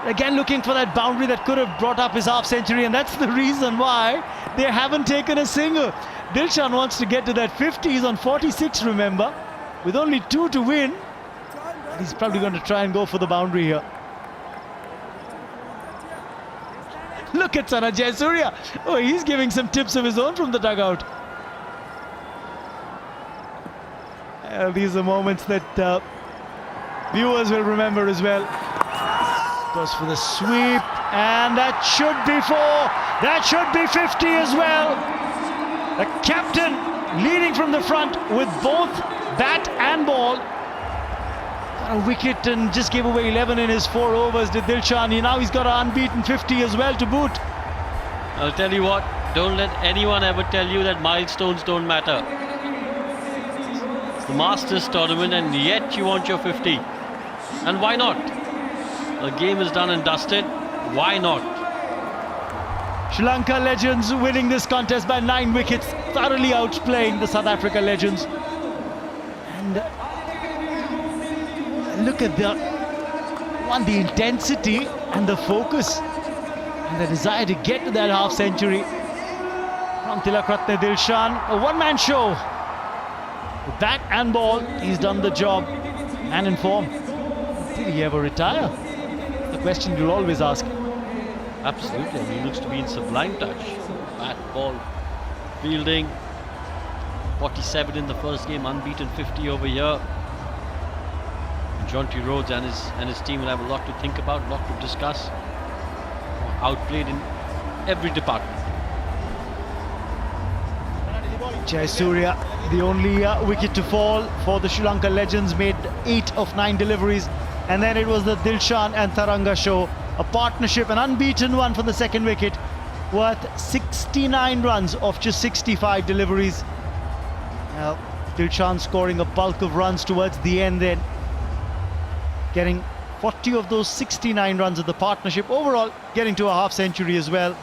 Again looking for that boundary that could have brought up his half century, and that's the reason why they haven't taken a single. Dilshan wants to get to that 50. He's on 46, remember, with only 2 to win. He's probably going to try and go for the boundary here. Look at Sanath Jayasuriya. Oh, he's giving some tips of his own from the dugout. These are moments that viewers will remember as well. Goes for the sweep, and that should be 4. That should be 50 as well. The captain leading from the front with both bat and ball. Got a wicket and just gave away 11 in his 4 overs, did Dilshan. Now he's got an unbeaten 50 as well to boot. I'll tell you what, don't let anyone ever tell you that milestones don't matter. It's the Masters tournament and yet you want your 50. And why not? The game is done and dusted. Why not? Sri Lanka Legends winning this contest by 9 wickets, thoroughly outplaying the South Africa Legends. And look at the intensity and the focus and the desire to get to that half century from Thilakartna Dilshan. A one-man show. With bat and ball, he's done the job and in form. Did he ever retire? The question you'll always ask. Absolutely, I mean, he looks to be in sublime touch. Bat, ball, fielding. 47 in the first game, unbeaten 50 over here. Rhodes and his team will have a lot to think about, a lot to discuss. outplayed in every department. Jayasuriya, the only wicket to fall for the Sri Lanka legends, made 8 of 9 deliveries. And then it was the Dilshan and Tharanga show, a partnership, an unbeaten one for the second wicket, worth 69 runs off just 65 deliveries. Now, Dilshan scoring a bulk of runs towards the end then, getting 40 of those 69 runs of the partnership, overall getting to a half century as well,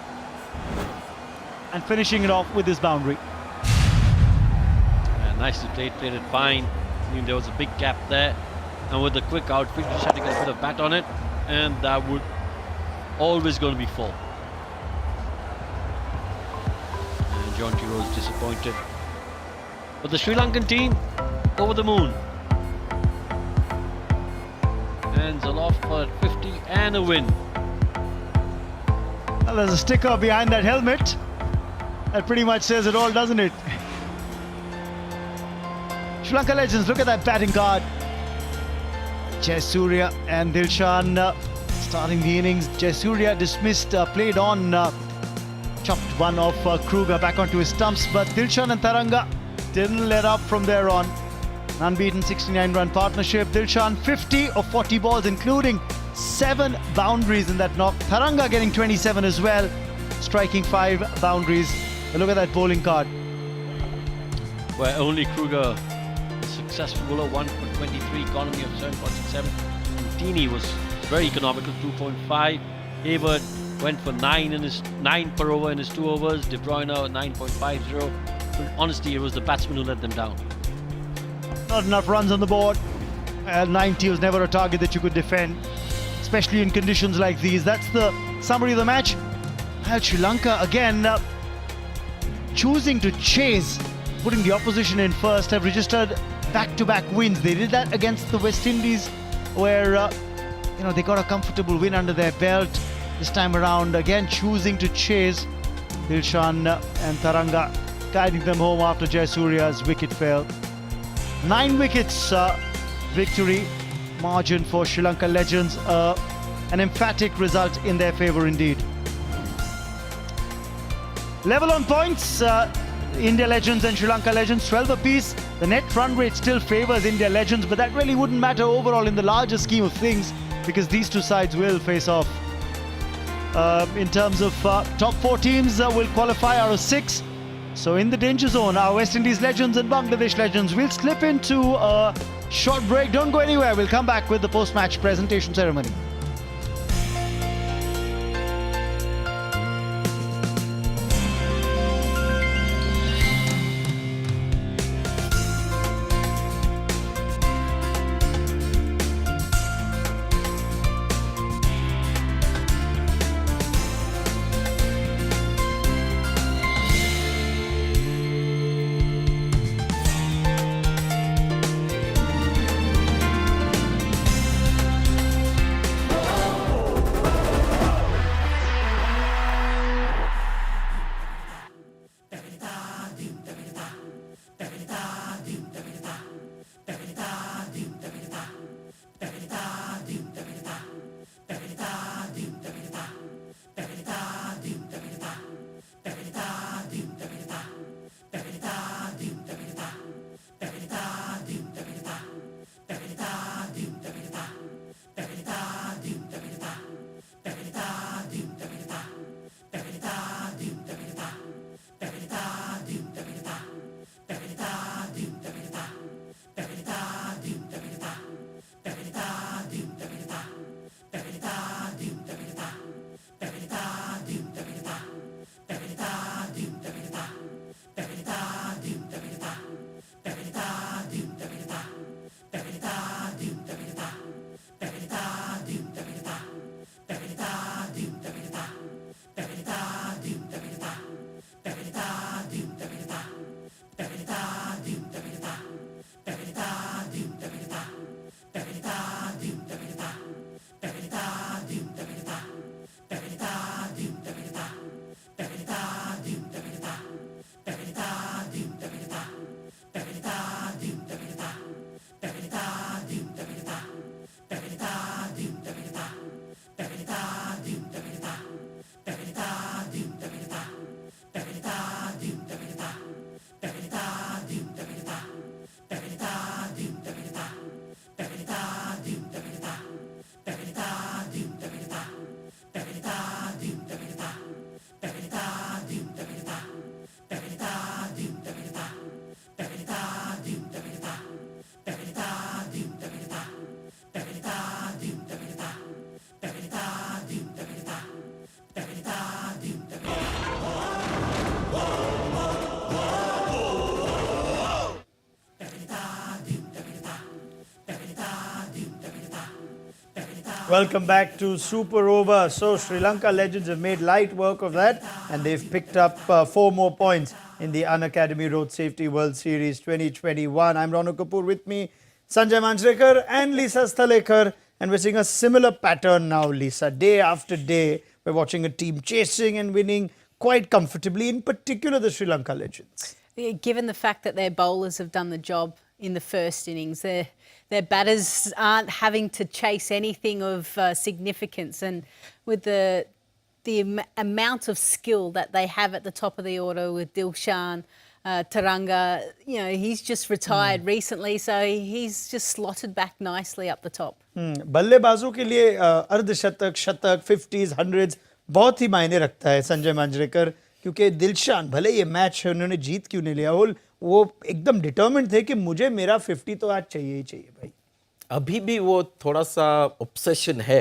and finishing it off with his boundary. Nicely played it fine. I mean, there was a big gap there, and with the quick outfit, you just had to get a bit of bat on it, and that would always going to be full. And Jonty Rhodes disappointed, but the Sri Lankan team over the moon. Hands aloft for 50 and a win. Well, there's a sticker behind that helmet that pretty much says it all, doesn't it? Sri Lanka legends, look at that batting card. Jayasuriya and Dilshan starting the innings. Jayasuriya dismissed, played on, chopped one off Kruger back onto his stumps, but Dilshan and Tharanga didn't let up from there on. An unbeaten 69-run partnership. Dilshan 50 of 40 balls, including 7 boundaries in that knock. Tharanga getting 27 as well, striking 5 boundaries. But look at that bowling card. Where only Kruger, successful bowler, 1 for 23, economy of 7.67. Tini was very economical, 2.5. Hayward went for 9 per over in his 2 overs. De Bruyne 9.50. But honestly, it was the batsman who let them down. Not enough runs on the board. 90 was never a target that you could defend, especially in conditions like these. That's the summary of the match. Well, Sri Lanka again choosing to chase, putting the opposition in first, have registered back-to-back wins. They did that against the West Indies, where they got a comfortable win under their belt. This time around, again choosing to chase. Dilshan and Tharanga guiding them home after Jayasuriya's wicket fell. 9 wickets victory margin for Sri Lanka legends. An emphatic result in their favour indeed. Level on points. India legends and Sri Lanka legends 12 apiece. The net run rate still favours India legends, but that really wouldn't matter overall in the larger scheme of things, because these two sides will face off. In terms of top 4 teams will qualify out of 6. So in the danger zone, our West Indies legends and Bangladesh legends will slip into a short break. Don't go anywhere. We'll come back with the post-match presentation ceremony. Welcome back to Super Over. So Sri Lanka Legends have made light work of that and they've picked up 4 more points in the Unacademy Road Safety World Series 2021. I'm Ronu Kapoor, with me Sanjay Manjrekar and Lisa Stalekar, and we're seeing a similar pattern now, Lisa. Day after day, we're watching a team chasing and winning quite comfortably, in particular the Sri Lanka Legends. Yeah, given the fact that their bowlers have done the job in the first innings, their batters aren't having to chase anything of significance, and with the amount of skill that they have at the top of the order with Dilshan, Tharanga, you know, he's just retired recently, so he's just slotted back nicely up the top. बल्लेबाजों के लिए अर्धशतक, शतक, 50s, 100s बहुत ही मायने रखता है संजय मांजरेकर, क्योंकि दिलशान भले ये मैच उन्होंने जीत क्यों नहीं लिया, वो एकदम डिटरमिन्ड थे कि मुझे मेरा 50 तो आज चाहिए ही चाहिए भाई. अभी भी वो थोड़ा सा ऑब्सेशन है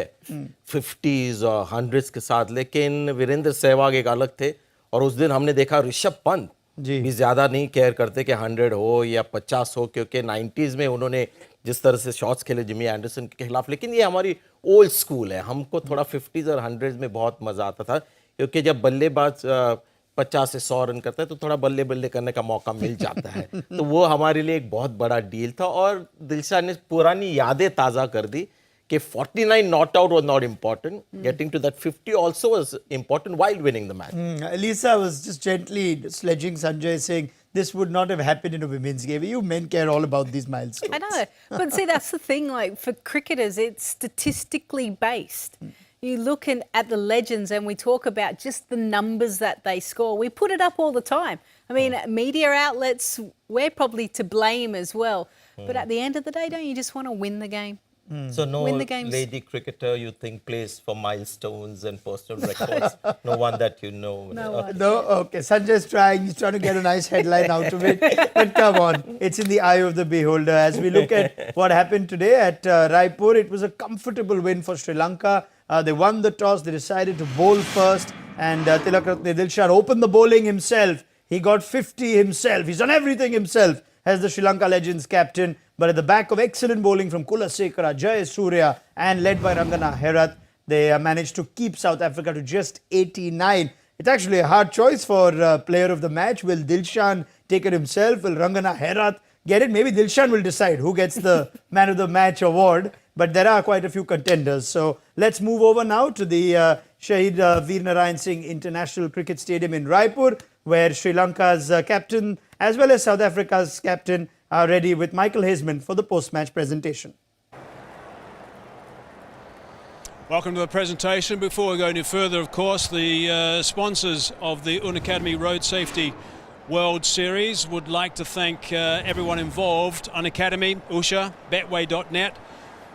50s और 100s के साथ, लेकिन वीरेंद्र सहवाग एक अलग थे और उस दिन हमने देखा ऋषभ पंत भी ज़्यादा नहीं केयर करते कि 100 हो या 50 हो, क्योंकि 90s में उन्होंने जिस तरह से शॉट्स खेले जिमी एंडरसन के खिलाफ. लेकिन ये हमारी ओल्ड स्कूल है, हमको थोड़ा 50s और 100s में बहुत मज़ा आता था, क्योंकि जब बल्लेबाज 50 से 100 रन करता है तो थोड़ा बल्ले बल्ले करने का मौका मिल जाता है. तो वो हमारे लिए एक बहुत बड़ा डील था और दिलशान ने पुरानी यादें ताज़ा कर दी कि 49 not out was not important. Getting to that 50 also was important while winning the match. Lisa was just gently sledging Sanjay, saying this would not have happened in a women's game. You men care all about these milestones. I know, but see, that's the thing, like for cricketers, it's statistically based. You look at the legends and we talk about just the numbers that they score. We put it up all the time. I mean, media outlets, we're probably to blame as well. But at the end of the day, don't you just want to win the game? So no lady cricketer you think plays for milestones and personal records? No one that you know? No, okay. Sanjay's trying. He's trying to get a nice headline out of it. But come on, it's in the eye of the beholder. As we look at what happened today at Raipur, it was a comfortable win for Sri Lanka. They won the toss. They decided to bowl first. And Thilakartna Dilshan opened the bowling himself. He got 50 himself. He's done everything himself as the Sri Lanka Legends captain. But at the back of excellent bowling from Kulasekara, Jayasuriya and led by Rangana Herath, they managed to keep South Africa to just 89. It's actually a hard choice for player of the match. Will Dilshan take it himself? Will Rangana Herath get it? Maybe Dilshan will decide who gets the man of the match award. But there are quite a few contenders. So let's move over now to the Shahid Veer Narayan Singh International Cricket Stadium in Raipur, where Sri Lanka's captain as well as South Africa's captain are ready with Michael Haseman for the post-match presentation. Welcome to the presentation. Before we go any further, of course, the sponsors of the Unacademy Road Safety World Series would like to thank everyone involved: Unacademy, Usha, Betway.net,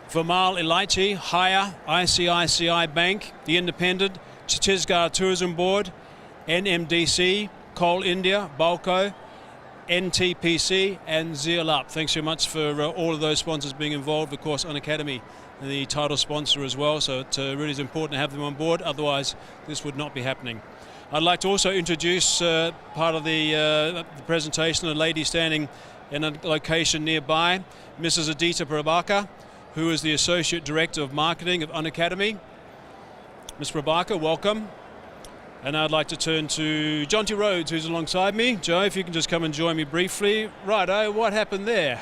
Vermal Elaichi, Hire, ICICI Bank, The Independent, Chhattisgarh Tourism Board, NMDC, Coal India, Balco, NTPC and Zeal Up. Thanks so much for all of those sponsors being involved. Of course, Unacademy, the title sponsor as well, so it really is important to have them on board, otherwise this would not be happening. I'd like to also introduce part of the presentation, a lady standing in a location nearby, Mrs. Adita Prabhakar, who is the Associate Director of Marketing of Unacademy. Ms. Prabhakar, welcome. And I'd like to turn to Jonty Rhodes, who's alongside me. Joe, if you can just come and join me briefly. Righto, what happened there?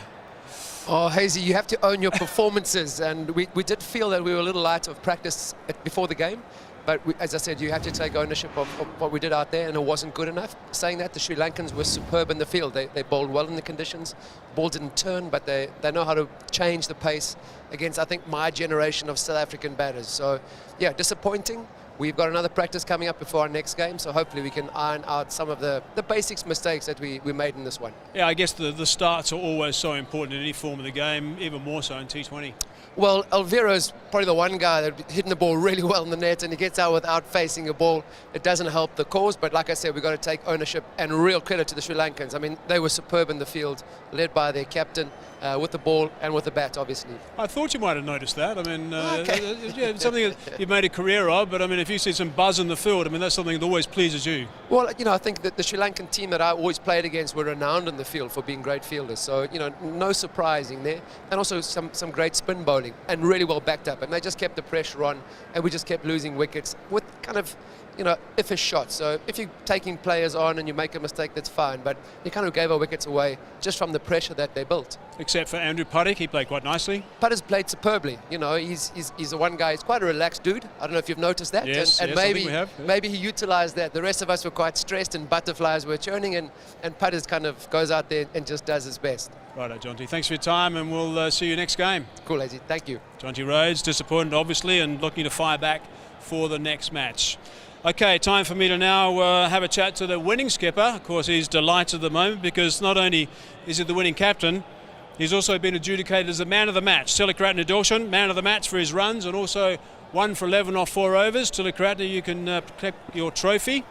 Oh, Hazy, you have to own your performances. And we did feel that we were a little light of practice before the game. But as I said, you have to take ownership of what we did out there, and it wasn't good enough. Saying that, the Sri Lankans were superb in the field. They bowled well in the conditions. Ball didn't turn, but they know how to change the pace against, I think, my generation of South African batters. So, yeah, disappointing. We've got another practice coming up before our next game, so hopefully we can iron out some of the basics mistakes that we made in this one. Yeah, I guess the starts are always so important in any form of the game, even more so in T20. Well, Alviro is probably the one guy that hitting the ball really well in the net, and he gets out without facing a ball. It doesn't help the cause, but like I said, we've got to take ownership, and real credit to the Sri Lankans. I mean, they were superb in the field, led by their captain. with the ball and with the bat, obviously. I thought you might have noticed that. I mean, yeah, something that you've made a career of, but I mean, if you see some buzz in the field, I mean, that's something that always pleases you. Well, you know, I think that the Sri Lankan team that I always played against were renowned in the field for being great fielders. So, you know, no surprising there. And also some great spin bowling and really well backed up. And they just kept the pressure on, and we just kept losing wickets with kind of, you know, iffish shots. So if you're taking players on and you make a mistake, that's fine. But you kind of gave our wickets away just from the pressure that they built. Except for Andrew Puttick, he played quite nicely. Putter's played superbly. You know, he's the one guy. He's quite a relaxed dude. I don't know if you've noticed that. Yes, and yes, I think maybe we have, yeah. maybe he utilised that. The rest of us were quite stressed and butterflies were churning, and Putter's kind of goes out there and just does his best. Righto, Jonty. Thanks for your time, and we'll see you next game. Cool, Azzy. Thank you. Jonty Rhodes, disappointed obviously, and looking to fire back for the next match. Okay, time for me to now have a chat to the winning skipper. Of course, he's delighted at the moment because not only is he the winning captain, he's also been adjudicated as the man of the match. Thilakartna Dilshan, man of the match for his runs, and also 1 for 11 off 4 overs. Thilakartna, you can collect your trophy.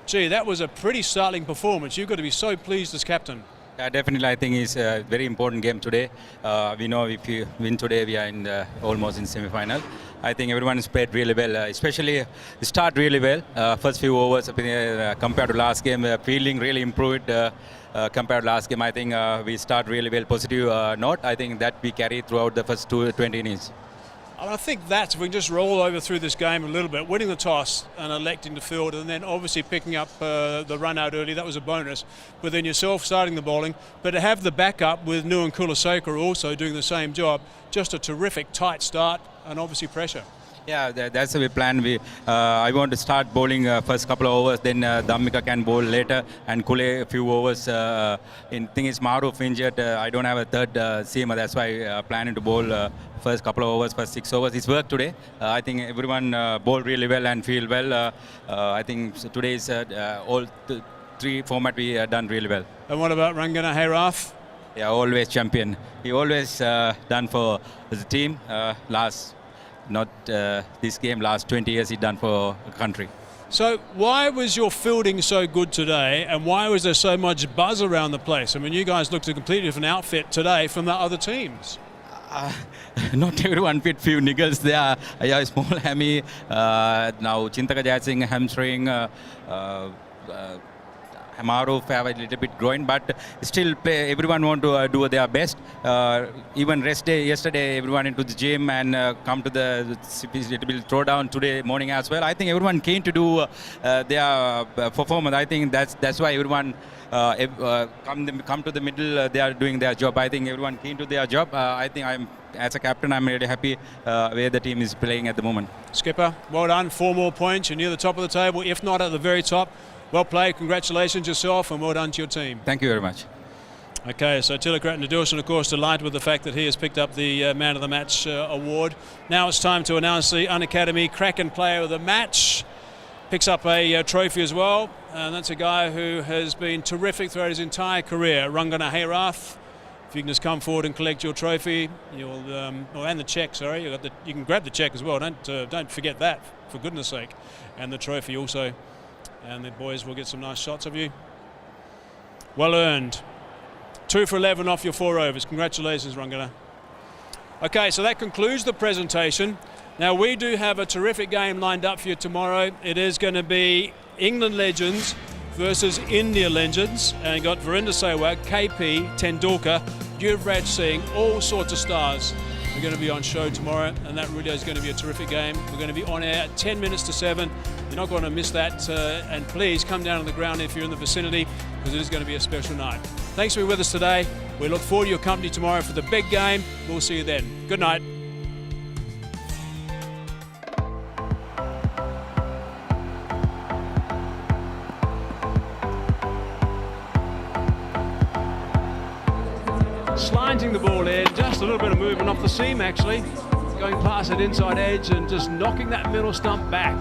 Gee, that was a pretty startling performance. You've got to be so pleased as captain. Definitely, I think it's a very important game today. We know if you win today, we are almost in semi-final. I think everyone has played really well, especially start really well. First few overs compared to last game, fielding really improved compared to last game. I think we start really well, positive note. I think that we carry throughout the first 20 innings. I think that's, if we can just roll over through this game a little bit, winning the toss and electing to field, and then obviously picking up the run out early, that was a bonus. But then yourself starting the bowling, but to have the backup with Nu and Kulaseka also doing the same job, just a terrific tight start and obviously pressure. Yeah, that's the plan. I want to start bowling first couple of overs, then Dhammika can bowl later, and Kule a few overs. Thing is, Maruf injured. I don't have a third seamer, that's why planning to bowl first couple of overs, first 6 overs. It's worked today. I think everyone bowled really well and feel well. I think today's all 3 format we done really well. And what about Rangana Herath? Yeah, always champion. He always done for the team. Not this game, last 20 years he done for the country. So why was your fielding so good today, and why was there so much buzz around the place? I mean, you guys looked a completely different outfit today from the other teams. Not everyone fit, few niggles there. Yeah, small hammy. Now Chintaka Jayasuriya hamstring. Maruf have a little bit growing, but still everyone want to do their best. Even rest day yesterday, everyone into the gym and come to the little bit throwdown today morning as well. I think everyone keen to do their performance. I think that's why everyone come to the middle. They are doing their job. I think everyone keen to their job. I think as a captain, I'm really happy where the team is playing at the moment. Skipper, well done. 4 more points. You're near the top of the table, if not at the very top. Well played, congratulations yourself, and well done to your team. Thank you very much. Okay, so Thilakartna Dilshan, of course, delighted with the fact that he has picked up the Man of the Match award. Now it's time to announce the Unacademy Kraken Player of the Match. Picks up a trophy as well, and that's a guy who has been terrific throughout his entire career, Rangana Herath. If you can just come forward and collect your trophy, you'll and the cheque. Sorry, you can grab the cheque as well. Don't forget that, for goodness' sake, and the trophy also. And the boys will get some nice shots of you. Well earned. 2 for 11 off your 4 overs. Congratulations, Rangana. Okay, so that concludes the presentation. Now we do have a terrific game lined up for you tomorrow. It is going to be England legends versus India legends. And you got Virender Sehwag, KP, Tendulkar, Yuvraj Singh, all sorts of stars. We're going to be on show tomorrow, and that really is going to be a terrific game. We're going to be on air at 10 minutes to 7. You're not going to miss that, and please come down on the ground if you're in the vicinity, because it is going to be a special night. Thanks for being with us today. We look forward to your company tomorrow for the big game. We'll see you then. Good night. Slanting the ball in, just a little bit of movement off the seam actually, going past that inside edge and just knocking that middle stump back.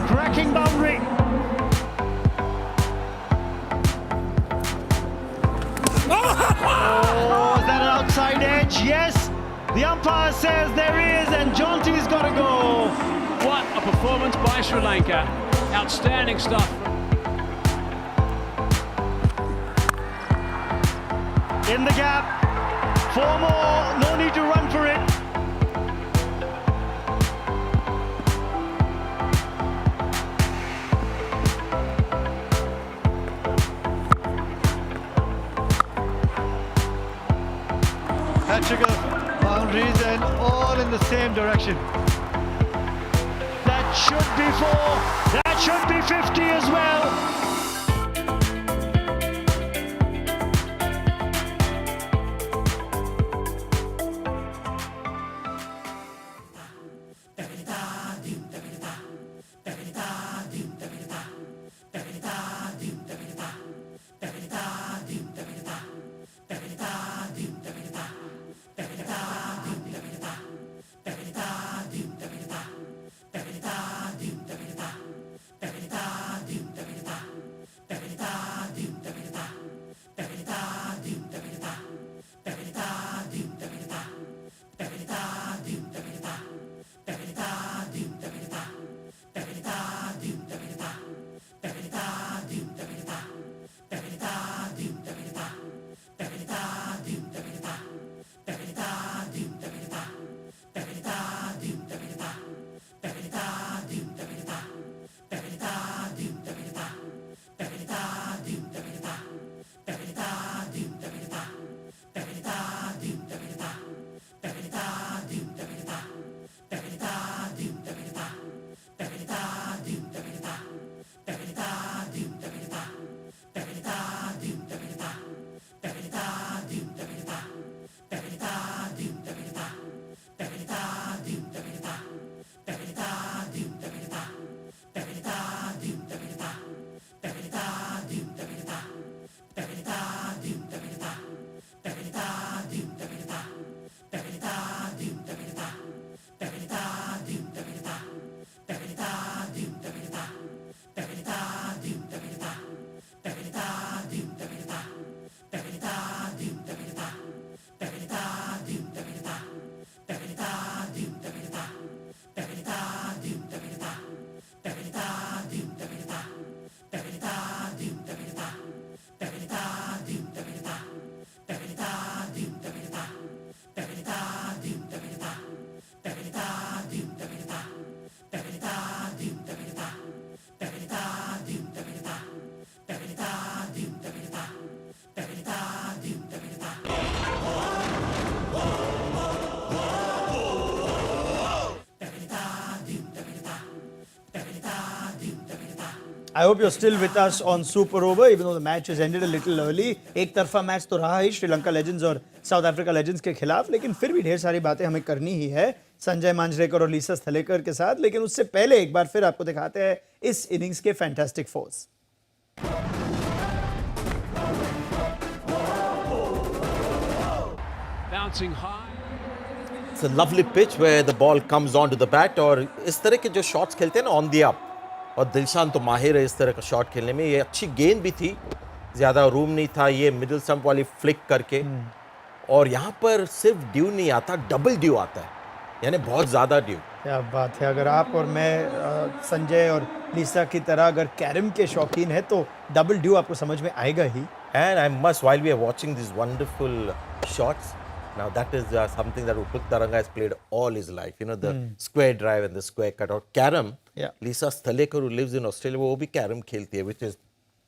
Cracking boundary. Oh, is that an outside edge? Yes. The umpire says there is, and Jonty's got to go. What a performance by Sri Lanka. Outstanding stuff. in the gap. 4 more, no need to run for it. Hat-trick of boundaries and all in the same direction. That should be 4. That should be 50 as well. I hope you're still with us on Super Over, even though the match has ended a little early. एक तरफा match तो रहा ही Sri Lanka legends और south Africa legends के खिलाफ, लेकिन फिर भी ढेर सारी बातें हमें करनी ही है संजय मांजरेकर और लीसा स्थलेकर के साथ। लेकिन उससे पहले एक बार फिर आपको दिखाते हैं इस इनिंग्स के fantastic force. Bouncing high. It's a lovely pitch where the ball comes onto the bat और इस तरह के जो शॉट्स खेलते हैं ना ऑन दी अप, और दिलशान तो माहिर है इस तरह का शॉट खेलने में। ये अच्छी गेंद भी थी, ज़्यादा रूम नहीं था, ये मिडिल स्टंप वाली फ्लिक करके, और यहाँ पर सिर्फ ड्यू नहीं आता, डबल ड्यू आता है, यानी बहुत ज़्यादा ड्यू। क्या बात है। अगर आप और मैं संजय और लीसा की तरह अगर कैरम के शौकीन हैं तो डबल ड्यू आपको समझ में आएगा ही। And I must, while we are watching these wonderful shots, now that is something that Upul Tharanga has played all his life. You know, the square drive and the square cutout. Carom, Lisa Sthalekar, who lives in Australia, वो भी carom खेलती है, which is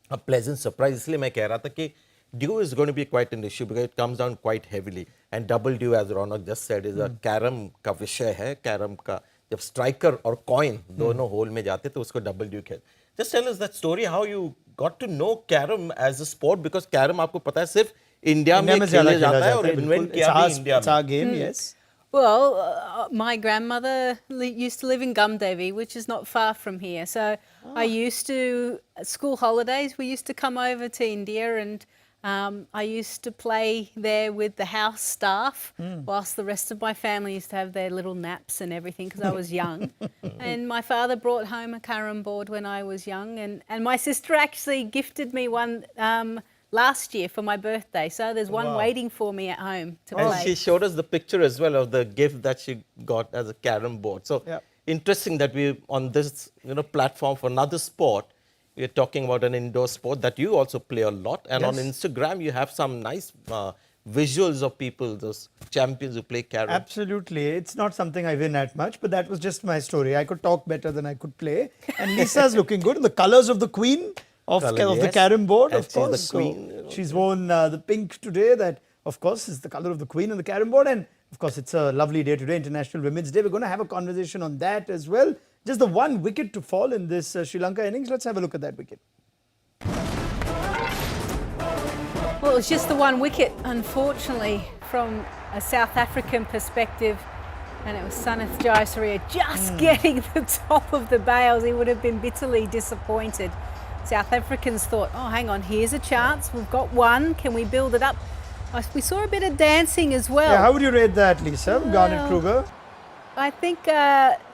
a pleasant surprise. इसलिए मैं कह रहा था कि dew is going to be quite an issue because it comes down quite heavily. And double dew, as Ronak just said, is a carom का विषय है। carom का जब striker और coin दोनों hole में जाते तो उसको double dew खेल। Just tell us that story, how you got to know carom as a sport, because carom आपको पता है सिर्फ इंडिया में खेला जाता है और इन्वेंट किया भी इंडिया में। It's our game, yes. Well, my grandmother used to live in Gumdevi, which is not far from here. So I used to, school holidays, we used to come over to India, and I used to play there with the house staff whilst the rest of my family used to have their little naps and everything because I was young. And my father brought home a carom board when I was young, and my sister actually gifted me one last year for my birthday. So there's one waiting for me at home to play. And she showed us the picture as well of the gift that she got as a carom board. So interesting that we on this platform for another sport, we're talking about an indoor sport that you also play a lot. And on Instagram, you have some nice visuals of people, those champions who play carrom. Absolutely. It's not something I win at much, but that was just my story. I could talk better than I could play. And Lisa's looking good. The colours of the queen of the carom board, And of course. she's the queen. So she's worn the pink today. That, of course, is the colour of the queen on the carom board. And, of course, it's a lovely day today, International Women's Day. We're going to have a conversation on that as well. Just the one wicket to fall in this Sri Lanka innings. Let's have a look at that wicket. Well, it was just the one wicket, unfortunately, from a South African perspective. And it was Sanath Jayasuriya just getting the top of the bails. He would have been bitterly disappointed. South Africans thought, oh, hang on, here's a chance. We've got one. Can we build it up? We saw a bit of dancing as well. Yeah, how would you rate that, Lisa? Garnett, Kruger? I think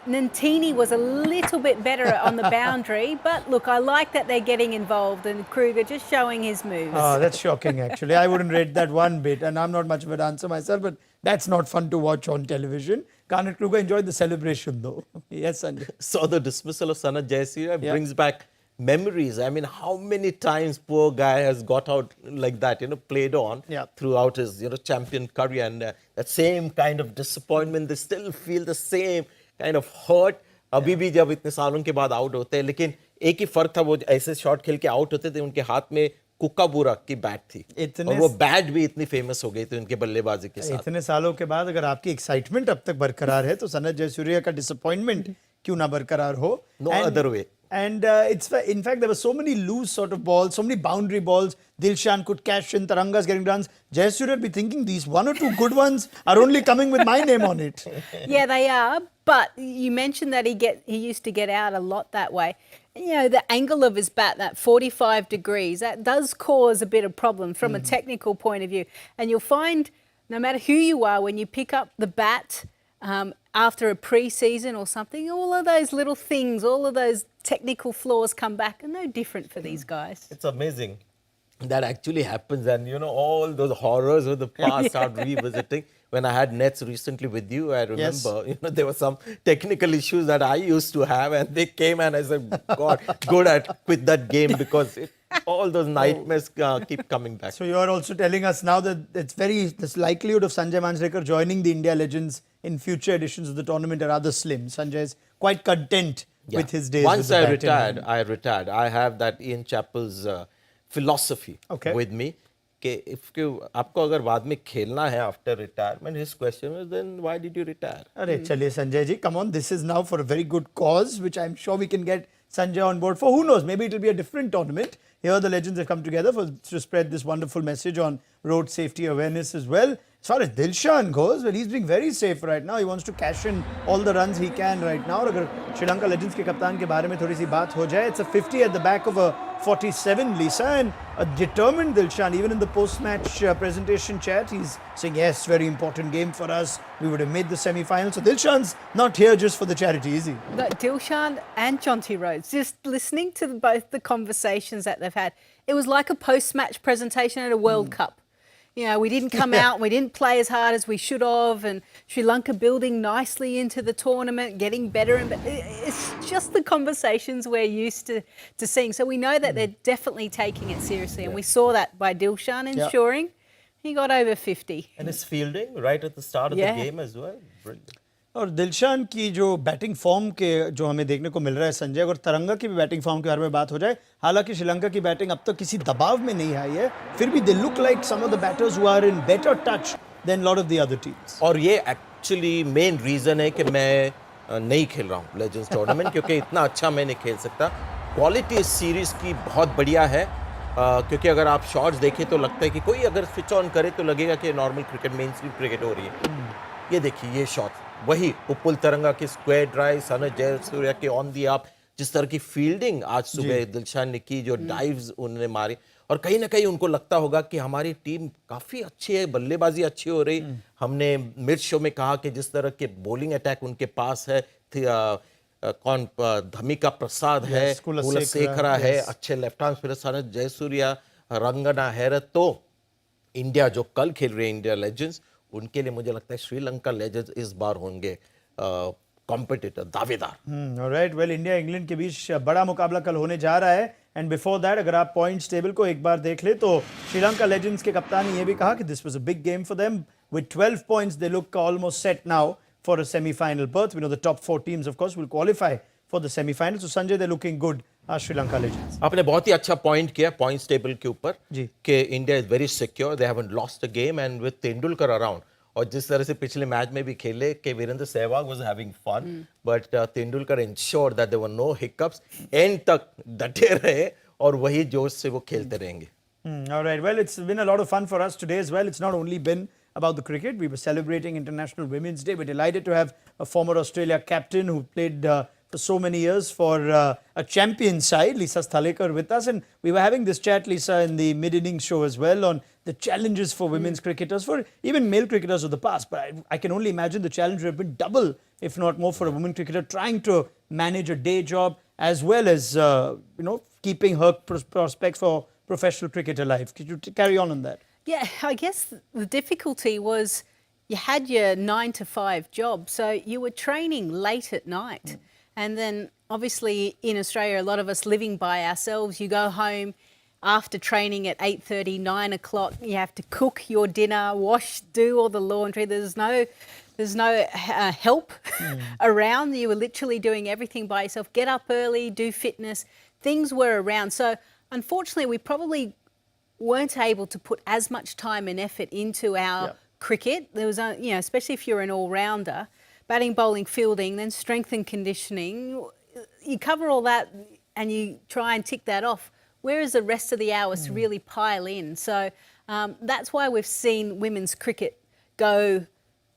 Nantini was a little bit better on the boundary, but look, I like that they're getting involved and Kruger just showing his moves. Oh, that's shocking, actually. I wouldn't rate that one bit, and I'm not much of a dancer myself, but that's not fun to watch on television. Garnett Kruger enjoyed the celebration, though. Yes, Sanjay. So the dismissal of Sanath Jayasuriya brings back memories. I mean, how many times poor guy has got out like that, played on throughout his, champion career, and that same kind of disappointment, they still feel the same kind of hurt. अभी भी जब इतने सालों के बाद out होते हैं, लेकिन एक ही फर्क था, वो ऐसे शॉट खेल के आउट होते थे, उनके हाथ में कुक्काबूरा की बैट थी, और वो बैट भी इतनी फेमस हो गई थी उनके बल्लेबाजी के साथ. इतने सालों के बाद अगर आपकी एक्साइटमेंट अब तक बरकरार है, तो सनत जयसूर्या का डिसअपॉइंटमेंट क्यों ना बरकरार हो? No other way. And in fact, there were so many loose sort of balls, so many boundary balls. Dilshan could cash in, Tharanga's getting runs. Jayasuriya would be thinking these one or two good ones are only coming with my name on it. Yeah, they are. But you mentioned that he used to get out a lot that way. The angle of his bat, that 45 degrees, that does cause a bit of problem from a technical point of view. And you'll find, no matter who you are, when you pick up the bat after a pre-season or something, all of those little things, all of those technical flaws come back, and no different for these guys. It's amazing that actually happens, and all those horrors of the past are revisiting. When I had nets recently with you, I remember, there were some technical issues that I used to have, and they came and I said, God, good at quit that game, because all those nightmares keep coming back. So you are also telling us now that this likelihood of Sanjay Manjrekar joining the India Legends in future editions of the tournament are rather slim. Sanjay is quite content with his days. Once I retired. I have that Ian Chappell's philosophy with me. If आपको अगर बाद में खेलना है after retirement, his question was, then why did you retire? अरे चलिए Sanjay ji, come on, this is now for a very good cause, which I'm sure we can get Sanjay on board for. Who knows, maybe it will be a different tournament. Here the legends have come together to spread this wonderful message on road safety awareness as well. As far as Dilshan goes, well, he's being very safe right now. He wants to cash in all the runs he can right now. और अगर Sri Lanka Legends के कप्तान के बारे में थोड़ी सी बात हो जाए, it's a 50 at the back of a 47, Lisa, and a determined Dilshan. Even in the post-match presentation chat, he's saying, yes, very important game for us. We would have made the semi-final. So Dilshan's not here just for the charity, is he? No, Dilshan and Jonty Rhodes, just listening to both the conversations that they've had, it was like a post-match presentation at a World Cup. We didn't come out, we didn't play as hard as we should have, and Sri Lanka building nicely into the tournament, getting better and better. It's just the conversations we're used to seeing. So we know that they're definitely taking it seriously, and we saw that by Dilshan ensuring he got over 50. And his fielding right at the start of the game as well. Brilliant. और दिलशान की जो batting form के जो हमें देखने को मिल रहा है संजय, और तरंगा की भी बैटिंग फॉर्म के बारे में बात हो जाए, हालांकि श्रीलंका की बैटिंग अब तक किसी दबाव में नहीं आई है, फिर भी they look like some of the batters who are in better touch than lot of the other teams. और ये एक्चुअली मेन रीजन है कि मैं नहीं खेल रहा हूँ लेजेंड्स टूर्नामेंट, क्योंकि इतना अच्छा मैं नहीं खेल सकता. क्वालिटी इस सीरीज की बहुत बढ़िया है, क्योंकि अगर आप शॉट्स देखें तो लगता है कि कोई अगर स्विच ऑन करे तो लगेगा कि normal cricket, main stream cricket हो रही है. ये देखिए, ये शॉट वही उपुल तरंगा की स्क्वायर ड्राइव, सनत जयसूर्या के ऑन दी आप, जिस तरह की फील्डिंग आज सुबह दिलशान ने की, जो डाइव्स उन्होंने मारी, और कहीं ना कहीं उनको लगता होगा कि हमारी टीम काफ़ी अच्छी है, बल्लेबाजी अच्छी हो रही. हमने मिड शो में कहा कि जिस तरह के बॉलिंग अटैक उनके पास है, कौन धमिका प्रसाद है, कुलशेखरा है, अच्छे left arm spinner Sanath Jayasuriya, Rangana Herath. तो इंडिया जो कल खेल रही है, इंडिया लेजेंड्स, उनके लिए मुझे लगता है श्रीलंका लेजेंड्स इस बार होंगे कॉम्पिटिटर, दावेदार. ऑलराइट, वेल इंडिया इंग्लैंड के बीच बड़ा मुकाबला कल होने जा रहा है. एंड बिफोर दैट अगर आप पॉइंट्स टेबल को एक बार देख ले तो श्रीलंका लेजेंड्स के कप्तान ने ये भी कहा कि this was a big game for them. With 12 points they look almost set now for a semifinal berth. We know the top 4 teams of course will qualify for the semifinal. So Sanjay, they looking good Sri Lanka legends. आपने बहुत ही अच्छा point किया points table के ऊपर जी कि India is very secure, they haven't lost a game and with Tendulkar around. और जिस तरह से पिछले मैच में भी खेले कि Virender Sehwag was having fun, but Tendulkar ensured that there were no hiccups. End तक डटे रहे और वही जोश से वो खेलते रहेंगे. All right. Well, it's been a lot of fun for us today as well. It's not only been about the cricket. We were celebrating International Women's Day. We're delighted to have a former Australia captain who played for so many years for a champion side, Lisa Thilakartna, with us. And we were having this chat, Lisa, in the mid-innings show as well on the challenges for women's cricketers, for even male cricketers of the past. But I can only imagine the challenge would have been double, if not more, for a woman cricketer trying to manage a day job as well as, keeping her prospects for professional cricket alive. Could you carry on that? Yeah, I guess the difficulty was you had your 9 to 5 job, so you were training late at night. And then obviously in Australia, a lot of us living by ourselves, you go home after training at 8:30, 9 o'clock, you have to cook your dinner, wash, do all the laundry. There's no help around. You were literally doing everything by yourself. Get up early, do fitness. Things were around. So unfortunately, we probably weren't able to put as much time and effort into our cricket. There was, especially if you're an all-rounder, batting, bowling, fielding, then strength and conditioning. You cover all that and you try and tick that off. Where is the rest of the hours to really pile in? So that's why we've seen women's cricket go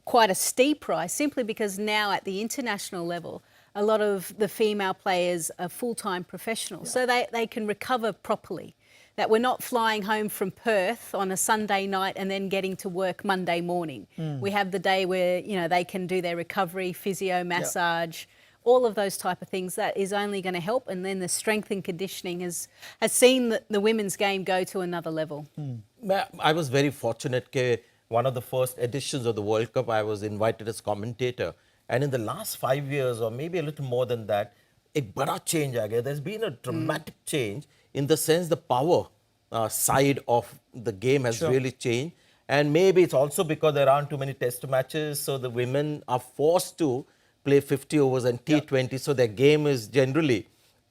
quite a steep rise, simply because now at the international level, a lot of the female players are full-time professionals, so they can recover properly. That we're not flying home from Perth on a Sunday night and then getting to work Monday morning. We have the day where, they can do their recovery, physio, massage, all of those type of things. That is only going to help. And then the strength and conditioning has seen the women's game go to another level. I was very fortunate that one of the first editions of the World Cup, I was invited as commentator. And in the last 5 years, or maybe a little more than that, a bada change aa gaya. There's been a dramatic change in the sense the power side of the game has really changed. And maybe it's also because there aren't too many test matches, so the women are forced to play 50 overs and T20, so their game is generally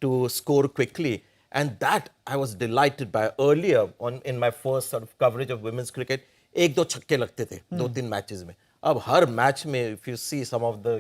to score quickly. And that I was delighted by. Earlier, in my first sort of coverage of women's cricket, 1-2 छक्के लगते थे 2-3 matches में. अब हर match में, if you see some of the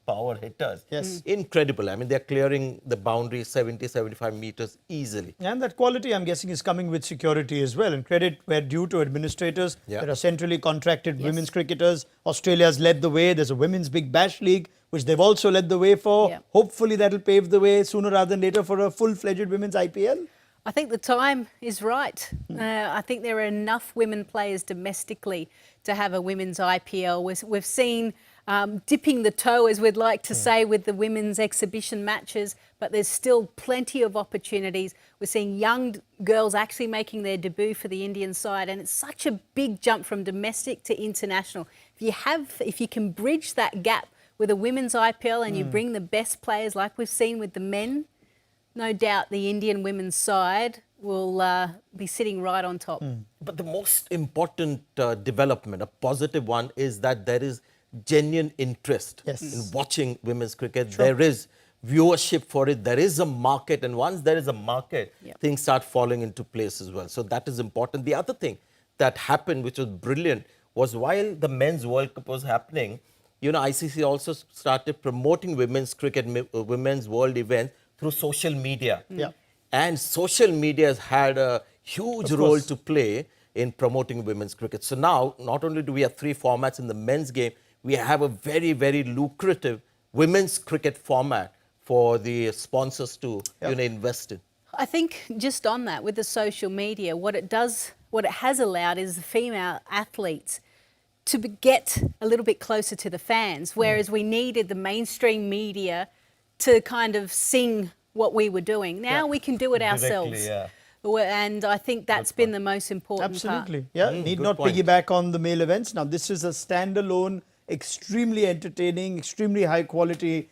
power hitters, incredible. I mean, they're clearing the boundary 70-75 meters easily. And that quality, I'm guessing, is coming with security as well. And credit where due to administrators. There are centrally contracted women's cricketers. Australia's led the way. There's a women's Big Bash League, which they've also led the way for. Hopefully, that'll pave the way sooner rather than later for a full-fledged women's IPL. I think the time is right. I think there are enough women players domestically to have a women's IPL. We've seen dipping the toe, as we'd like to say, with the women's exhibition matches, but there's still plenty of opportunities. We're seeing young girls actually making their debut for the Indian side, and it's such a big jump from domestic to international. If you can bridge that gap with a women's IPL and you bring the best players like we've seen with the men, no doubt the Indian women's side will be sitting right on top. But the most important development, a positive one, is that there is genuine interest in watching women's cricket. There is viewership for it. There is a market. And once there is a market, things start falling into place as well. So that is important. The other thing that happened, which was brilliant, was while the Men's World Cup was happening, ICC also started promoting women's cricket, women's world events through social media. And social media has had a huge role to play in promoting women's cricket. So now, not only do we have 3 formats in the men's game, we have a very, very lucrative women's cricket format for the sponsors to invest in. I think just on that, with the social media, what it has allowed is the female athletes to get a little bit closer to the fans, whereas we needed the mainstream media to kind of sing what we were doing. Now we can do it ourselves. And I think that's been the most important Absolutely. part. Need not piggyback on the male events. Now, this is a standalone extremely entertaining, extremely high quality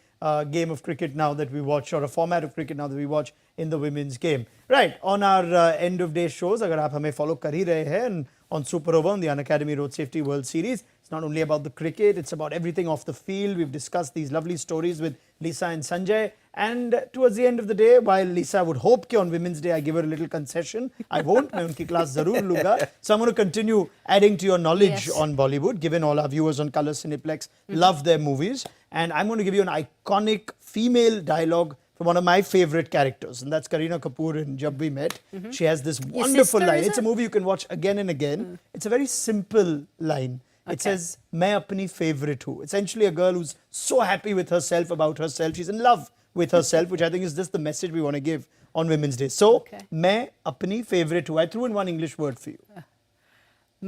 game of cricket now that we watch, or a format of cricket now that we watch in the women's game. Right, on our end of day shows, agar aap hame follow kar hi rahe hain, and on Super Over, on the Unacademy Road Safety World Series, it's not only about the cricket, it's about everything off the field. We've discussed these lovely stories with Lisa and Sanjay. And towards the end of the day, while Lisa would hope that on Women's Day I give her a little concession, I won't. मैं उनकी class ज़रूर लूँगा. So I'm going to continue adding to your knowledge on Bollywood, given all our viewers on Color Cineplex love their movies. And I'm going to give you an iconic female dialogue from one of my favorite characters, and that's Kareena Kapoor in Jab We Met. She has this wonderful line. It's a movie you can watch again and again. It's a very simple line. It says, "मैं अपनी favorite हूँ." Essentially a girl who's so happy with herself, about herself. She's in love with herself, which I think is just the message we want to give on Women's Day. So, मैं अपनी favorite हूँ. I threw in one English word for you.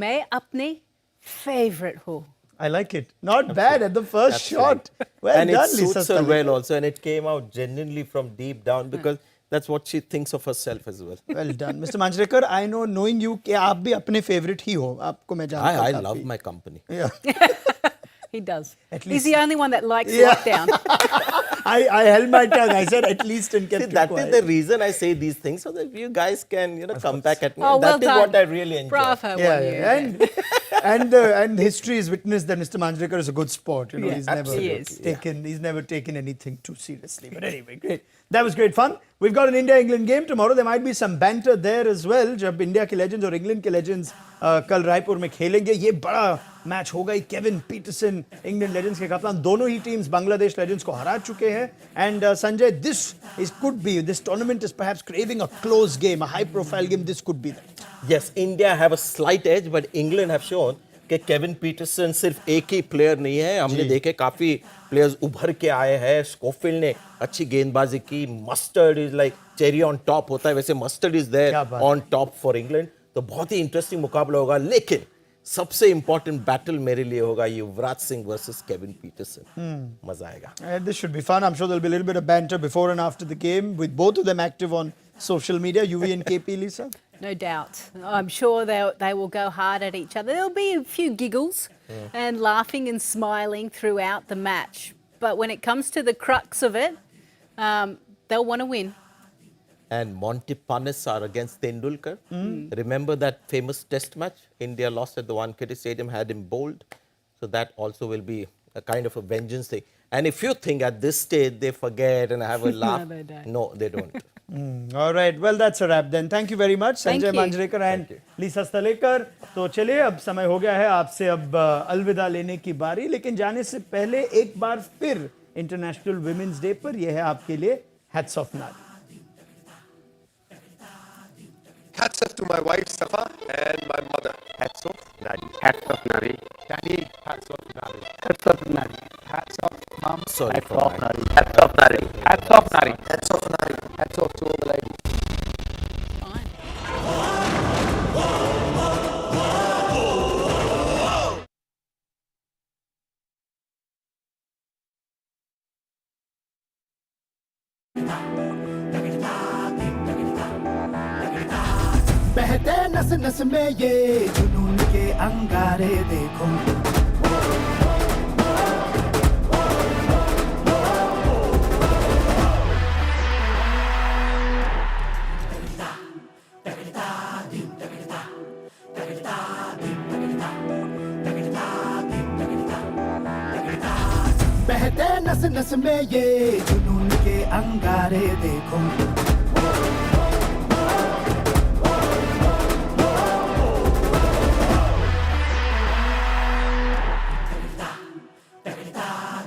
मैं अपनी favorite हूँ. I like it. Not bad at the first shot. Right. Well and done, it suits Lisa her Stalika. well also, and it came out genuinely from deep down because that's what she thinks of herself as well. Well done. Mr. Manjrekar, I know, knowing you, कि आप भी अपने favorite ही हो. आपको मैं जानता हूँ I काफी. love my company. Yeah. He does. At He's the only one that likes lockdown. I held my tongue. I said at least and kept See, that it is the reason I say these things, so that you guys can, come back at me. Oh, That well is what done. I really enjoy. Bravo. And history has witnessed that Mr. Manjrekar is a good sport. You know, he's never taken anything too seriously. But anyway, great. That was great fun. We've got an India-England game tomorrow. There might be some banter there as well. जब India के legends और England के legends कल रायपुर में खेलेंगे, ये बड़ा match होगा. Kevin Petersen, England legends के कप्तान, दोनों ही teams बांग्लादेश legends को हरा चुके हैं. And Sanjay, this tournament is perhaps craving a close game, a high-profile game. This could be that. Yes, India have a slight edge, but England have shown कि Kevin Pietersen सिर्फ एक ही player नहीं है. हमने देखे काफी प्लेयर्स उभर के आए हैं. स्कोफिल्ड ने अच्छी गेंदबाजी की. Mustard is like cherry on top होता है, वैसे mustard is there on top for England. तो बहुत ही इंटरेस्टिंग मुकाबला होगा. लेकिन सबसे इंपॉर्टेंट बैटल मेरे लिए होगा Yuvraj Singh versus Kevin Pietersen. मजा आएगा. This should be fun. I'm sure there'll be a little bit of banter before and after the game with both of them active on social media. UV and KP, Lisa? No doubt. I'm sure they will go hard at each other. There'll be a few giggles and laughing and smiling throughout the match. But when it comes to the crux of it, they'll want to win. And Monty Python against Tendulkar. Remember that famous test match? India lost at the Wankhede Stadium, had him bowled. So that also will be a kind of a vengeance thing. And if you think at this stage they forget and have a laugh, no, they don't. All right. Well, that's a wrap then. Thank you very much, Sanjay Manjrekar and Lisa Stalika. तो चलिए अब समय हो गया है आपसे अब अलविदा लेने की बारी. लेकिन जाने से पहले एक बार फिर इंटरनेशनल वुमेन्स डे पर यह है आपके लिए हैट्स ऑफ नारी. Hats off to my wife Safa and my mother. Hats off, Nadi. Hats off, Nari. Daddy, hats off, Nari. Hats off, Nari. Hats off, Mom. Sorry Hats for off, my- Nari. Hats off, Nari. Hats off, Nari. Hats off, Nari. Hats off to all the ladies. बहते नस नस में ये जुनून के अंगारे देखो. बहते नस नस में ये जुनून के अंगारे देखो.